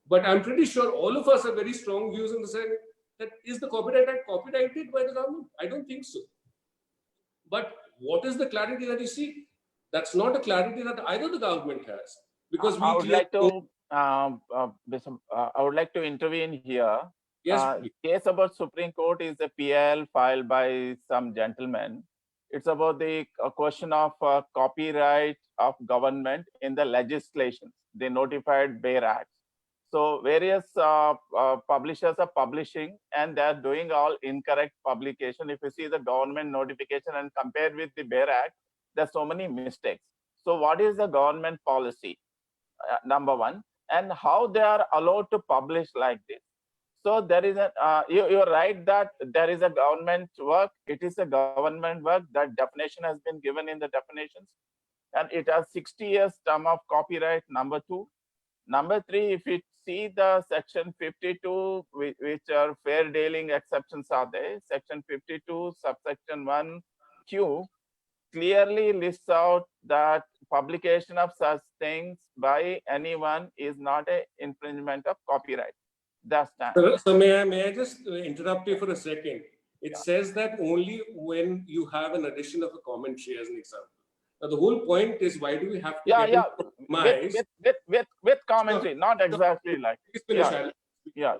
But I'm pretty sure all of us have very strong views in the sense that, is the Copyright Act copyrighted by the government? I don't think so. But what is the clarity that you see? That's not a clarity that either the government has, because I would like to intervene here. Yes. Case about Supreme Court is a PL filed by some gentleman. It's about the question of copyright of government in the legislation. They notified Bare Act. So various publishers are publishing, and they're doing all incorrect publication. If you see the government notification and compare with the Bare Act, there's so many mistakes. So what is the government policy? Number one, and how they are allowed to publish like this. So there is you're right that there is a government work. It is a government work. That definition has been given in the definitions, and it has 60 years term of copyright. Number two. Number three, if you see the section 52, which are fair dealing exceptions are there, section 52, subsection 1Q, clearly lists out that publication of such things by anyone is not an infringement of copyright. That's that. So may I just interrupt you for a second? It says that only when you have an addition of a commentary as an example. Now the whole point is, why do we have to with commentary, not exactly like yeah.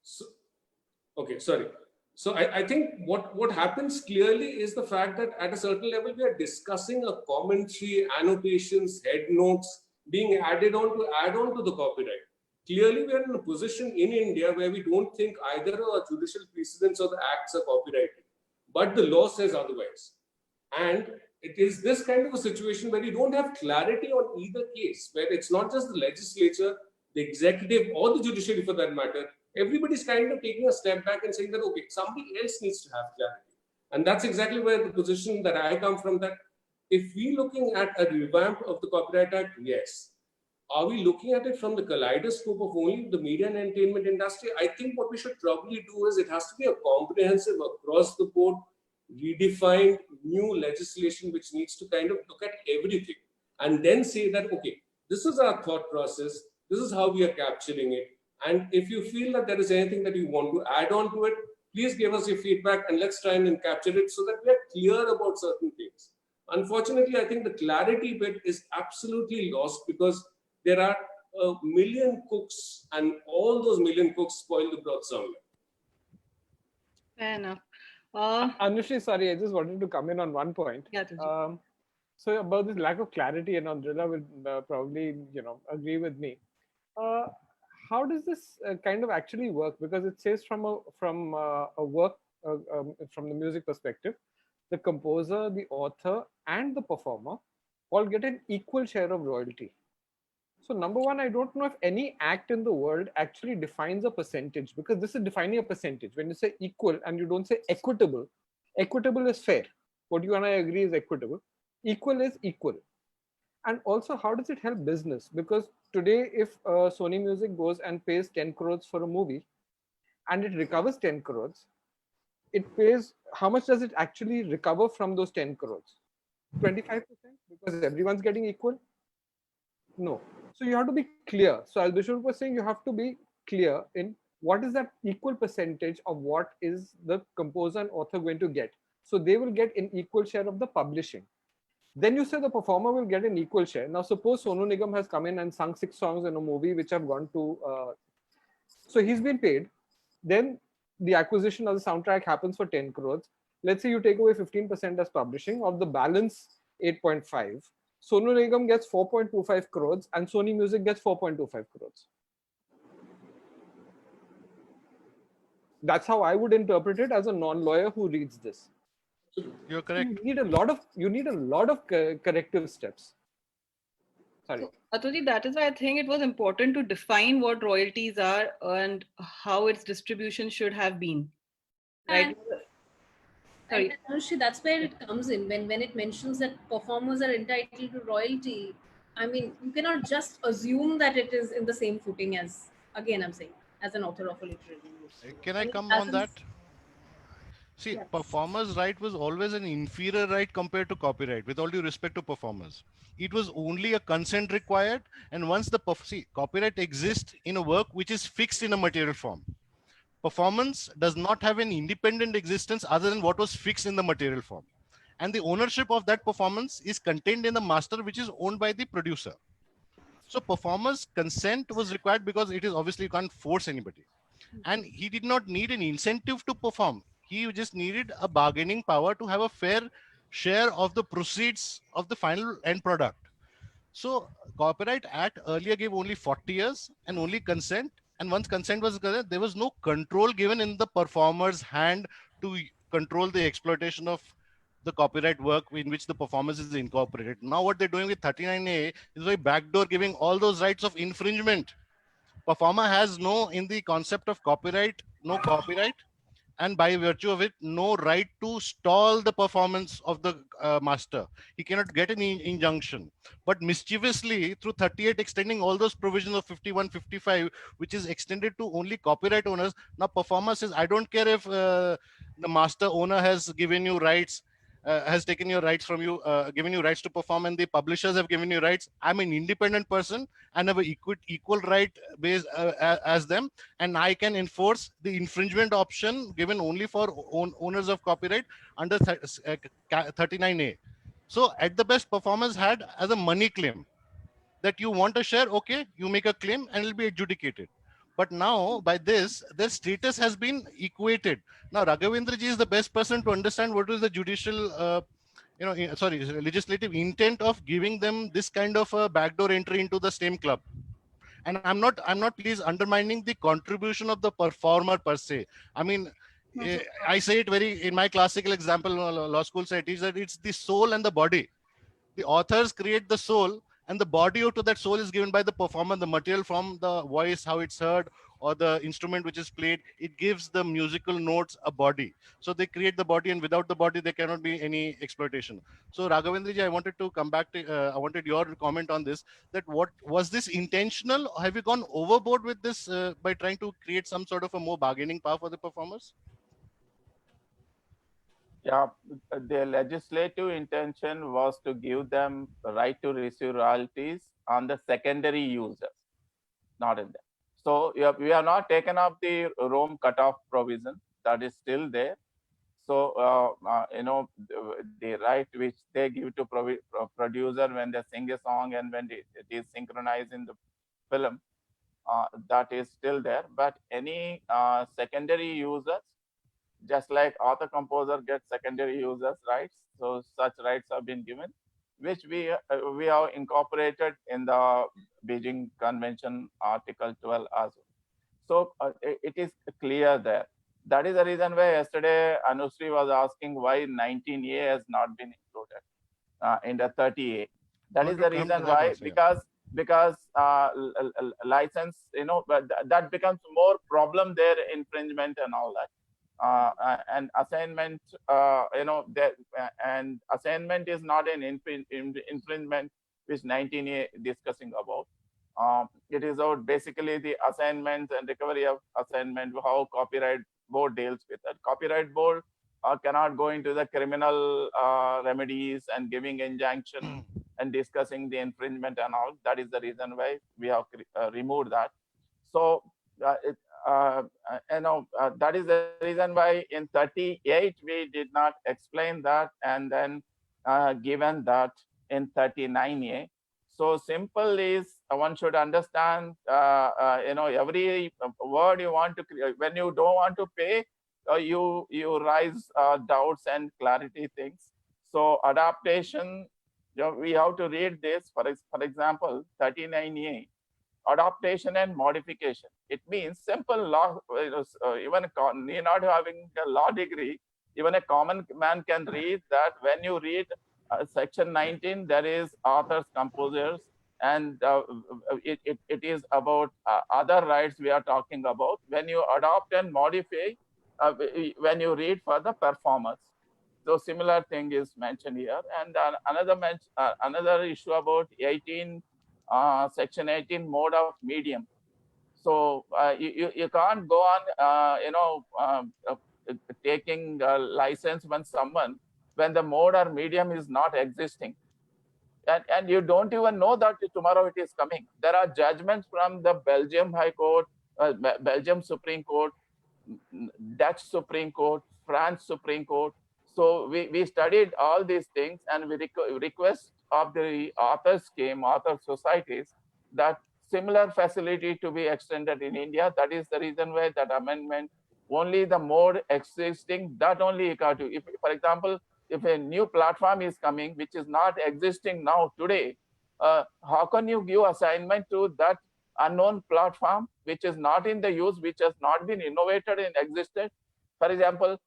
So, okay, sorry. So I think what happens clearly is the fact that at a certain level we are discussing a commentary, annotations, head notes being added on to the copyright. Clearly, we are in a position in India where we don't think either our judicial precedents or the acts are copyrighted, but the law says otherwise. And it is this kind of a situation where you don't have clarity on either case, where it's not just the legislature, the executive, or the judiciary for that matter. Everybody's kind of taking a step back and saying that, okay, somebody else needs to have clarity. And that's exactly where the position that I come from, that if we're looking at a revamp of the Copyright Act, yes. Are we looking at it from the kaleidoscope of only the media and entertainment industry? I think what we should probably do is it has to be a comprehensive, across the board, redefined new legislation which needs to kind of look at everything and then say that, okay, this is our thought process, this is how we are capturing it. And if you feel that there is anything that you want to add on to it, please give us your feedback and let's try and capture it so that we are clear about certain things. Unfortunately, I think the clarity bit is absolutely lost because there are a million cooks and all those million cooks spoil the broth somewhere. Fair enough. Anushree, sorry, I just wanted to come in on one point. Yeah, so about this lack of clarity, and Oindrila will probably, agree with me. How does this kind of actually work? Because it says from a work, from the music perspective, the composer, the author, and the performer all get an equal share of royalty. So number one, I don't know if any act in the world actually defines a percentage, because this is defining a percentage. When you say equal and you don't say equitable, equitable is fair. What you and I agree is equitable. Equal is equal. And also, how does it help business? Because today, if Sony Music goes and pays 10 crores for a movie and it recovers 10 crores, it pays, how much does it actually recover from those 10 crores? 25%? Because everyone's getting equal? No. So you have to be clear. So as Bishwarup was saying, you have to be clear in what is that equal percentage of what is the composer and author going to get. So they will get an equal share of the publishing. Then you say the performer will get an equal share. Now suppose Sonu Nigam has come in and sung 6 songs in a movie which have gone to, so he's been paid. Then the acquisition of the soundtrack happens for 10 crores. Let's say you take away 15% as publishing, of the balance 8.5. Sonu Nigam gets 4.25 crores and Sony Music gets 4.25 crores. That's how I would interpret it as a non-lawyer who reads this. You're correct. You need a lot of corrective steps. Sorry. So, Atulji, that is why I think it was important to define what royalties are and how its distribution should have been. Right? And Anushree, that's where it comes in. When it mentions that performers are entitled to royalty, I mean, you cannot just assume that it is in the same footing as, again, I'm saying, as an author of a literary work. Can I come on that? See, yes. Performer's right was always an inferior right compared to copyright, with all due respect to performers. It was only a consent required, and once the copyright exists in a work which is fixed in a material form. Performance does not have an independent existence other than what was fixed in the material form. And the ownership of that performance is contained in the master, which is owned by the producer. So performer's consent was required because it is obviously you can't force anybody. And he did not need an incentive to perform. He just needed a bargaining power to have a fair share of the proceeds of the final end product. So Copyright Act earlier gave only 40 years and only consent. And once consent was given, there was no control given in the performer's hand to control the exploitation of the copyright work in which the performance is incorporated. Now what they're doing with 39A is by backdoor giving all those rights of infringement. Performer has no, in the concept of copyright, no copyright, and by virtue of it, no right to stall the performance of the master. He cannot get any injunction. But mischievously, through 38 extending all those provisions of 51, 55, which is extended to only copyright owners, now performer says, I don't care if the master owner has given you rights, has taken your rights from you, given you rights to perform, and the publishers have given you rights. I'm an independent person and have an equal right based as them, and I can enforce the infringement option given only for owners of copyright under 39A. So at the best, performers had as a money claim that you want a share, okay, you make a claim and it'll be adjudicated. But now by this, their status has been equated. Now Raghavender ji is the best person to understand what is the judicial legislative intent of giving them this kind of a backdoor entry into the same club. And I'm not please undermining the contribution of the performer per se. I mean, I say it very in my classical example, law school say it is that it's the soul and the body. The authors create the soul, and the body to that soul is given by the performer, the material from the voice, how it's heard, or the instrument which is played. It gives the musical notes a body. So they create the body, and without the body, there cannot be any exploitation. So Raghavendra ji, I wanted to come back to, I wanted your comment on this, that what was this intentional? Have you gone overboard with this by trying to create some sort of a more bargaining power for the performers? Yeah, the legislative intention was to give them the right to receive royalties on the secondary users, not in them. So we have not taken up the Rome cutoff provision, that is still there. So, the right which they give to producer when they sing a song and when it is synchronized in the film, that is still there. But any secondary users, just like author composer gets secondary users rights, so such rights have been given, which we have incorporated in the Beijing Convention Article 12 as well. So it is clear there. That is the reason why yesterday Anushree was asking why 19A has not been included in the 30A. That is the reason why, because license, but that becomes more problem there, infringement and all that. And assignment, and assignment is not an infringement, which 19A discussing about. It is about basically the assignment and recovery of assignment, how copyright board deals with it. Copyright board cannot go into the criminal remedies and giving injunction and discussing the infringement and all. That is the reason why we have removed that. So that is the reason why in 38 we did not explain that, and then given that in 39A. So simple is one should understand, every word you want to create. When you don't want to pay, you raise doubts and clarity things. So adaptation, we have to read this. For example, 39A, adaptation and modification. It means simple law. Even need not having a law degree, even a common man can read that. When you read section 19, there is authors, composers, and it is about other rights we are talking about. When you adopt and modify, when you read for the performers. So similar thing is mentioned here. And another issue about 18, section 18, mode of medium. So you can't go on, taking a license when the mode or medium is not existing. And you don't even know that tomorrow it is coming. There are judgments from the Belgium High Court, Belgium Supreme Court, Dutch Supreme Court, France Supreme Court. So we studied all these things, and we request of the author scheme, author societies, that similar facility to be extended in India. That is the reason why that amendment, only the mode existing, that only you got to. If, for example, if a new platform is coming, which is not existing now today, how can you give assignment to that unknown platform, which is not in the use, which has not been innovated and existed? For example,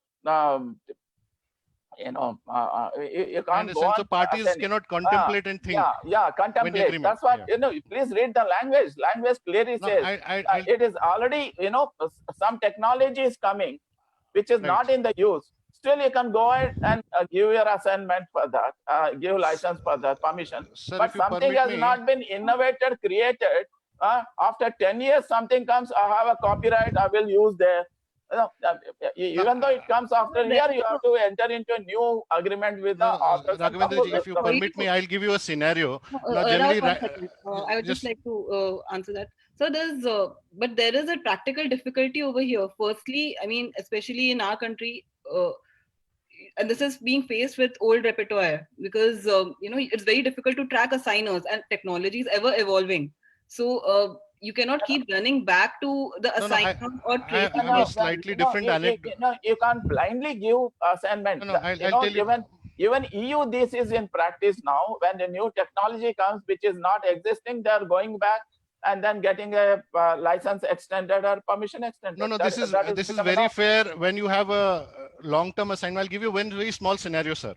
you know, you I can't go understand. on. So parties cannot contemplate and think. Yeah, contemplate. agreement, That's what, yeah. you know, please read the language. Language clearly No, says I'll it is already, you know, some technology is coming, which is Right. not in the use. Still, you can go ahead and give your assignment for that, give license for that, permission. Sir, But if you something permit has me, not been innovated, created. After 10 years, something comes, I have a copyright, I will use there. You know, even though it comes after a year, you have to enter into a new agreement with the no, authors and Raghavender ji, composers. if you permit me, I'll give you a scenario. Now, Rahul, generally, one second. I would just like to answer that. So but there is a practical difficulty over here. Firstly, I mean, especially in our country, and this is being faced with old repertoire because you know, it's very difficult to track assigners, and technology is ever evolving. So you cannot keep running back to the No, assigner or I tracing. have a slightly different anecdote. You can't blindly give assignment. No, I'll tell you. Even EU, this is in practice now. When the new technology comes, which is not existing, they are going back and then getting a license extended or permission extended. No, this is very fair. When you have a long-term assignment, I'll give you one very small scenario, sir.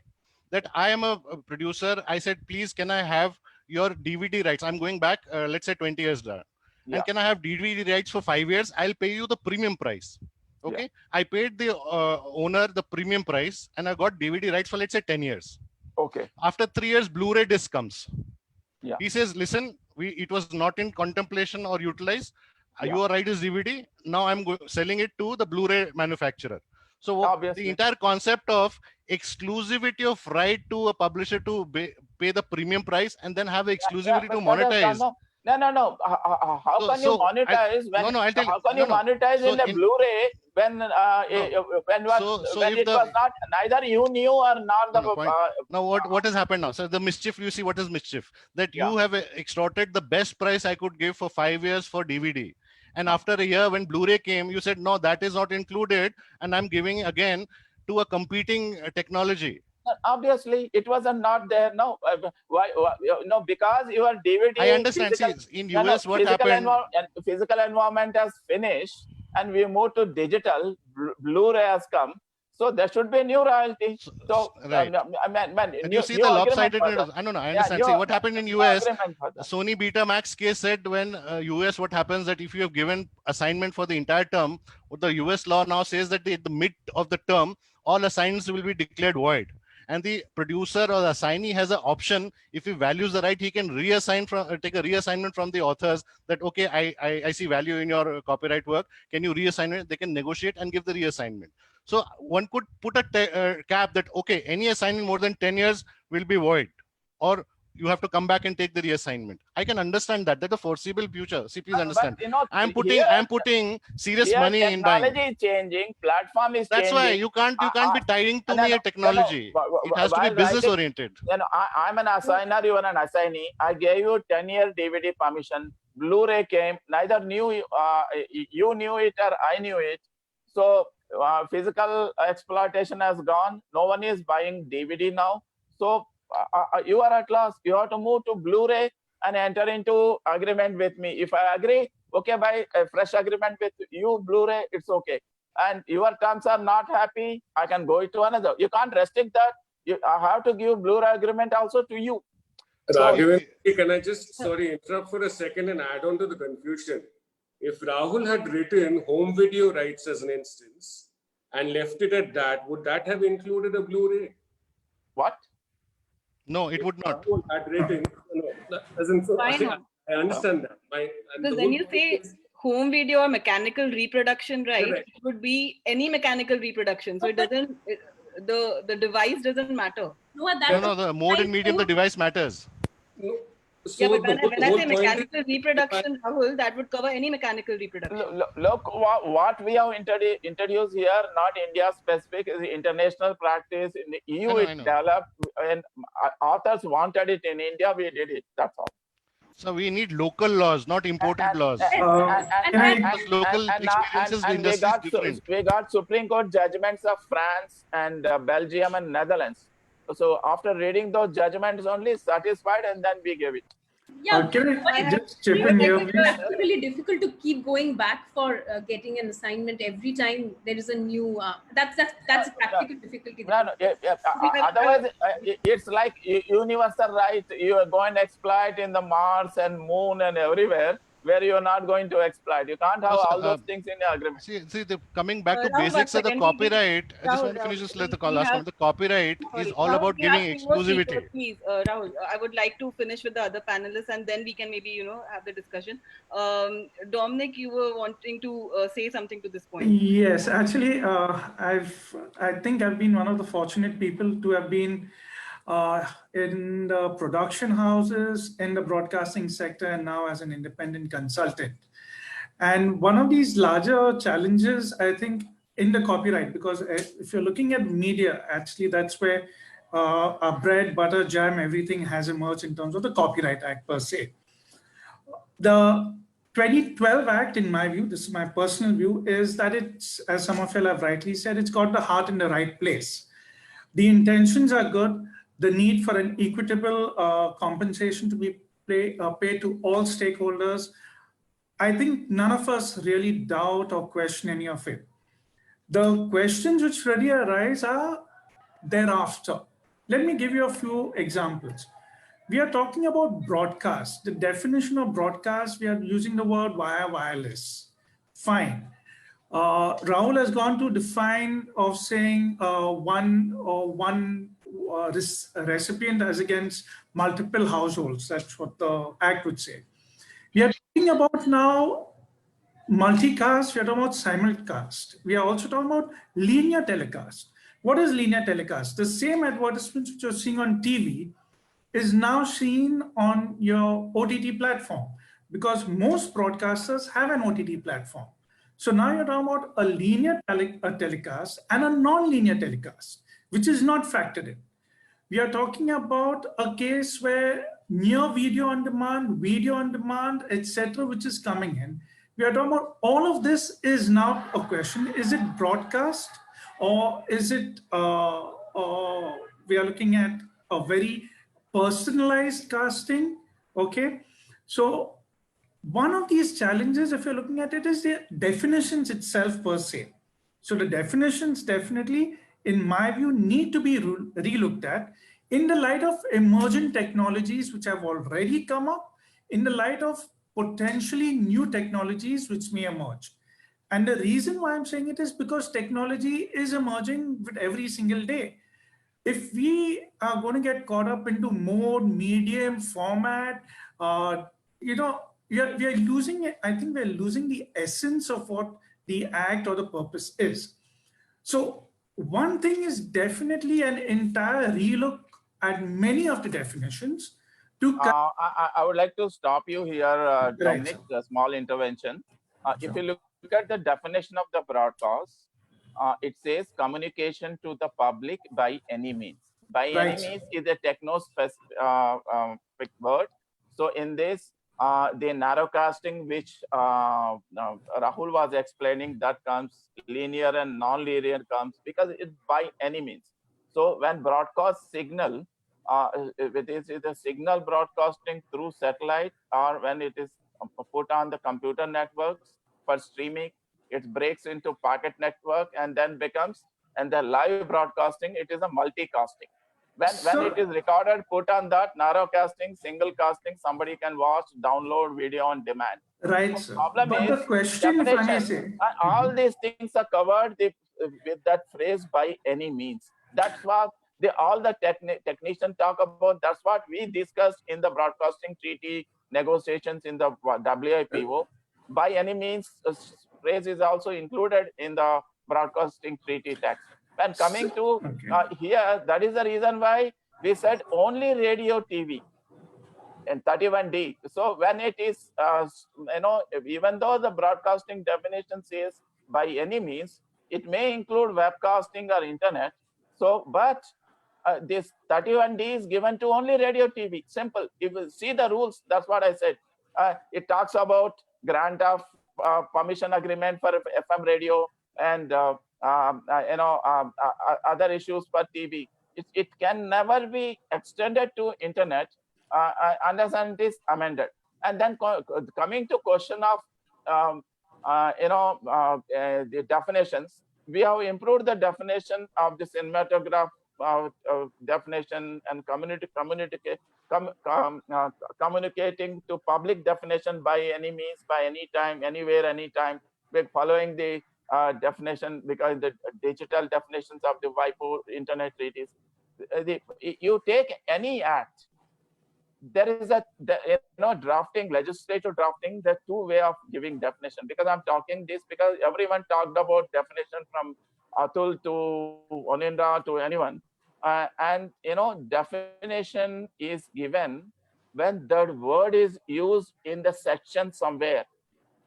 That I am a producer. I said, please, can I have your DVD rights? I'm going back, let's say 20 years down. Yeah. And can I have DVD rights for 5 years? I'll pay you the premium price. Okay. Yeah. I paid the owner the premium price and I got DVD rights for, let's say, 10 years. Okay. After 3 years, Blu-ray disc comes. Yeah. He says, listen, it was not in contemplation or utilized. Yeah. Your right is DVD. Now I'm selling it to the Blu-ray manufacturer. So the entire concept of exclusivity of right to a publisher to pay the premium price and then have the exclusivity to monetize. No. How can you monetize monetize in the Blu-ray when it was not neither you knew or not the now what has happened now? So the mischief, you see what is mischief, that you have extorted the best price I could give for 5 years for DVD. And after a year, when Blu-ray came, you said, no, that is not included. And I'm giving again to a competing technology. Obviously, it was not there. No, why? No, because your DVD. I understand. In US, what happened? Physical environment has finished, and we moved to digital. Blu-ray has come. So there should be a new royalty. So, right. And you see the lopsidedness. I don't know. I understand. See what happened in US. Sony Betamax case said when US, what happens that if you have given assignment for the entire term, what the US law now says that at the mid of the term, all assignments will be declared void. And the producer or the assignee has an option. If he values the right, he can reassign take a reassignment from the authors that, okay, I see value in your copyright work. Can you reassign it? They can negotiate and give the reassignment. So one could put a cap that, okay, any assignment more than 10 years will be void, or you have to come back and take the reassignment. I can understand that. That's a foreseeable future. See, please understand. But, you know, I'm putting serious money in buying. Technology is changing. Platform is changing. That's why you can't be tying to me a technology. It has to be business oriented. You know, I'm an assigner. You are an assignee. I gave you 10-year DVD permission. Blu-ray came. Neither you knew it or I knew it. So physical exploitation has gone. No one is buying DVD now. So you are at loss. You have to move to Blu-ray and enter into agreement with me. If I agree, okay, buy a fresh agreement with you, Blu-ray, it's okay. And your terms are not happy, I can go to another. You can't restrict that. I have to give Blu-ray agreement also to you. Raghavender, can I just, interrupt for a second and add on to the confusion? If Rahul had written home video rights as an instance and left it at that, would that have included a Blu-ray? What? No, it would not. Rahul had written, I understand that. Because when you say home video or mechanical reproduction, right, it would be any mechanical reproduction. So it doesn't, the device doesn't matter. No, the mode and medium, the device matters. No. So but when I say mechanical reproduction, Rahul, that would cover any mechanical reproduction. Look, what we have introduced here, not India specific, is international practice. In the EU, it developed, and authors wanted it in India, we did it. That's all. So we need local laws, not imported laws. Local experiences, we got Supreme Court judgments of France and Belgium and Netherlands. So after reading those judgments only, satisfied, and then we gave it. Yeah, Can I I have just chip in here, please? it's really difficult to keep going back for getting an assignment every time there is a new. That's a practical difficulty. No, no, otherwise, it's like universal right. You are going to exploit in the Mars and Moon and everywhere where you're not going to exploit. You can't have all those things in your agreement. See, coming back to Rahul, basics of the second, copyright, I just Rahul, want to finish this, let the we last have- comment. The copyright is Sorry, all Rahul, about we have giving two more exclusivity. people, please, Rahul, I would like to finish with the other panelists and then we can maybe, have the discussion. Dominic, you were wanting to say something to this point. Yes, actually, I think I've been one of the fortunate people to have been in the production houses, in the broadcasting sector, and now as an independent consultant. And one of these larger challenges, I think, in the copyright, because if you're looking at media, actually, that's where our bread, butter, jam, everything has emerged in terms of the Copyright Act per se. The 2012 Act, in my view, this is my personal view, is that it's, as some of you have rightly said, it's got the heart in the right place. The intentions are good. The need for an equitable compensation to be paid to all stakeholders, I think none of us really doubt or question any of it. The questions which really arise are thereafter. Let me give you a few examples. We are talking about broadcast. The definition of broadcast, we are using the word via wireless. Fine. Rahul has gone to define of saying one recipient as against multiple households. That's what the Act would say. We are talking about now multicast, we are talking about simulcast. We are also talking about linear telecast. What is linear telecast? The same advertisements which you're seeing on TV is now seen on your OTT platform because most broadcasters have an OTT platform. So now you're talking about a linear telecast and a non-linear telecast, which is not factored in. We are talking about a case where near video on demand, etc., which is coming in. We are talking about all of this is now a question. Is it broadcast or is it, we are looking at a very personalized casting, okay? So one of these challenges, if you're looking at it, is the definitions itself per se. So the definitions definitely, in my view, need to be relooked at in the light of emergent technologies which have already come up, in the light of potentially new technologies which may emerge. And the reason why I'm saying it is because technology is emerging with every single day. If we are going to get caught up into mode, medium, format, we are losing it. I think we're losing the essence of what the act or the purpose is. So one thing is definitely an entire relook at many of the definitions. I would like to stop you here, Dominic, a small intervention. If you look at the definition of the broadcast, it says communication to the public by any means. By any means is a techno-specific word. So in this, the narrowcasting, which Rahul was explaining, that comes linear and non-linear comes because it's by any means. So when broadcast signal, it is a signal broadcasting through satellite, or when it is put on the computer networks for streaming, it breaks into packet network and then becomes, and the live broadcasting, it is a multicasting. When it is recorded, put on that narrowcasting, single casting, somebody can watch, download video on demand. Right, The sir. problem But is the question, if I may say, all these things are covered with that phrase by any means. That's what all the technicians talk about. That's what we discussed in the broadcasting treaty negotiations in the WIPO. By any means, phrase is also included in the broadcasting treaty text. When coming to here, that is the reason why we said only radio TV and 31D. So when it is, even though the broadcasting definition says by any means, it may include webcasting or internet. So, but this 31D is given to only radio TV. Simple. If you see the rules, that's what I said. It talks about grant of permission agreement for FM radio and other issues for TV. It can never be extended to internet understand it is amended. And then coming to question of the definitions, we have improved the definition of the cinematograph definition and communicating to public definition by any means, by any time, anywhere, anytime. We're following the definition because the digital definitions of the WIPO internet treaties. You take any act, there is a drafting, legislative drafting, the two way of giving definition. Because I'm talking this because everyone talked about definition from Atul to Oindrila to anyone, and definition is given when that word is used in the section somewhere.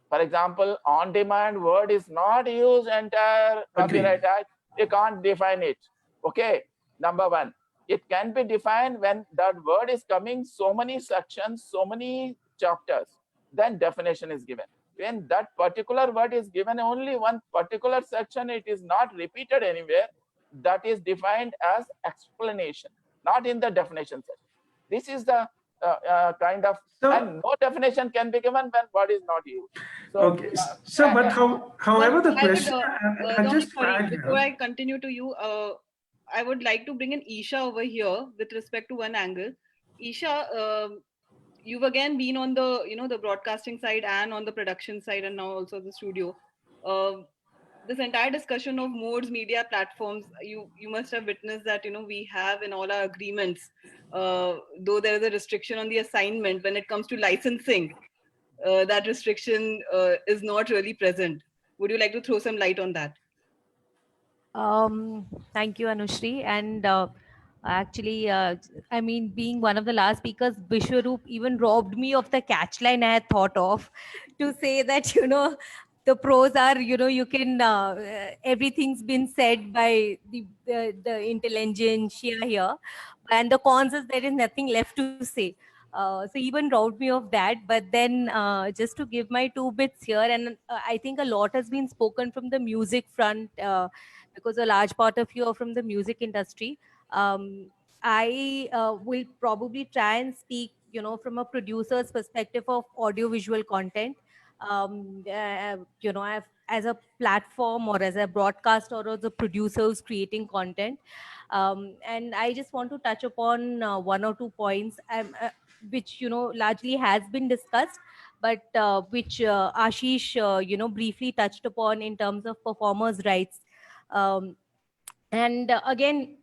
For example, on-demand word is not used entire Copyright Act. You can't define it. Okay, number one. It can be defined when that word is coming so many sections, so many chapters, then definition is given. When that particular word is given only one particular section, it is not repeated anywhere, that is defined as explanation, not in the definition section. This is the kind of, and no definition can be given when word is not used. So, okay, so but however the question, before I continue to you, I would like to bring in Isha over here with respect to one angle. Isha, you've again been on the the broadcasting side and on the production side, and now also the studio. This entire discussion of modes, media platforms, you must have witnessed that we have in all our agreements, though there is a restriction on the assignment when it comes to licensing, that restriction is not really present. Would you like to throw some light on that? Thank you, Anushree. And actually, I mean, being one of the last speakers, Bishwarup even robbed me of the catch line I had thought of to say that, the pros are, you can, everything's been said by the intelligentsia here. And the cons is there is nothing left to say. So even robbed me of that. But then just to give my 2 bits here, and I think a lot has been spoken from the music front, because a large part of you are from the music industry. I will probably try and speak, from a producer's perspective of audiovisual content. As a platform or as a broadcaster or as a producer who's creating content. And I just want to touch upon 1 or 2 points, which, largely has been discussed, but which Aashish, briefly touched upon in terms of performers' rights. And again,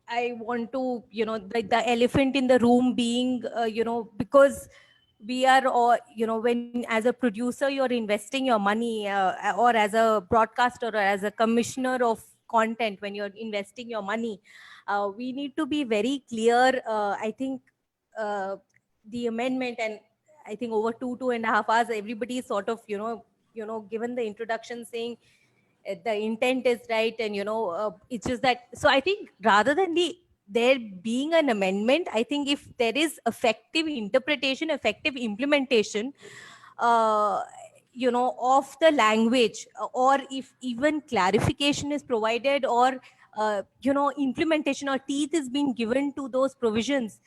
I want to, the elephant in the room being, because we are all, when as a producer, you're investing your money, or as a broadcaster or as a commissioner of content, when you're investing your money, we need to be very clear. I think the amendment, and I think over 2.5 hours, everybody is sort of, given the introduction saying, the intent is right, and it's just that. So I think rather than there being an amendment, I think if there is effective interpretation, effective implementation, of the language, or if even clarification is provided, or implementation or teeth is being given to those provisions,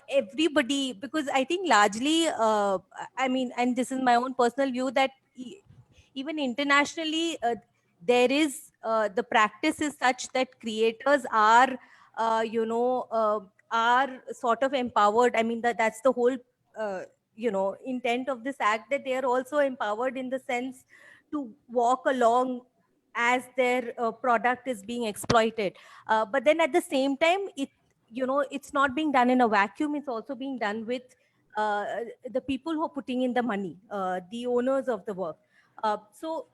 everybody, because I think largely, I mean, and this is my own personal view, that even internationally, there is the practice is such that creators are, are sort of empowered. I mean, that's the whole, intent of this act, that they are also empowered in the sense to walk along as their product is being exploited. But then at the same time, it's not being done in a vacuum. It's also being done with the people who are putting in the money, the owners of the work. So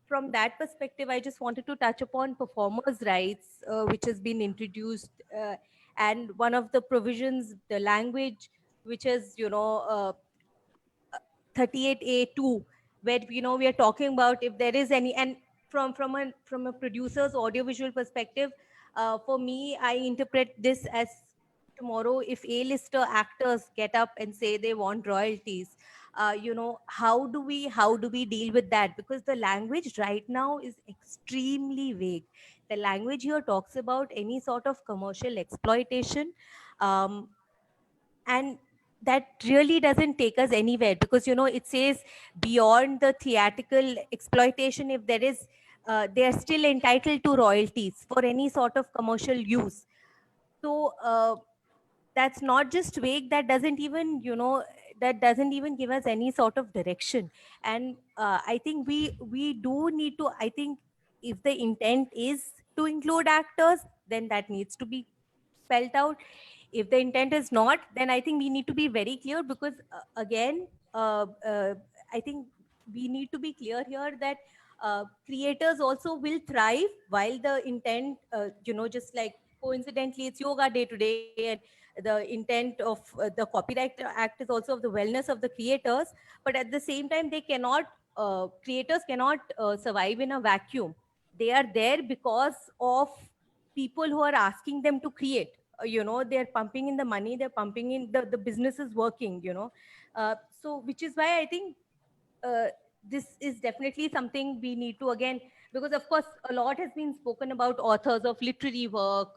from that perspective, I just wanted to touch upon performers' rights, which has been introduced, and one of the provisions, the language, which is 38A2, where we are talking about if there is any, and from a producer's audiovisual perspective, for me, I interpret this as tomorrow if A-lister actors get up and say they want royalties, how do we deal with that? Because the language right now is extremely vague. The language here talks about any sort of commercial exploitation, and that really doesn't take us anywhere, because it says beyond the theatrical exploitation, if there is they are still entitled to royalties for any sort of commercial use. So that's not just vague, that doesn't even give us any sort of direction. And I think we do need to, I think if the intent is to include actors, then that needs to be spelled out. If the intent is not, then I think we need to be very clear, because again, I think we need to be clear here that creators also will thrive while the intent, just like coincidentally it's yoga day today, and the intent of the Copyright Act is also of the wellness of the creators. But at the same time, they cannot, creators cannot survive in a vacuum. They are there because of people who are asking them to create. They're pumping in the money, they're pumping in the business is working. So which is why I think uh, this is definitely something we need to, again, because of course a lot has been spoken about authors of literary work,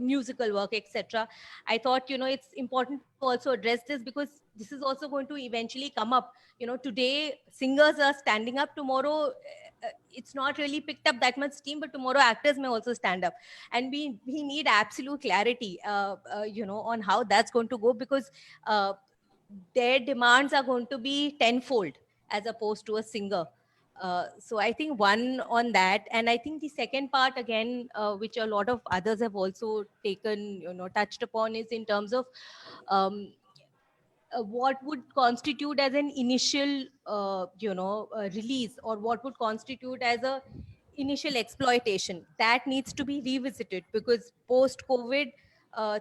musical work, etc. I thought it's important to also address this, because this is also going to eventually come up. Today singers are standing up, tomorrow it's not really picked up that much steam, but tomorrow actors may also stand up, and we need absolute clarity on how that's going to go, because their demands are going to be tenfold as opposed to a singer. So I think one on that, and I think the second part again, which a lot of others have also taken, touched upon, is in terms of what would constitute as an initial, release, or what would constitute as a initial exploitation. That needs to be revisited, because post-COVID,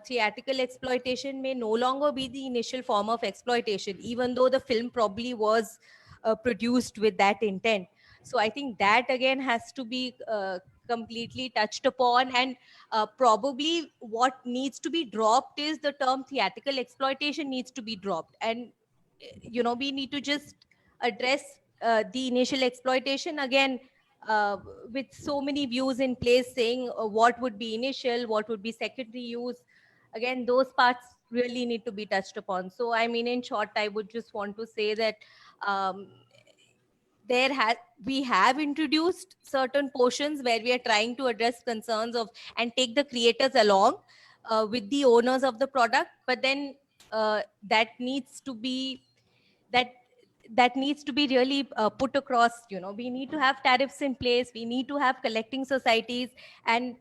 theatrical exploitation may no longer be the initial form of exploitation, even though the film probably was produced with that intent. So I think that again has to be completely touched upon, and probably what needs to be dropped is the term theatrical exploitation needs to be dropped. And we need to just address the initial exploitation again, uh, with so many views in place saying what would be initial, what would be secondary use. Again, those parts really need to be touched upon. So I mean, in short, I would just want to say that um, we have introduced certain portions where we are trying to address concerns of and take the creators along with the owners of the product, but then that needs to be that that needs to be really put across. We need to have tariffs in place, we need to have collecting societies, and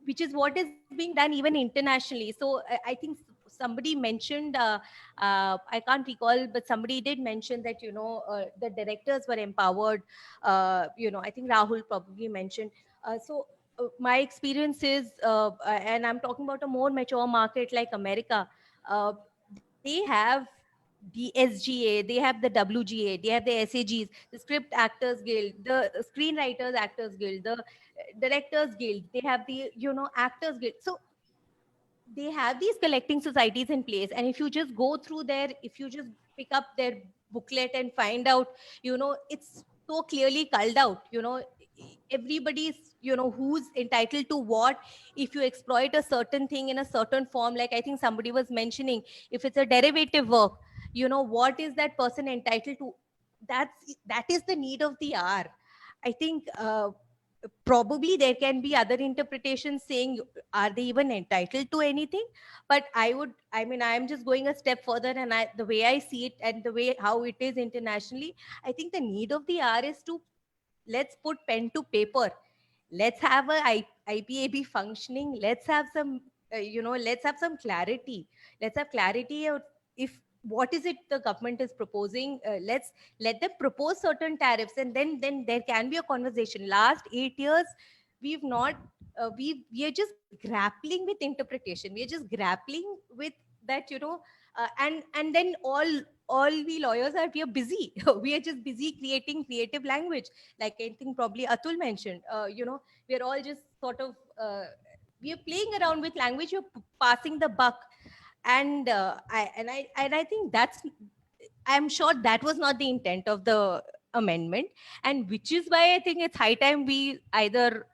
which is what is being done even internationally. So I think somebody mentioned, I can't recall, but somebody did mention that the directors were empowered. I think Rahul probably mentioned. My experience is, and I'm talking about a more mature market like America. They have the SGA, they have the WGA, they have the SAGs, the Script Actors Guild, the Screenwriters Actors Guild, the Directors Guild, they have the Actors Guild. So they have these collecting societies in place, and if you just go through there, if you just pick up their booklet and find out, it's so clearly culled out. Everybody's, who's entitled to what. If you exploit a certain thing in a certain form, like I think somebody was mentioning, if it's a derivative work, what is that person entitled to? That is the need of the hour. I think probably there can be other interpretations saying, are they even entitled to anything? But I'm just going a step further, and the way I see it and the way how it is internationally, I think the need of the hour is to, let's put pen to paper, let's have IPAB functioning, let's have some let's have some clarity, let's have clarity of if what is it the government is proposing. Let's let them propose certain tariffs, and then there can be a conversation. Last 8 years we've not we are just grappling with interpretation, we are just grappling with that, and then all we lawyers are, we are busy we are just busy creating creative language, like I think probably Atul mentioned. We are all just sort of we are playing around with language, you're passing the buck. And I think I'm sure that was not the intent of the amendment, and which is why I think it's high time we either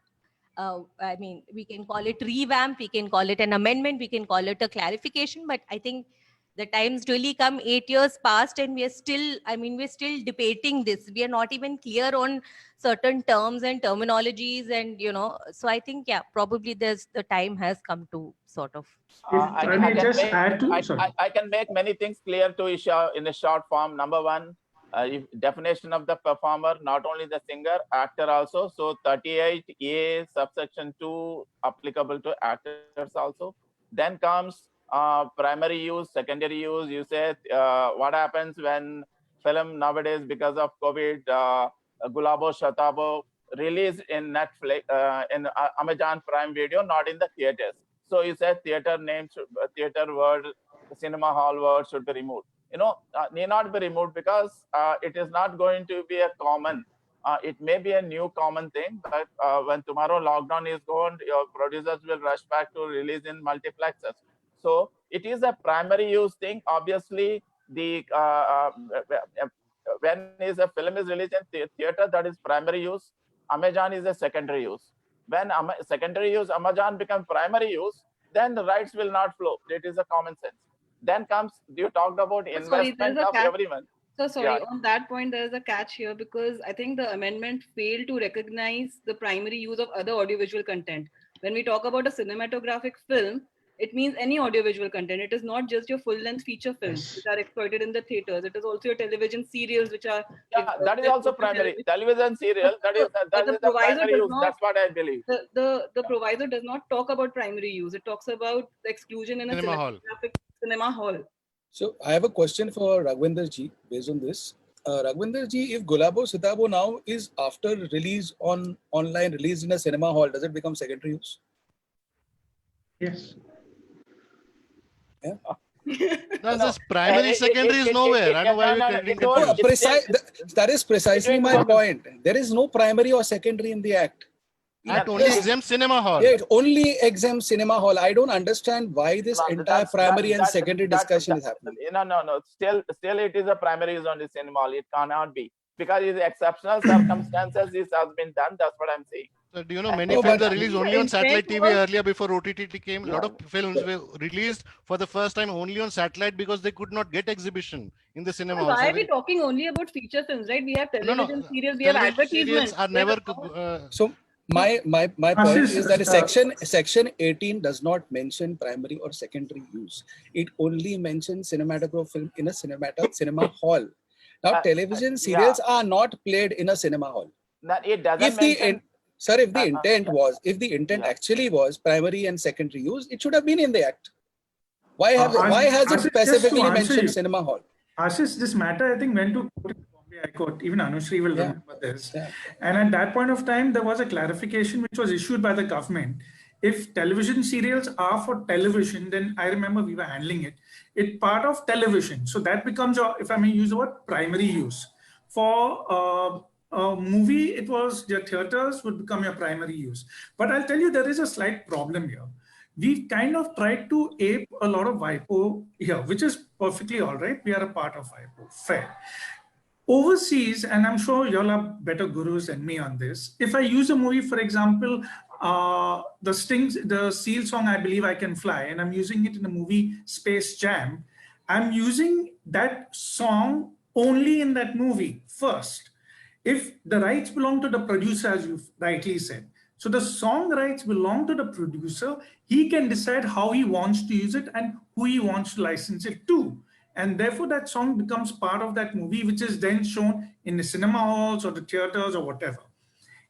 we can call it revamp, we can call it an amendment, we can call it a clarification, but I think The time's really come. 8 years past, and we're still, I mean, we're still debating this. We are not even clear on certain terms and terminologies, and so I think, yeah, probably the time has come to sort of. I may just add to, sorry. I can make many things clear to Isha in a short form. Number one, definition of the performer, not only the singer, actor also. So 38A subsection 2 applicable to actors also. Then comes primary use, secondary use. You said what happens when film nowadays, because of COVID, Gulabo Shatabo released in Netflix, in Amazon Prime Video, not in the theaters. So you said theater name, theater word, cinema hall word should be removed. Need not be removed because it is not going to be a common. It may be a new common thing, but when tomorrow lockdown is gone, your producers will rush back to release in multiplexes. So it is a primary use thing. Obviously, the when is a film is released in theater, that is primary use. Amazon is a secondary use. When secondary use, Amazon becomes primary use, then the rights will not flow. It is a common sense. Then comes, you talked about investment of everyone. So sorry, on that point, there's a catch here because I think the amendment failed to recognize the primary use of other audiovisual content. When we talk about a cinematographic film, it means any audiovisual content. It is not just your full-length feature films which are exploited in the theaters. It is also your television serials which are. That is also primary. Television serial, that is the primary use. That's what I believe. The proviso does not talk about primary use. It talks about the exclusion in a cinema hall. So I have a question for Raghavender ji based on this. Raghavender ji, if Gulabo Sitabo now is after release on online, released in a cinema hall, does it become secondary use? Yes. Yeah. No, this primary, secondary is nowhere. I don't know why we're getting that is precisely my point. There is no primary or secondary in the act. Act only exempts cinema hall. Yeah, it only exempts cinema hall. I don't understand why this entire primary and secondary discussion is happening. No. Still it is a primary use on the cinema hall. It cannot be. Because in exceptional circumstances, this has been done. That's what I'm saying. So do you know many films are released only on satellite TV earlier before OTT came? A lot of films were released for the first time only on satellite because they could not get exhibition in the cinema. Why are we talking only about feature films, right? We have television serials, we have advertisements. Are never. So my point is that section 18 does not mention primary or secondary use. It only mentions cinematographic film in a cinema hall. Now television serials are not played in a cinema hall. It doesn't mention. Sir, if the intent actually was primary and secondary use, it should have been in the act. Why has it specifically mentioned cinema hall? Aashish, this matter I think went to Bombay High Court. Even Anushree will remember this. Yeah. And at that point of time, there was a clarification which was issued by the government. If television serials are for television, then I remember we were handling it. It's part of television. So that becomes, if I may use the word, primary use. For movie, it was your theaters would become your primary use. But I'll tell you, there is a slight problem here. We've kind of tried to ape a lot of WIPO here, which is perfectly all right. We are a part of WIPO, fair. Overseas, and I'm sure y'all are better gurus than me on this. If I use a movie, for example, the Seal song, I Believe I Can Fly, and I'm using it in the movie Space Jam, I'm using that song only in that movie first. If the rights belong to the producer, as you rightly said, so the song rights belong to the producer, he can decide how he wants to use it and who he wants to license it to. And therefore that song becomes part of that movie, which is then shown in the cinema halls or the theaters or whatever.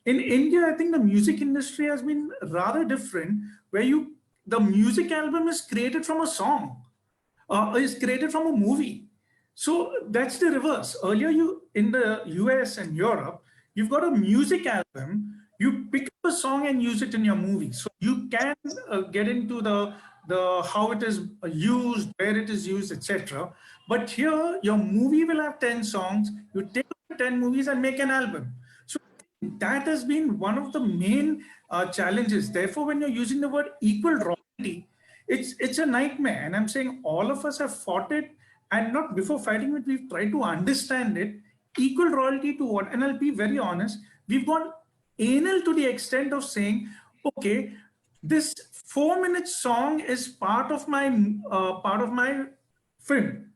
In India, I think the music industry has been rather different, where the music album is created from a song, is created from a movie. So that's the reverse. Earlier, in the US and Europe, you've got a music album, you pick up a song and use it in your movie. So you can get into the how it is used, where it is used, etc. But here, your movie will have 10 songs. You take 10 movies and make an album. So that has been one of the main challenges. Therefore, when you're using the word equal royalty, it's a nightmare. And I'm saying all of us have fought it. And not before fighting it, we've tried to understand it. Equal royalty to what? And I'll be very honest, we've gone anal to the extent of saying, okay, this 4-minute song is part of my film.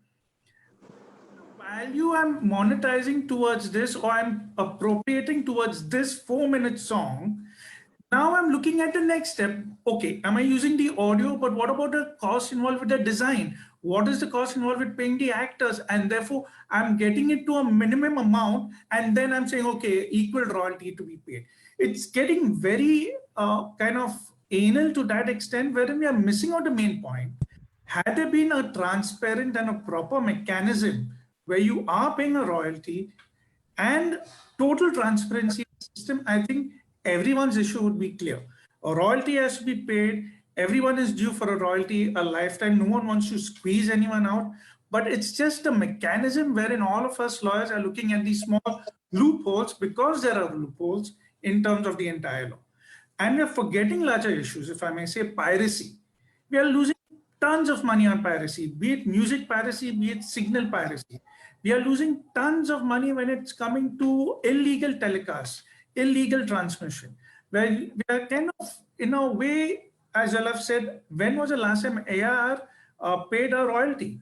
Value I'm monetizing towards this, or I'm appropriating towards this 4-minute song. Now I'm looking at the next step. Okay, am I using the audio? But what about the cost involved with the design? What is the cost involved with paying the actors? And therefore, I'm getting it to a minimum amount. And then I'm saying, okay, equal royalty to be paid. It's getting very kind of anal to that extent, wherein we are missing out the main point. Had there been a transparent and a proper mechanism where you are paying a royalty and total transparency system, I think everyone's issue would be clear. A royalty has to be paid. Everyone is due for a royalty, a lifetime. No one wants to squeeze anyone out. But it's just a mechanism wherein all of us lawyers are looking at these small loopholes, because there are loopholes in terms of the entire law. And we're forgetting larger issues, if I may say, piracy. We are losing tons of money on piracy, be it music piracy, be it signal piracy. We are losing tons of money when it's coming to illegal telecast, illegal transmission, where we are kind of, in a way, as I have said, when was the last time AR paid a royalty?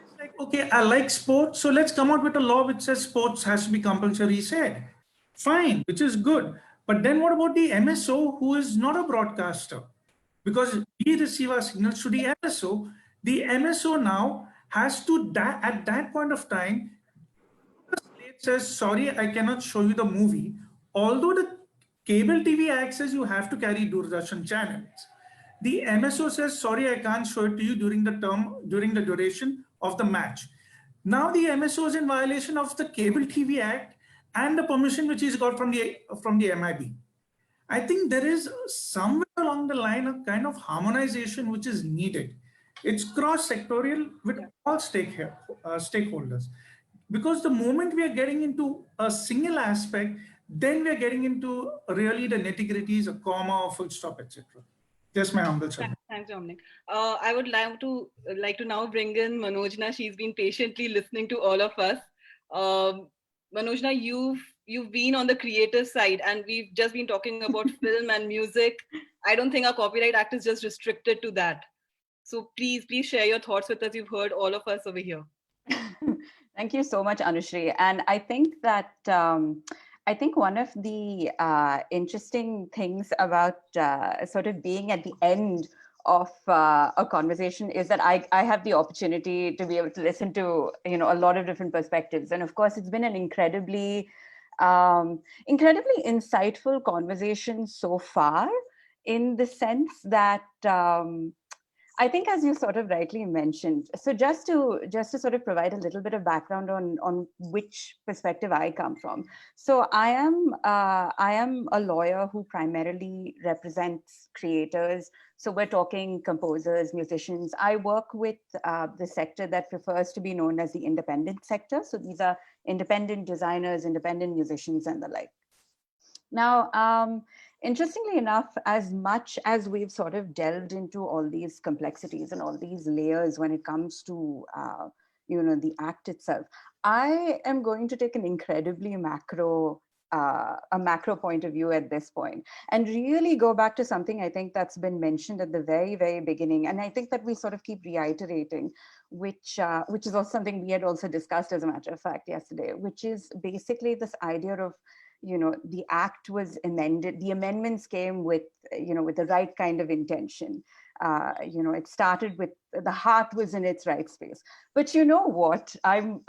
It's like, okay, I like sports, so let's come out with a law which says sports has to be compulsory said. Fine, which is good. But then what about the MSO who is not a broadcaster? Because we receive our signals to the MSO. The MSO now has to, at that point of time, the slate says, sorry, I cannot show you the movie. Although the cable TV access, you have to carry Doordarshan channels. The MSO says, sorry, I can't show it to you during the duration of the match. Now the MSO is in violation of the Cable TV Act and the permission which he's got from the MIB. I think there is somewhere along the line a kind of harmonization which is needed. It's cross-sectorial with all stakeholders. Because the moment we are getting into a single aspect, then we are getting into really the nitty-gritties, a comma, or full stop, etc. Just my humble servant. Thanks, Dominic. I would like to now bring in Manojna. She's been patiently listening to all of us. Manojna, you've been on the creative side, and we've just been talking about film and music. I don't think our Copyright Act is just restricted to that. So please share your thoughts with us. You've heard all of us over here. Thank you so much, Anushree. And I think that one of the interesting things about sort of being at the end of a conversation is that I have the opportunity to be able to listen to a lot of different perspectives. And of course, it's been an incredibly insightful conversation so far, in the sense that I think, as you sort of rightly mentioned, so just to sort of provide a little bit of background on which perspective I come from. So I am a lawyer who primarily represents creators. So we're talking composers, musicians. I work with the sector that prefers to be known as the independent sector. So these are independent designers, independent musicians, and the like. Now, interestingly enough, as much as we've sort of delved into all these complexities and all these layers when it comes to, the act itself, I am going to take an incredibly macro point of view at this point, and really go back to something I think that's been mentioned at the very, very beginning. And I think that we sort of keep reiterating, which is also something we had also discussed, as a matter of fact, yesterday, which is basically this idea of, the act was amended. The amendments came with the right kind of intention. It started with, the heart was in its right space. But you know what? I'm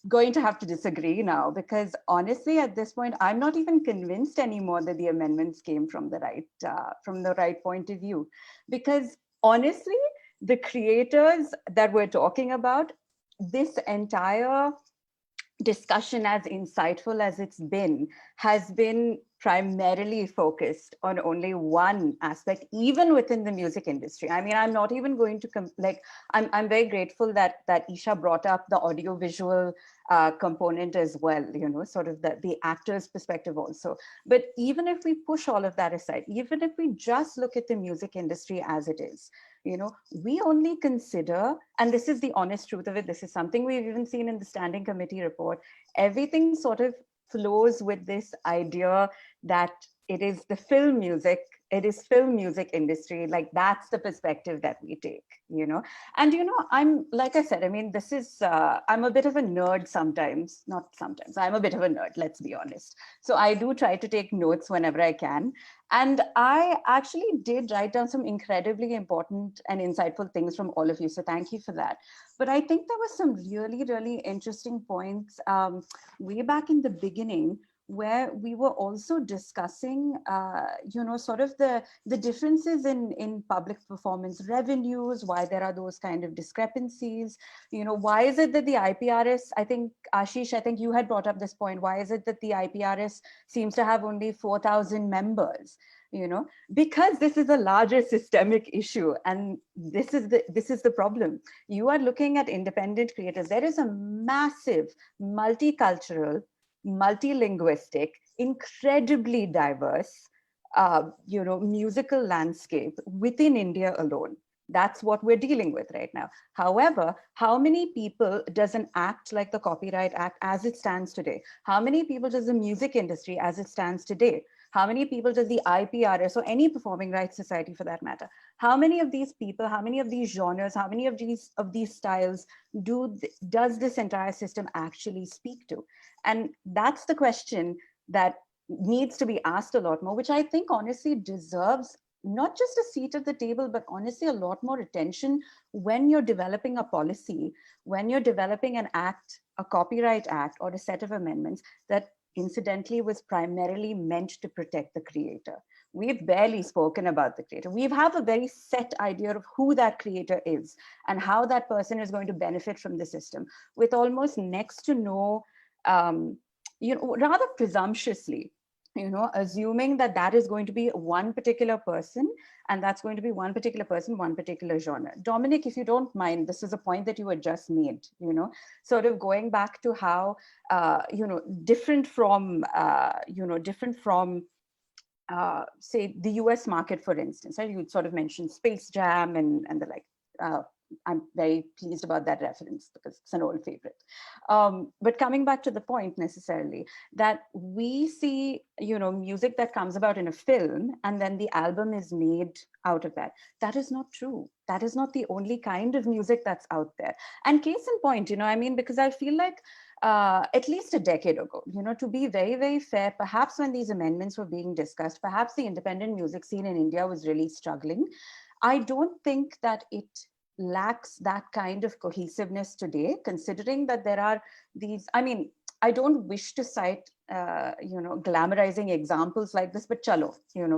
going to have to disagree now, because honestly, at this point, I'm not even convinced anymore that the amendments came from the right point of view. Because honestly, the creators that we're talking about, this entire discussion, as insightful as it's been, has been primarily focused on only one aspect, even within the music industry. I mean, I'm not even going to I'm very grateful that Isha brought up the audiovisual component as well, sort of the actor's perspective also. But even if we push all of that aside, even if we just look at the music industry as it is, we only consider, and this is the honest truth of it, this is something we've even seen in the standing committee report, everything sort of flows with this idea that it is the film music industry, like that's the perspective that we take, And, I'm, like I said, I mean, this is, I'm a bit of a nerd sometimes, not sometimes, I'm a bit of a nerd, let's be honest. So I do try to take notes whenever I can. And I actually did write down some incredibly important and insightful things from all of you. So thank you for that. But I think there was some really, really interesting points way back in the beginning, where we were also discussing, sort of the differences in public performance revenues, why there are those kind of discrepancies. Why is it that the IPRS, I think, Aashish, I think you had brought up this point, why is it that the IPRS seems to have only 4,000 members? Because this is a larger systemic issue, and this is the problem. You are looking at independent creators. There is a massive multicultural, multilinguistic, incredibly diverse, musical landscape within India alone. That's what we're dealing with right now. However, how many people does an act like the Copyright Act as it stands today? How many people does the music industry as it stands today? How many people does the IPRS or any performing rights society for that matter? How many of these people, how many of these genres, how many of these styles does this entire system actually speak to? And that's the question that needs to be asked a lot more, which I think honestly deserves not just a seat at the table, but honestly a lot more attention when you're developing a policy, when you're developing an act, a copyright act, or a set of amendments that incidentally was primarily meant to protect the creator. We've barely spoken about the creator. We have a very set idea of who that creator is and how that person is going to benefit from the system, with almost next to no, rather presumptuously, assuming that is going to be one particular person, and that's going to be one particular person, one particular genre. Dominic, if you don't mind, this is a point that you had just made, sort of going back to how, different from, say, the US market, for instance, right? You sort of mentioned Space Jam and the like. I'm very pleased about that reference because it's an old favorite. But coming back to the point necessarily, that we see, music that comes about in a film and then the album is made out of that. That is not true. That is not the only kind of music that's out there. And case in point, because I feel like at least a decade ago, to be very, very fair, perhaps when these amendments were being discussed, perhaps the independent music scene in India was really struggling. I don't think that it lacks that kind of cohesiveness today, considering that there are these, I don't wish to cite, glamorizing examples like this, but chalo,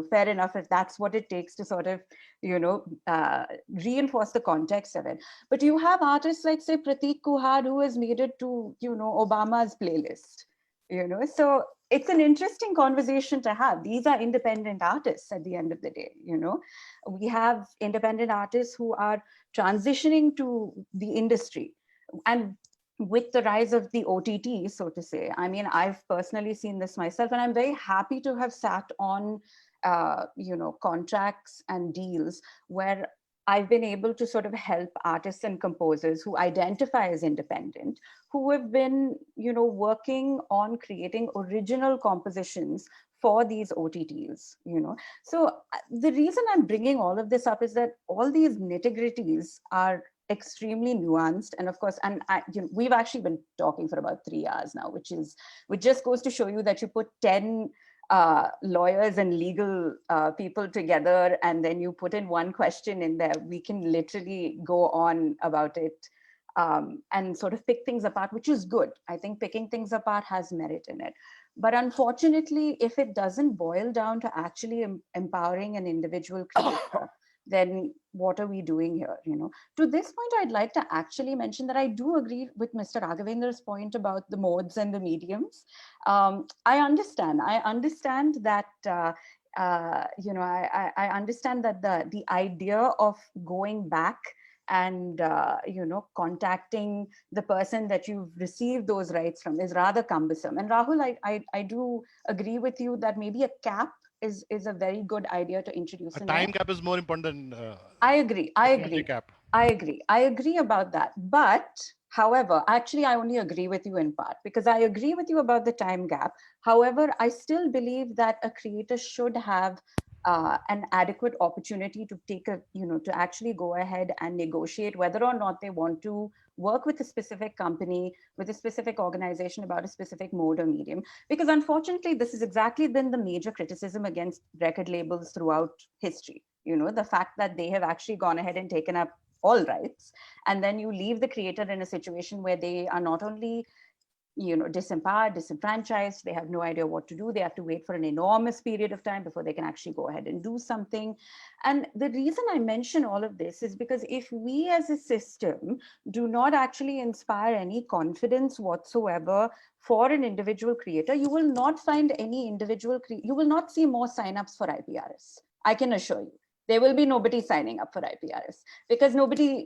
fair enough, if that's what it takes to sort of, reinforce the context of it. But you have artists like, say, Prateek Kuhad, who has made it to, Obama's playlist, so it's an interesting conversation to have. These are independent artists at the end of the day, We have independent artists who are transitioning to the industry. And with the rise of the OTT, so to say, I've personally seen this myself, and I'm very happy to have sat on, contracts and deals where I've been able to sort of help artists and composers who identify as independent, who have been, working on creating original compositions for these OTTs, So the reason I'm bringing all of this up is that all these nitty-gritties are extremely nuanced. And of course, we've actually been talking for about 3 hours now, which just goes to show you that you put 10 lawyers and legal people together, and then you put in one question in there, we can literally go on about it and sort of pick things apart, which is good. I think picking things apart has merit in it. But unfortunately, if it doesn't boil down to actually empowering an individual creator, then what are we doing here? To this point, I'd like to actually mention that I do agree with Mr. Raghavender's point about the modes and the mediums. I understand that, I understand that the idea of going back and, contacting the person that you've received those rights from is rather cumbersome. And Rahul, I do agree with you that maybe a cap is a very good idea to introduce. A time cap is more important than I agree. cap. I agree about that. But However, actually, I only agree with you in part, because I agree with you about the time gap. However, I still believe that a creator should have an adequate opportunity to take a, to actually go ahead and negotiate whether or not they want to work with a specific company, with a specific organization about a specific mode or medium. Because unfortunately, this has exactly been the major criticism against record labels throughout history. The fact that they have actually gone ahead and taken up all rights, and then you leave the creator in a situation where they are not only disempowered, disenfranchised, they have no idea what to do, they have to wait for an enormous period of time before they can actually go ahead and do something. And the reason I mention all of this is because if we as a system do not actually inspire any confidence whatsoever for an individual creator, you will not find any individual you will not see more signups for IPRS. I can assure you there will be nobody signing up for IPRS, because nobody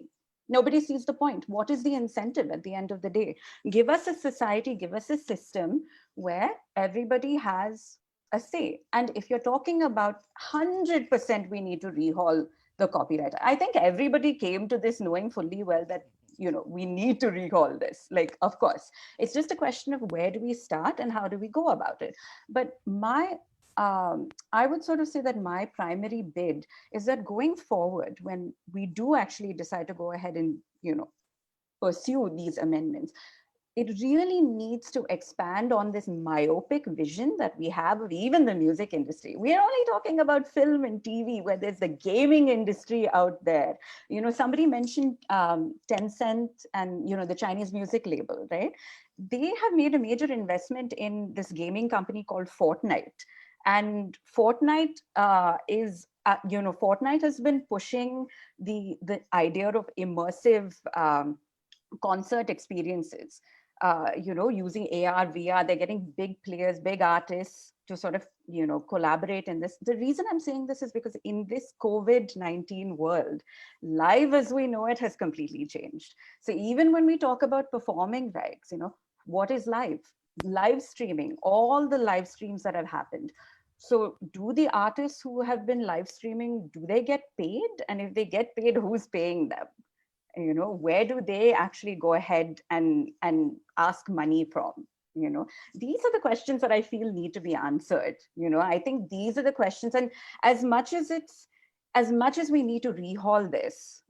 sees the point. What is the incentive at the end of the day? Give us a society, give us a system where everybody has a say. And if you're talking about 100% we need to rehaul the copyright, I think everybody came to this knowing fully well that we need to rehaul this. Like, of course, it's just a question of where do we start and how do we go about it. But I would sort of say that my primary bid is that going forward, when we do actually decide to go ahead and, pursue these amendments, it really needs to expand on this myopic vision that we have of even the music industry. We are only talking about film and TV, where there's the gaming industry out there. Somebody mentioned Tencent and, the Chinese music label, right? They have made a major investment in this gaming company called Fortnite. And Fortnite Fortnite has been pushing the idea of immersive concert experiences, using AR, VR. They're getting big players, big artists to sort of, collaborate in this. The reason I'm saying this is because in this COVID-19 world, live as we know it has completely changed. So even when we talk about performing rights, what is live? Live streaming, all the live streams that have happened. So do the artists who have been live streaming, do they get paid? And if they get paid, who's paying them? Where do they actually go ahead and ask money from? These are the questions that I feel need to be answered. I think these are the questions. And as much as we need to rehaul this,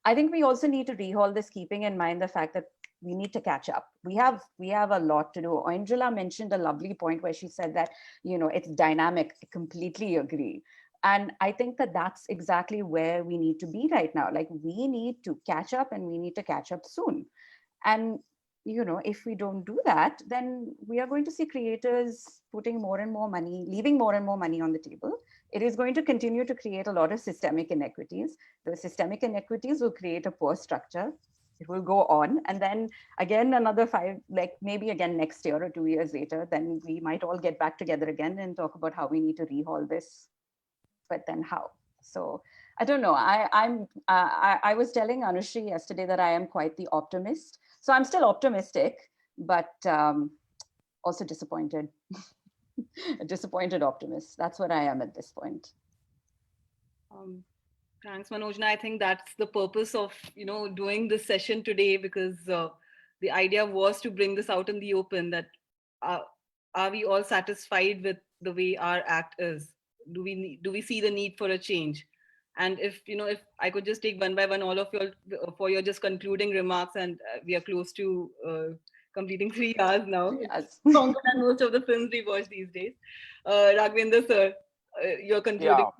I think we also need to rehaul this, keeping in mind the fact that we need to catch up. We have a lot to do. Oindrila mentioned a lovely point where she said that, it's dynamic. I completely agree. And I think that that's exactly where we need to be right now. Like, we need to catch up, and we need to catch up soon. And, if we don't do that, then we are going to see creators putting more and more money, leaving more and more money on the table. It is going to continue to create a lot of systemic inequities. The systemic inequities will create a poor structure. It will go on. And then again, another 5, like maybe again next year or 2 years later, then we might all get back together again and talk about how we need to rehaul this. But then how? So I don't know. I was telling Anushree yesterday that I am quite the optimist. So I'm still optimistic, but also disappointed. A disappointed optimist. That's what I am at this point. Thanks, Manojna. I think that's the purpose of doing this session today, because the idea was to bring this out in the open. That are we all satisfied with the way our act is? Do we see the need for a change? And if I could just take one by one all of your for your just concluding remarks, and we are close to completing 3 hours now. Yes. Longer than most of the films we watch these days. Raghavender sir, your concluding.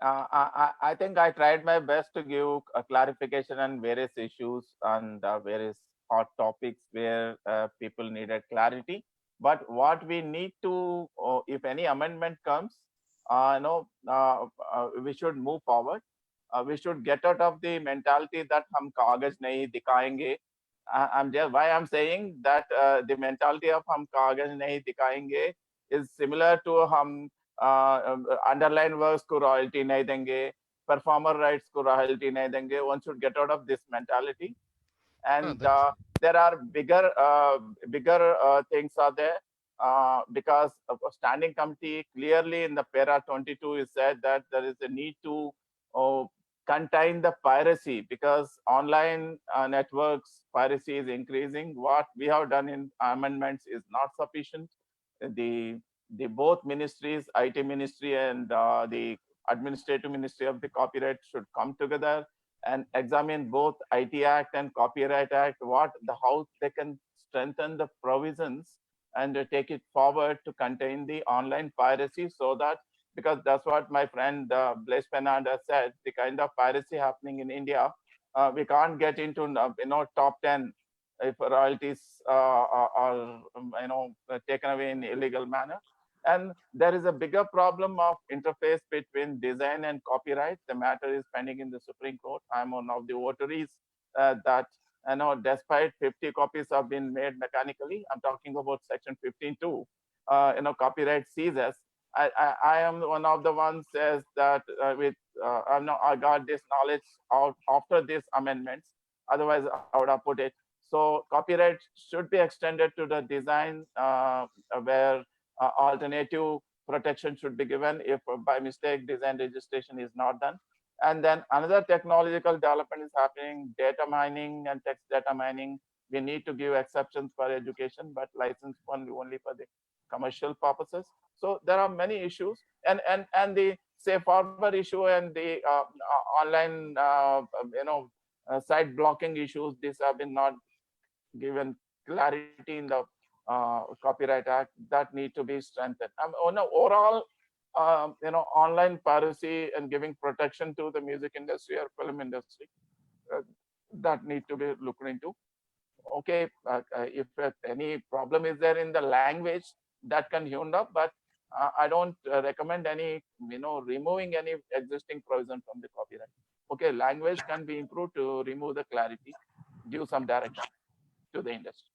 Yeah. I think I tried my best to give a clarification on various issues and various hot topics where people needed clarity. But what we need to, if any amendment comes, we should move forward. We should get out of the mentality that hum kagaz nahi dikhayenge. Why I'm saying that the mentality of hum kagaz nahi dikhayenge is similar to hum underline works ko royalty nahi denge, performer rights ko royalty nahi denge. One should get out of this mentality. And there are bigger things are there. Because a standing committee clearly in the para 22 is said that there is a need to contain the piracy, because online networks piracy is increasing. What we have done in amendments is not sufficient. The both ministries, IT ministry and the administrative ministry of the copyright, should come together and examine both IT Act and Copyright Act, how they can strengthen the provisions and take it forward to contain the online piracy, so that, because that's what my friend Blaise Fernandes said, the kind of piracy happening in India, we can't get into top 10 if royalties are taken away in illegal manner. And there is a bigger problem of interface between design and copyright. The matter is pending in the Supreme Court. I'm one of the votaries that, despite 50 copies have been made mechanically, I'm talking about section 15.2, copyright ceases. I am one of the ones says that I got this knowledge out after these amendments. Otherwise, I would have put it. So copyright should be extended to the design where alternative protection should be given if by mistake design registration is not done. And then another technological development is happening, data mining and text data mining. We need to give exceptions for education, but license only for the commercial purposes. So there are many issues, and the safe harbor issue and the online site blocking issues. These have been not given clarity in the Copyright Act that need to be strengthened. Overall, online piracy and giving protection to the music industry or film industry, that need to be looked into. Okay, if any problem is there in the language, that can hinder up, but I don't recommend any, removing any existing provision from the copyright. Okay, language can be improved to remove the clarity, give some direction to the industry.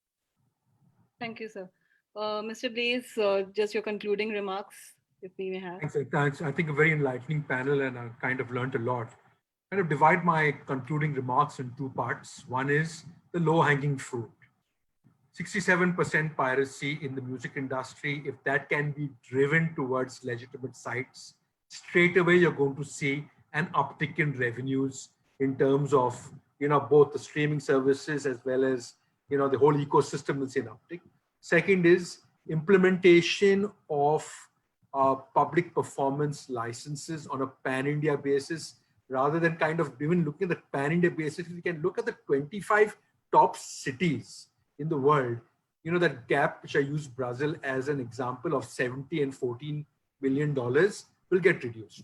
Thank you, sir. Mr. Blaise, just your concluding remarks, if we may have. Thanks. I think a very enlightening panel, and I kind of learned a lot. Kind of divide my concluding remarks in two parts. One is the low-hanging fruit. 67% piracy in the music industry. If that can be driven towards legitimate sites, straight away you're going to see an uptick in revenues in terms of both the streaming services as well as the whole ecosystem will see an uptick. Second is implementation of public performance licenses on a pan-India basis, rather than kind of even looking at the pan-India basis. We can look at the 25 top cities in the world. That gap, which I use Brazil as an example of $70 and $14 million, will get reduced.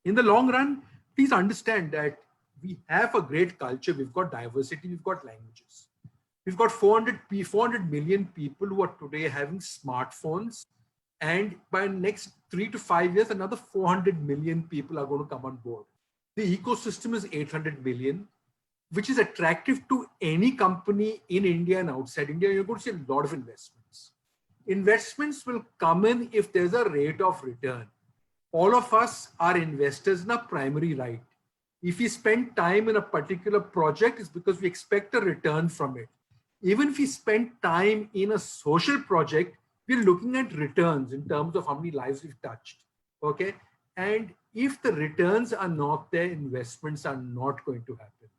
In the long run, please understand that we have a great culture. We've got diversity. We've got languages. We've got 400 million people who are today having smartphones. And by next 3 to 5 years, another 400 million people are going to come on board. The ecosystem is 800 million, which is attractive to any company in India and outside India. You're going to see a lot of investments. Investments will come in if there's a rate of return. All of us are investors in a primary right. If we spend time in a particular project, it's because we expect a return from it. Even if we spend time in a social project, we're looking at returns in terms of how many lives we've touched. Okay. And if the returns are not there, investments are not going to happen.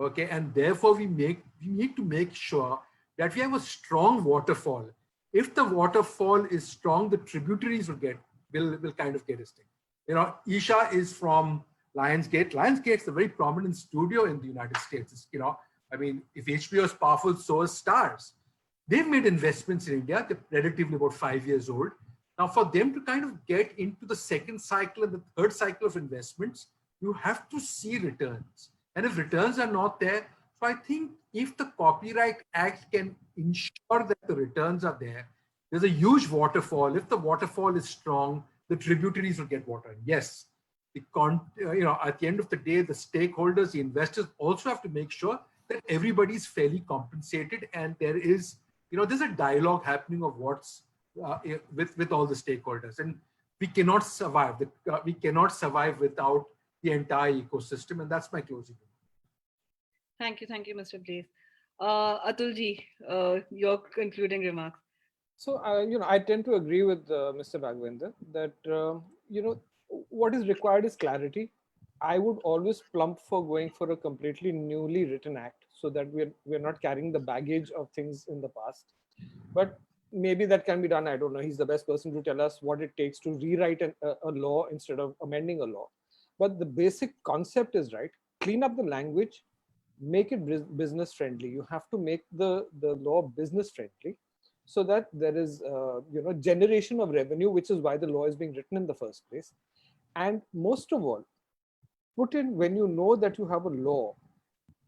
Okay. And therefore we need to make sure that we have a strong waterfall. If the waterfall is strong, the tributaries will kind of get a stick. Isha is from Lionsgate. Lionsgate's a very prominent studio in the United States. If HBO is powerful, so is Stars. They've made investments in India. They're relatively about 5 years old. Now, for them to kind of get into the second cycle and the third cycle of investments, you have to see returns. And if returns are not there, so I think if the Copyright Act can ensure that the returns are there, there's a huge waterfall. If the waterfall is strong, the tributaries will get water. Yes, at the end of the day, the stakeholders, the investors also have to make sure that everybody's fairly compensated, and there is, there's a dialogue happening of what's with all the stakeholders, and we cannot survive. We cannot survive without the entire ecosystem, and that's my closing. Thank you, Mr. Blaise. Atulji, your concluding remarks. So, I tend to agree with Mr. Raghavender that, what is required is clarity. I would always plump for going for a completely newly written act so that we're not carrying the baggage of things in the past. But maybe that can be done. I don't know. He's the best person to tell us what it takes to rewrite a law instead of amending a law. But the basic concept is right. Clean up the language, make it business friendly. You have to make the law business friendly so that there is generation of revenue, which is why the law is being written in the first place. And most of all, put in, when you know that you have a law,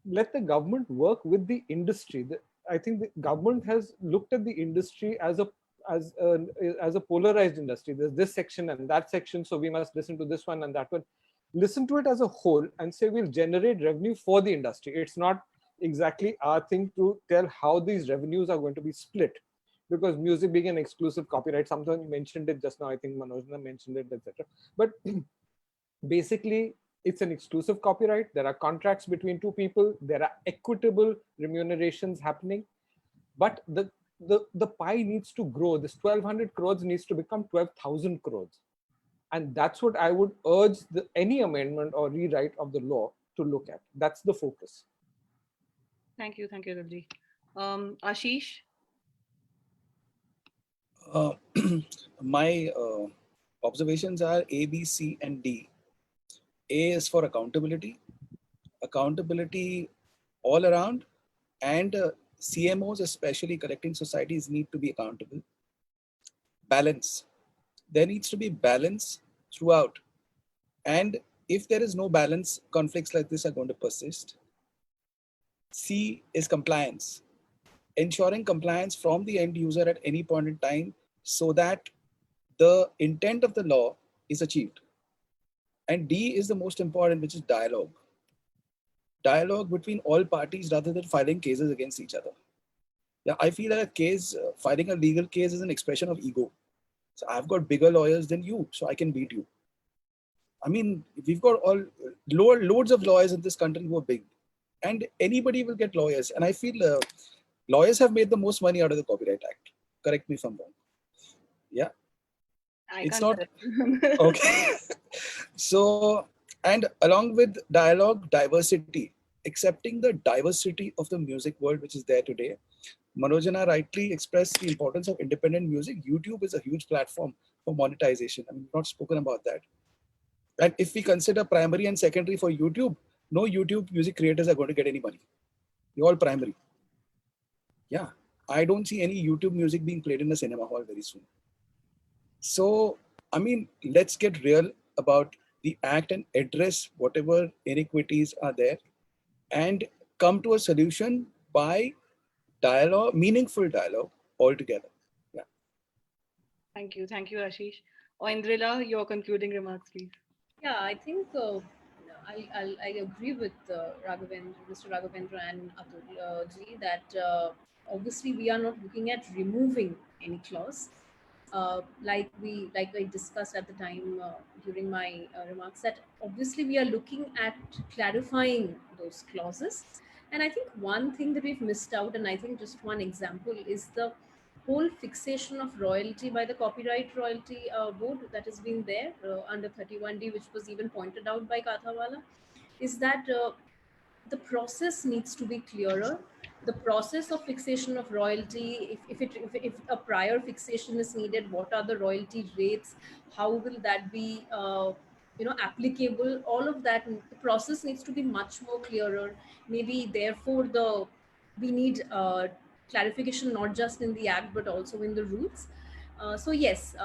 let the government work with the industry. I think the government has looked at the industry as a polarized industry. There's this section and that section, so we must listen to this one and that one. Listen to it as a whole and say we'll generate revenue for the industry. It's not exactly our thing to tell how these revenues are going to be split, because music being an exclusive copyright, someone mentioned it just now, I think Manojna mentioned it, etc. But basically, it's an exclusive copyright. There are contracts between two people. There are equitable remunerations happening. But the pie needs to grow. This 1,200 crores needs to become 12,000 crores. And that's what I would urge any amendment or rewrite of the law to look at. That's the focus. Thank you, Atul. Aashish? My observations are A, B, C, and D. A is for accountability all around, and CMOs, especially collecting societies, need to be accountable. Balance. There needs to be balance throughout. And if there is no balance, conflicts like this are going to persist. C is compliance. Ensuring compliance from the end user at any point in time so that the intent of the law is achieved. And D is the most important, which is dialogue. Dialogue between all parties rather than filing cases against each other. Yeah, I feel that filing a legal case is an expression of ego. So I've got bigger lawyers than you, so I can beat you. I mean, we've got loads of lawyers in this country who are big, and anybody will get lawyers. And I feel lawyers have made the most money out of the Copyright Act. Correct me if I'm wrong. Yeah. It's not okay. So, and along with dialogue, diversity, accepting the diversity of the music world which is there today. Manojana rightly expressed the importance of independent music. YouTube is a huge platform for monetization. I mean, we've not spoken about that. And if we consider primary and secondary for YouTube, no YouTube music creators are going to get any money. They're all primary. Yeah, I don't see any YouTube music being played in a cinema hall very soon. So, I mean, let's get real about the act and address whatever inequities are there and come to a solution by dialogue, meaningful dialogue altogether. Yeah. Thank you, Aashish. Oindrila, your concluding remarks, please. Yeah, I think I agree with Mr. Raghavender and Atul ji that obviously we are not looking at removing any clause. Like I discussed at the time during my remarks, that obviously we are looking at clarifying those clauses. And I think one thing that we've missed out, and I think just one example, is the whole fixation of royalty by the Copyright Royalty Board that has been there under 31D, which was even pointed out by Kathawala, is that the process needs to be clearer. The process of fixation of royalty, if a prior fixation is needed, what are the royalty rates? How will that be applicable? All of that, the process needs to be much more clearer. Maybe therefore we need clarification not just in the act but also in the rules. So yes,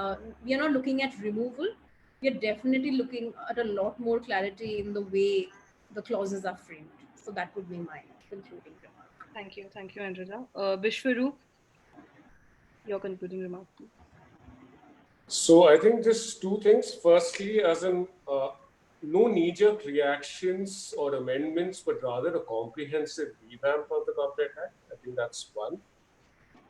we are not looking at removal. We are definitely looking at a lot more clarity in the way the clauses are framed. So that would be my concluding remark. Thank you, Oindrila. Bishwarup, your concluding remark, please. So I think just two things. Firstly, as in no knee-jerk reactions or amendments, but rather a comprehensive revamp of the Copyright Act. I think that's one.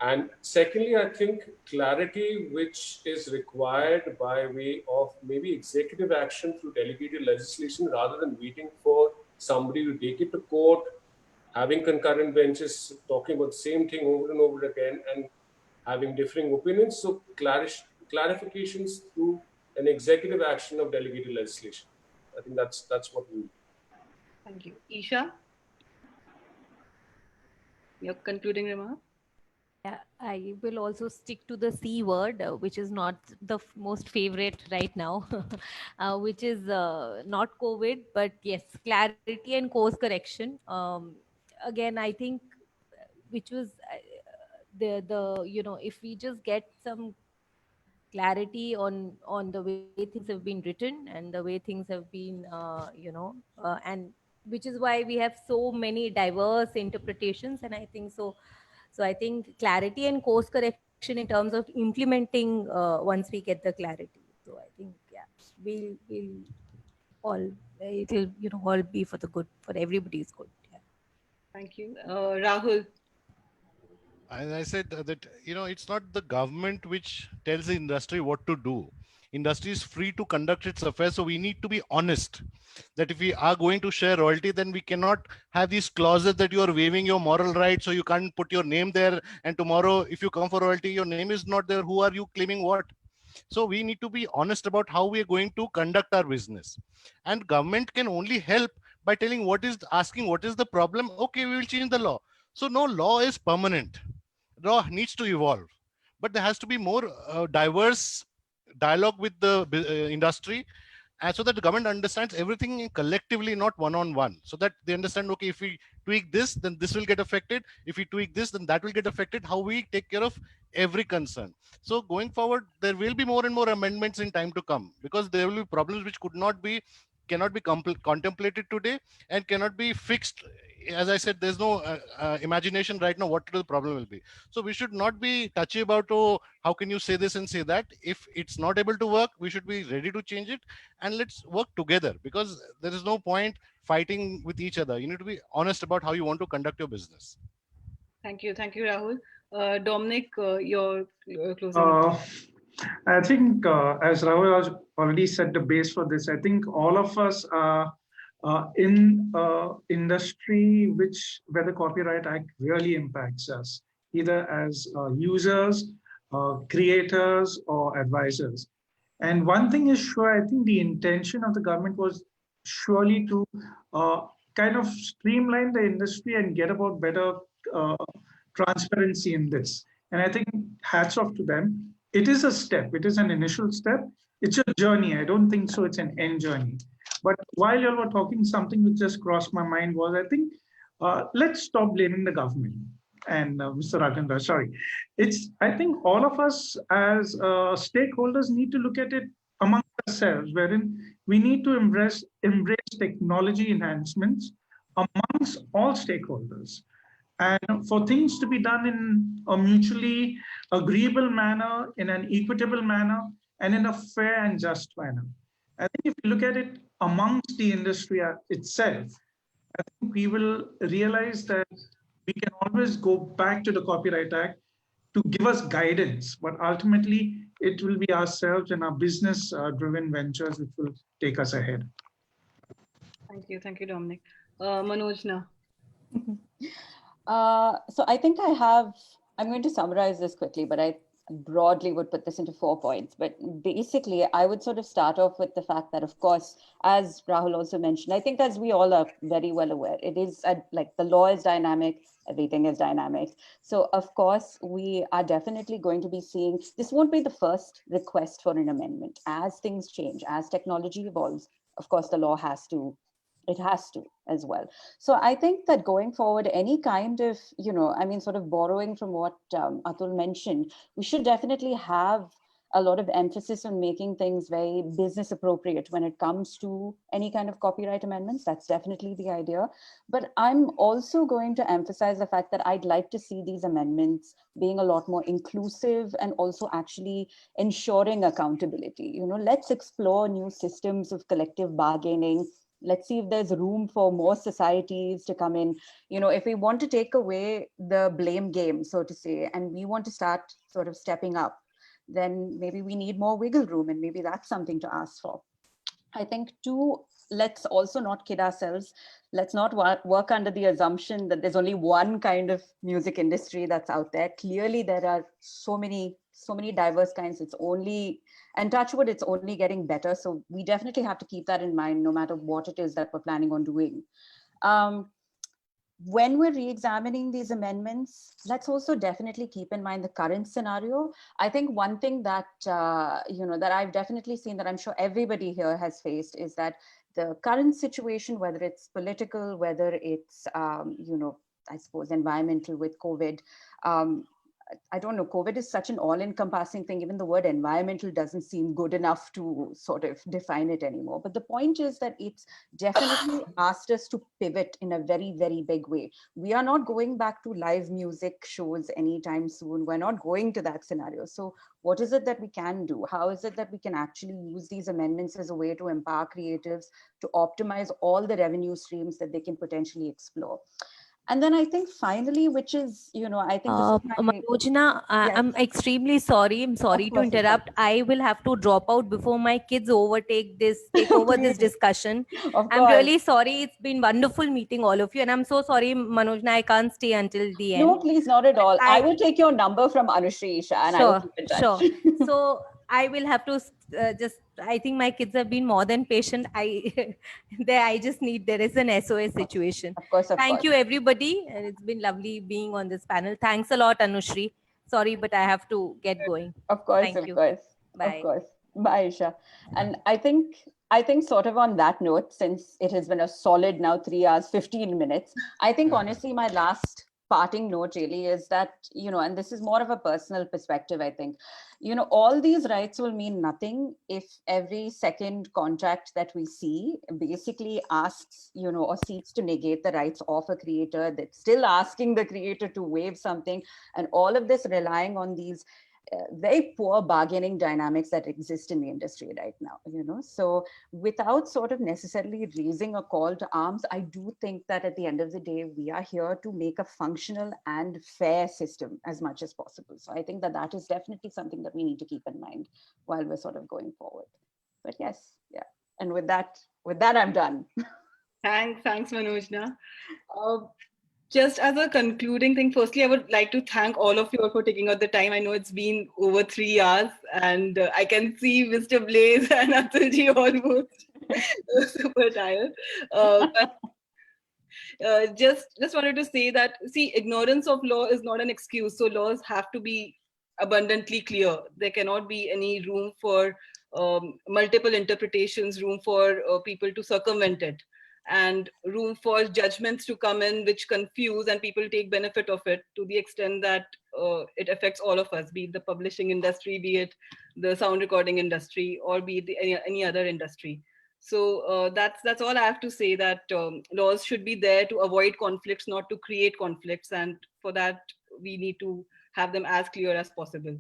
And secondly, I think clarity which is required by way of maybe executive action through delegated legislation rather than waiting for somebody to take it to court, having concurrent benches talking about the same thing over and over again and having differing opinions. So clarifications through an executive action of delegated legislation. I think that's what we. Thank you. Isha, your concluding remark? Yeah, I will also stick to the C word, which is not the most favorite right now, which is not COVID, but yes, clarity and course correction. Again, I think which was if we just get some clarity on the way things have been written and the way things have been and which is why we have so many diverse interpretations. And I think so I think clarity and course correction in terms of implementing once we get the clarity. So I think we'll all it'll all be for the good, for everybody's good. Yeah. Thank you. Rahul. As I said that, it's not the government which tells the industry what to do. Industry is free to conduct its affairs. So we need to be honest that if we are going to share royalty, then we cannot have these clauses that you are waiving your moral rights. So you can't put your name there. And tomorrow, if you come for royalty, your name is not there. Who are you claiming what? So we need to be honest about how we are going to conduct our business. And government can only help by asking what is the problem. Okay, we will change the law. So no law is permanent. Law needs to evolve, but there has to be more diverse dialogue with the industry, and so that the government understands everything collectively, not one-on-one, so that they understand, okay, if we tweak this, then this will get affected. If we tweak this, then that will get affected. How we take care of every concern. So going forward, there will be more and more amendments in time to come, because there will be problems which cannot be contemplated today and cannot be fixed. As I said, there's no imagination right now what the problem will be. So we should not be touchy about, how can you say this and say that? If it's not able to work, we should be ready to change it, and let's work together, because there is no point fighting with each other. You need to be honest about how you want to conduct your business. Thank you, Rahul. Dominic, your closing. I think, as Rahul has already set the base for this, I think all of us are in industry where the Copyright Act really impacts us, either as users, creators, or advisors. And one thing is sure, I think the intention of the government was surely to kind of streamline the industry and get about better transparency in this. And I think hats off to them. It is a step. It is an initial step. It's a journey. I don't think so it's an end journey. But while you all were talking, something which just crossed my mind was, I think, let's stop blaming the government. And Mr. Raghavender, sorry. I think all of us as stakeholders need to look at it among ourselves, wherein we need to embrace technology enhancements amongst all stakeholders. And for things to be done in a mutually agreeable manner, in an equitable manner, and in a fair and just manner. I think if you look at it amongst the industry itself, I think we will realize that we can always go back to the Copyright Act to give us guidance, but ultimately it will be ourselves and our business-driven ventures which will take us ahead. Thank you, Dominic. Manoj now. So I think I'm going to summarize this quickly, but I broadly would put this into 4 points. But basically, I would sort of start off with the fact that, of course, as Rahul also mentioned, I think as we all are very well aware, it is like the law is dynamic, everything is dynamic. So of course, we are definitely going to be seeing, this won't be the first request for an amendment. As things change, as technology evolves, of course, the law has to as well. So I think that going forward, any kind of, sort of borrowing from what Atul mentioned, we should definitely have a lot of emphasis on making things very business appropriate when it comes to any kind of copyright amendments. That's definitely the idea. But I'm also going to emphasize the fact that I'd like to see these amendments being a lot more inclusive and also actually ensuring accountability. Let's explore new systems of collective bargaining. Let's see if there's room for more societies to come in. If we want to take away the blame game, so to say, and we want to start sort of stepping up, then maybe we need more wiggle room, and maybe that's something to ask for. I think two, let's also not kid ourselves. Let's not work under the assumption that there's only one kind of music industry that's out there. Clearly, there are so many diverse kinds. It's only, and touch wood, it's only getting better. So we definitely have to keep that in mind, no matter what it is that we're planning on doing. When we're re-examining these amendments, let's also definitely keep in mind the current scenario. I think one thing that, that I've definitely seen, that I'm sure everybody here has faced, is that the current situation, whether it's political, whether it's, I suppose environmental with COVID, I don't know, COVID is such an all-encompassing thing. Even the word environmental doesn't seem good enough to sort of define it anymore. But the point is that it's definitely asked us to pivot in a very, very big way. We are not going back to live music shows anytime soon. We're not going to that scenario. So what is it that we can do? How is it that we can actually use these amendments as a way to empower creatives, to optimize all the revenue streams that they can potentially explore? And then I think finally, which is, I think Manojna, yes. I'm extremely sorry. I'm sorry to interrupt. I will have to drop out before my kids take over this discussion. I'm really sorry. It's been wonderful meeting all of you. And I'm so sorry, Manojna, I can't stay until the end. No, please, not at all. I will take your number from Anushree, Isha, and I will keep in touch. Sure. So I will have to I think my kids have been more than patient. I just need, there is an SOS situation. Of course. Thank you, everybody. And it's been lovely being on this panel. Thanks a lot, Anushree. Sorry, but I have to get going. Of course, Thank you. course. Bye. Of course. Bye, Isha. And I think sort of on that note, since it has been a solid now 3 hours, 15 minutes, I think honestly, my last parting note really is that, and this is more of a personal perspective, I think, all these rights will mean nothing if every second contract that we see basically asks, or seeks to negate the rights of a creator, that's still asking the creator to waive something, and all of this relying on these very poor bargaining dynamics that exist in the industry right now, So without sort of necessarily raising a call to arms, I do think that at the end of the day, we are here to make a functional and fair system as much as possible. So I think that is definitely something that we need to keep in mind while we're sort of going forward. But yes, yeah. And with that, I'm done. Thanks, Manojna. Just as a concluding thing, firstly, I would like to thank all of you for taking out the time. I know it's been over 3 hours, and I can see Mr. Blaise and Atulji almost super tired. But just wanted to say that, see, ignorance of law is not an excuse. So laws have to be abundantly clear. There cannot be any room for multiple interpretations, room for people to circumvent it, and room for judgments to come in which confuse and people take benefit of it to the extent that it affects all of us, be it the publishing industry, be it the sound recording industry, or be it any other industry. So that's all I have to say, that laws should be there to avoid conflicts, not to create conflicts. And for that, we need to have them as clear as possible.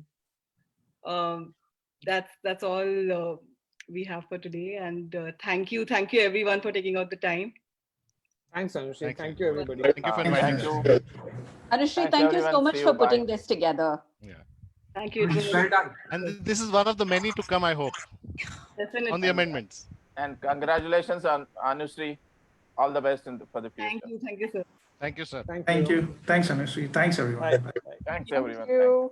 That's all we have for today, and thank you everyone for taking out the time. Thanks, Anushree. Thank you, everybody. Thank you for inviting us. Anushree, thank you so much for putting this together. Yeah. Thank you. Well done. And this is one of the many to come, I hope, Definitely. on the amendments. And congratulations on Anushree. All the best for the future. Thank you, sir. Thank you, sir. Thank you. Thanks, Anushree. Thanks, everyone. Thanks, everyone. Thank you.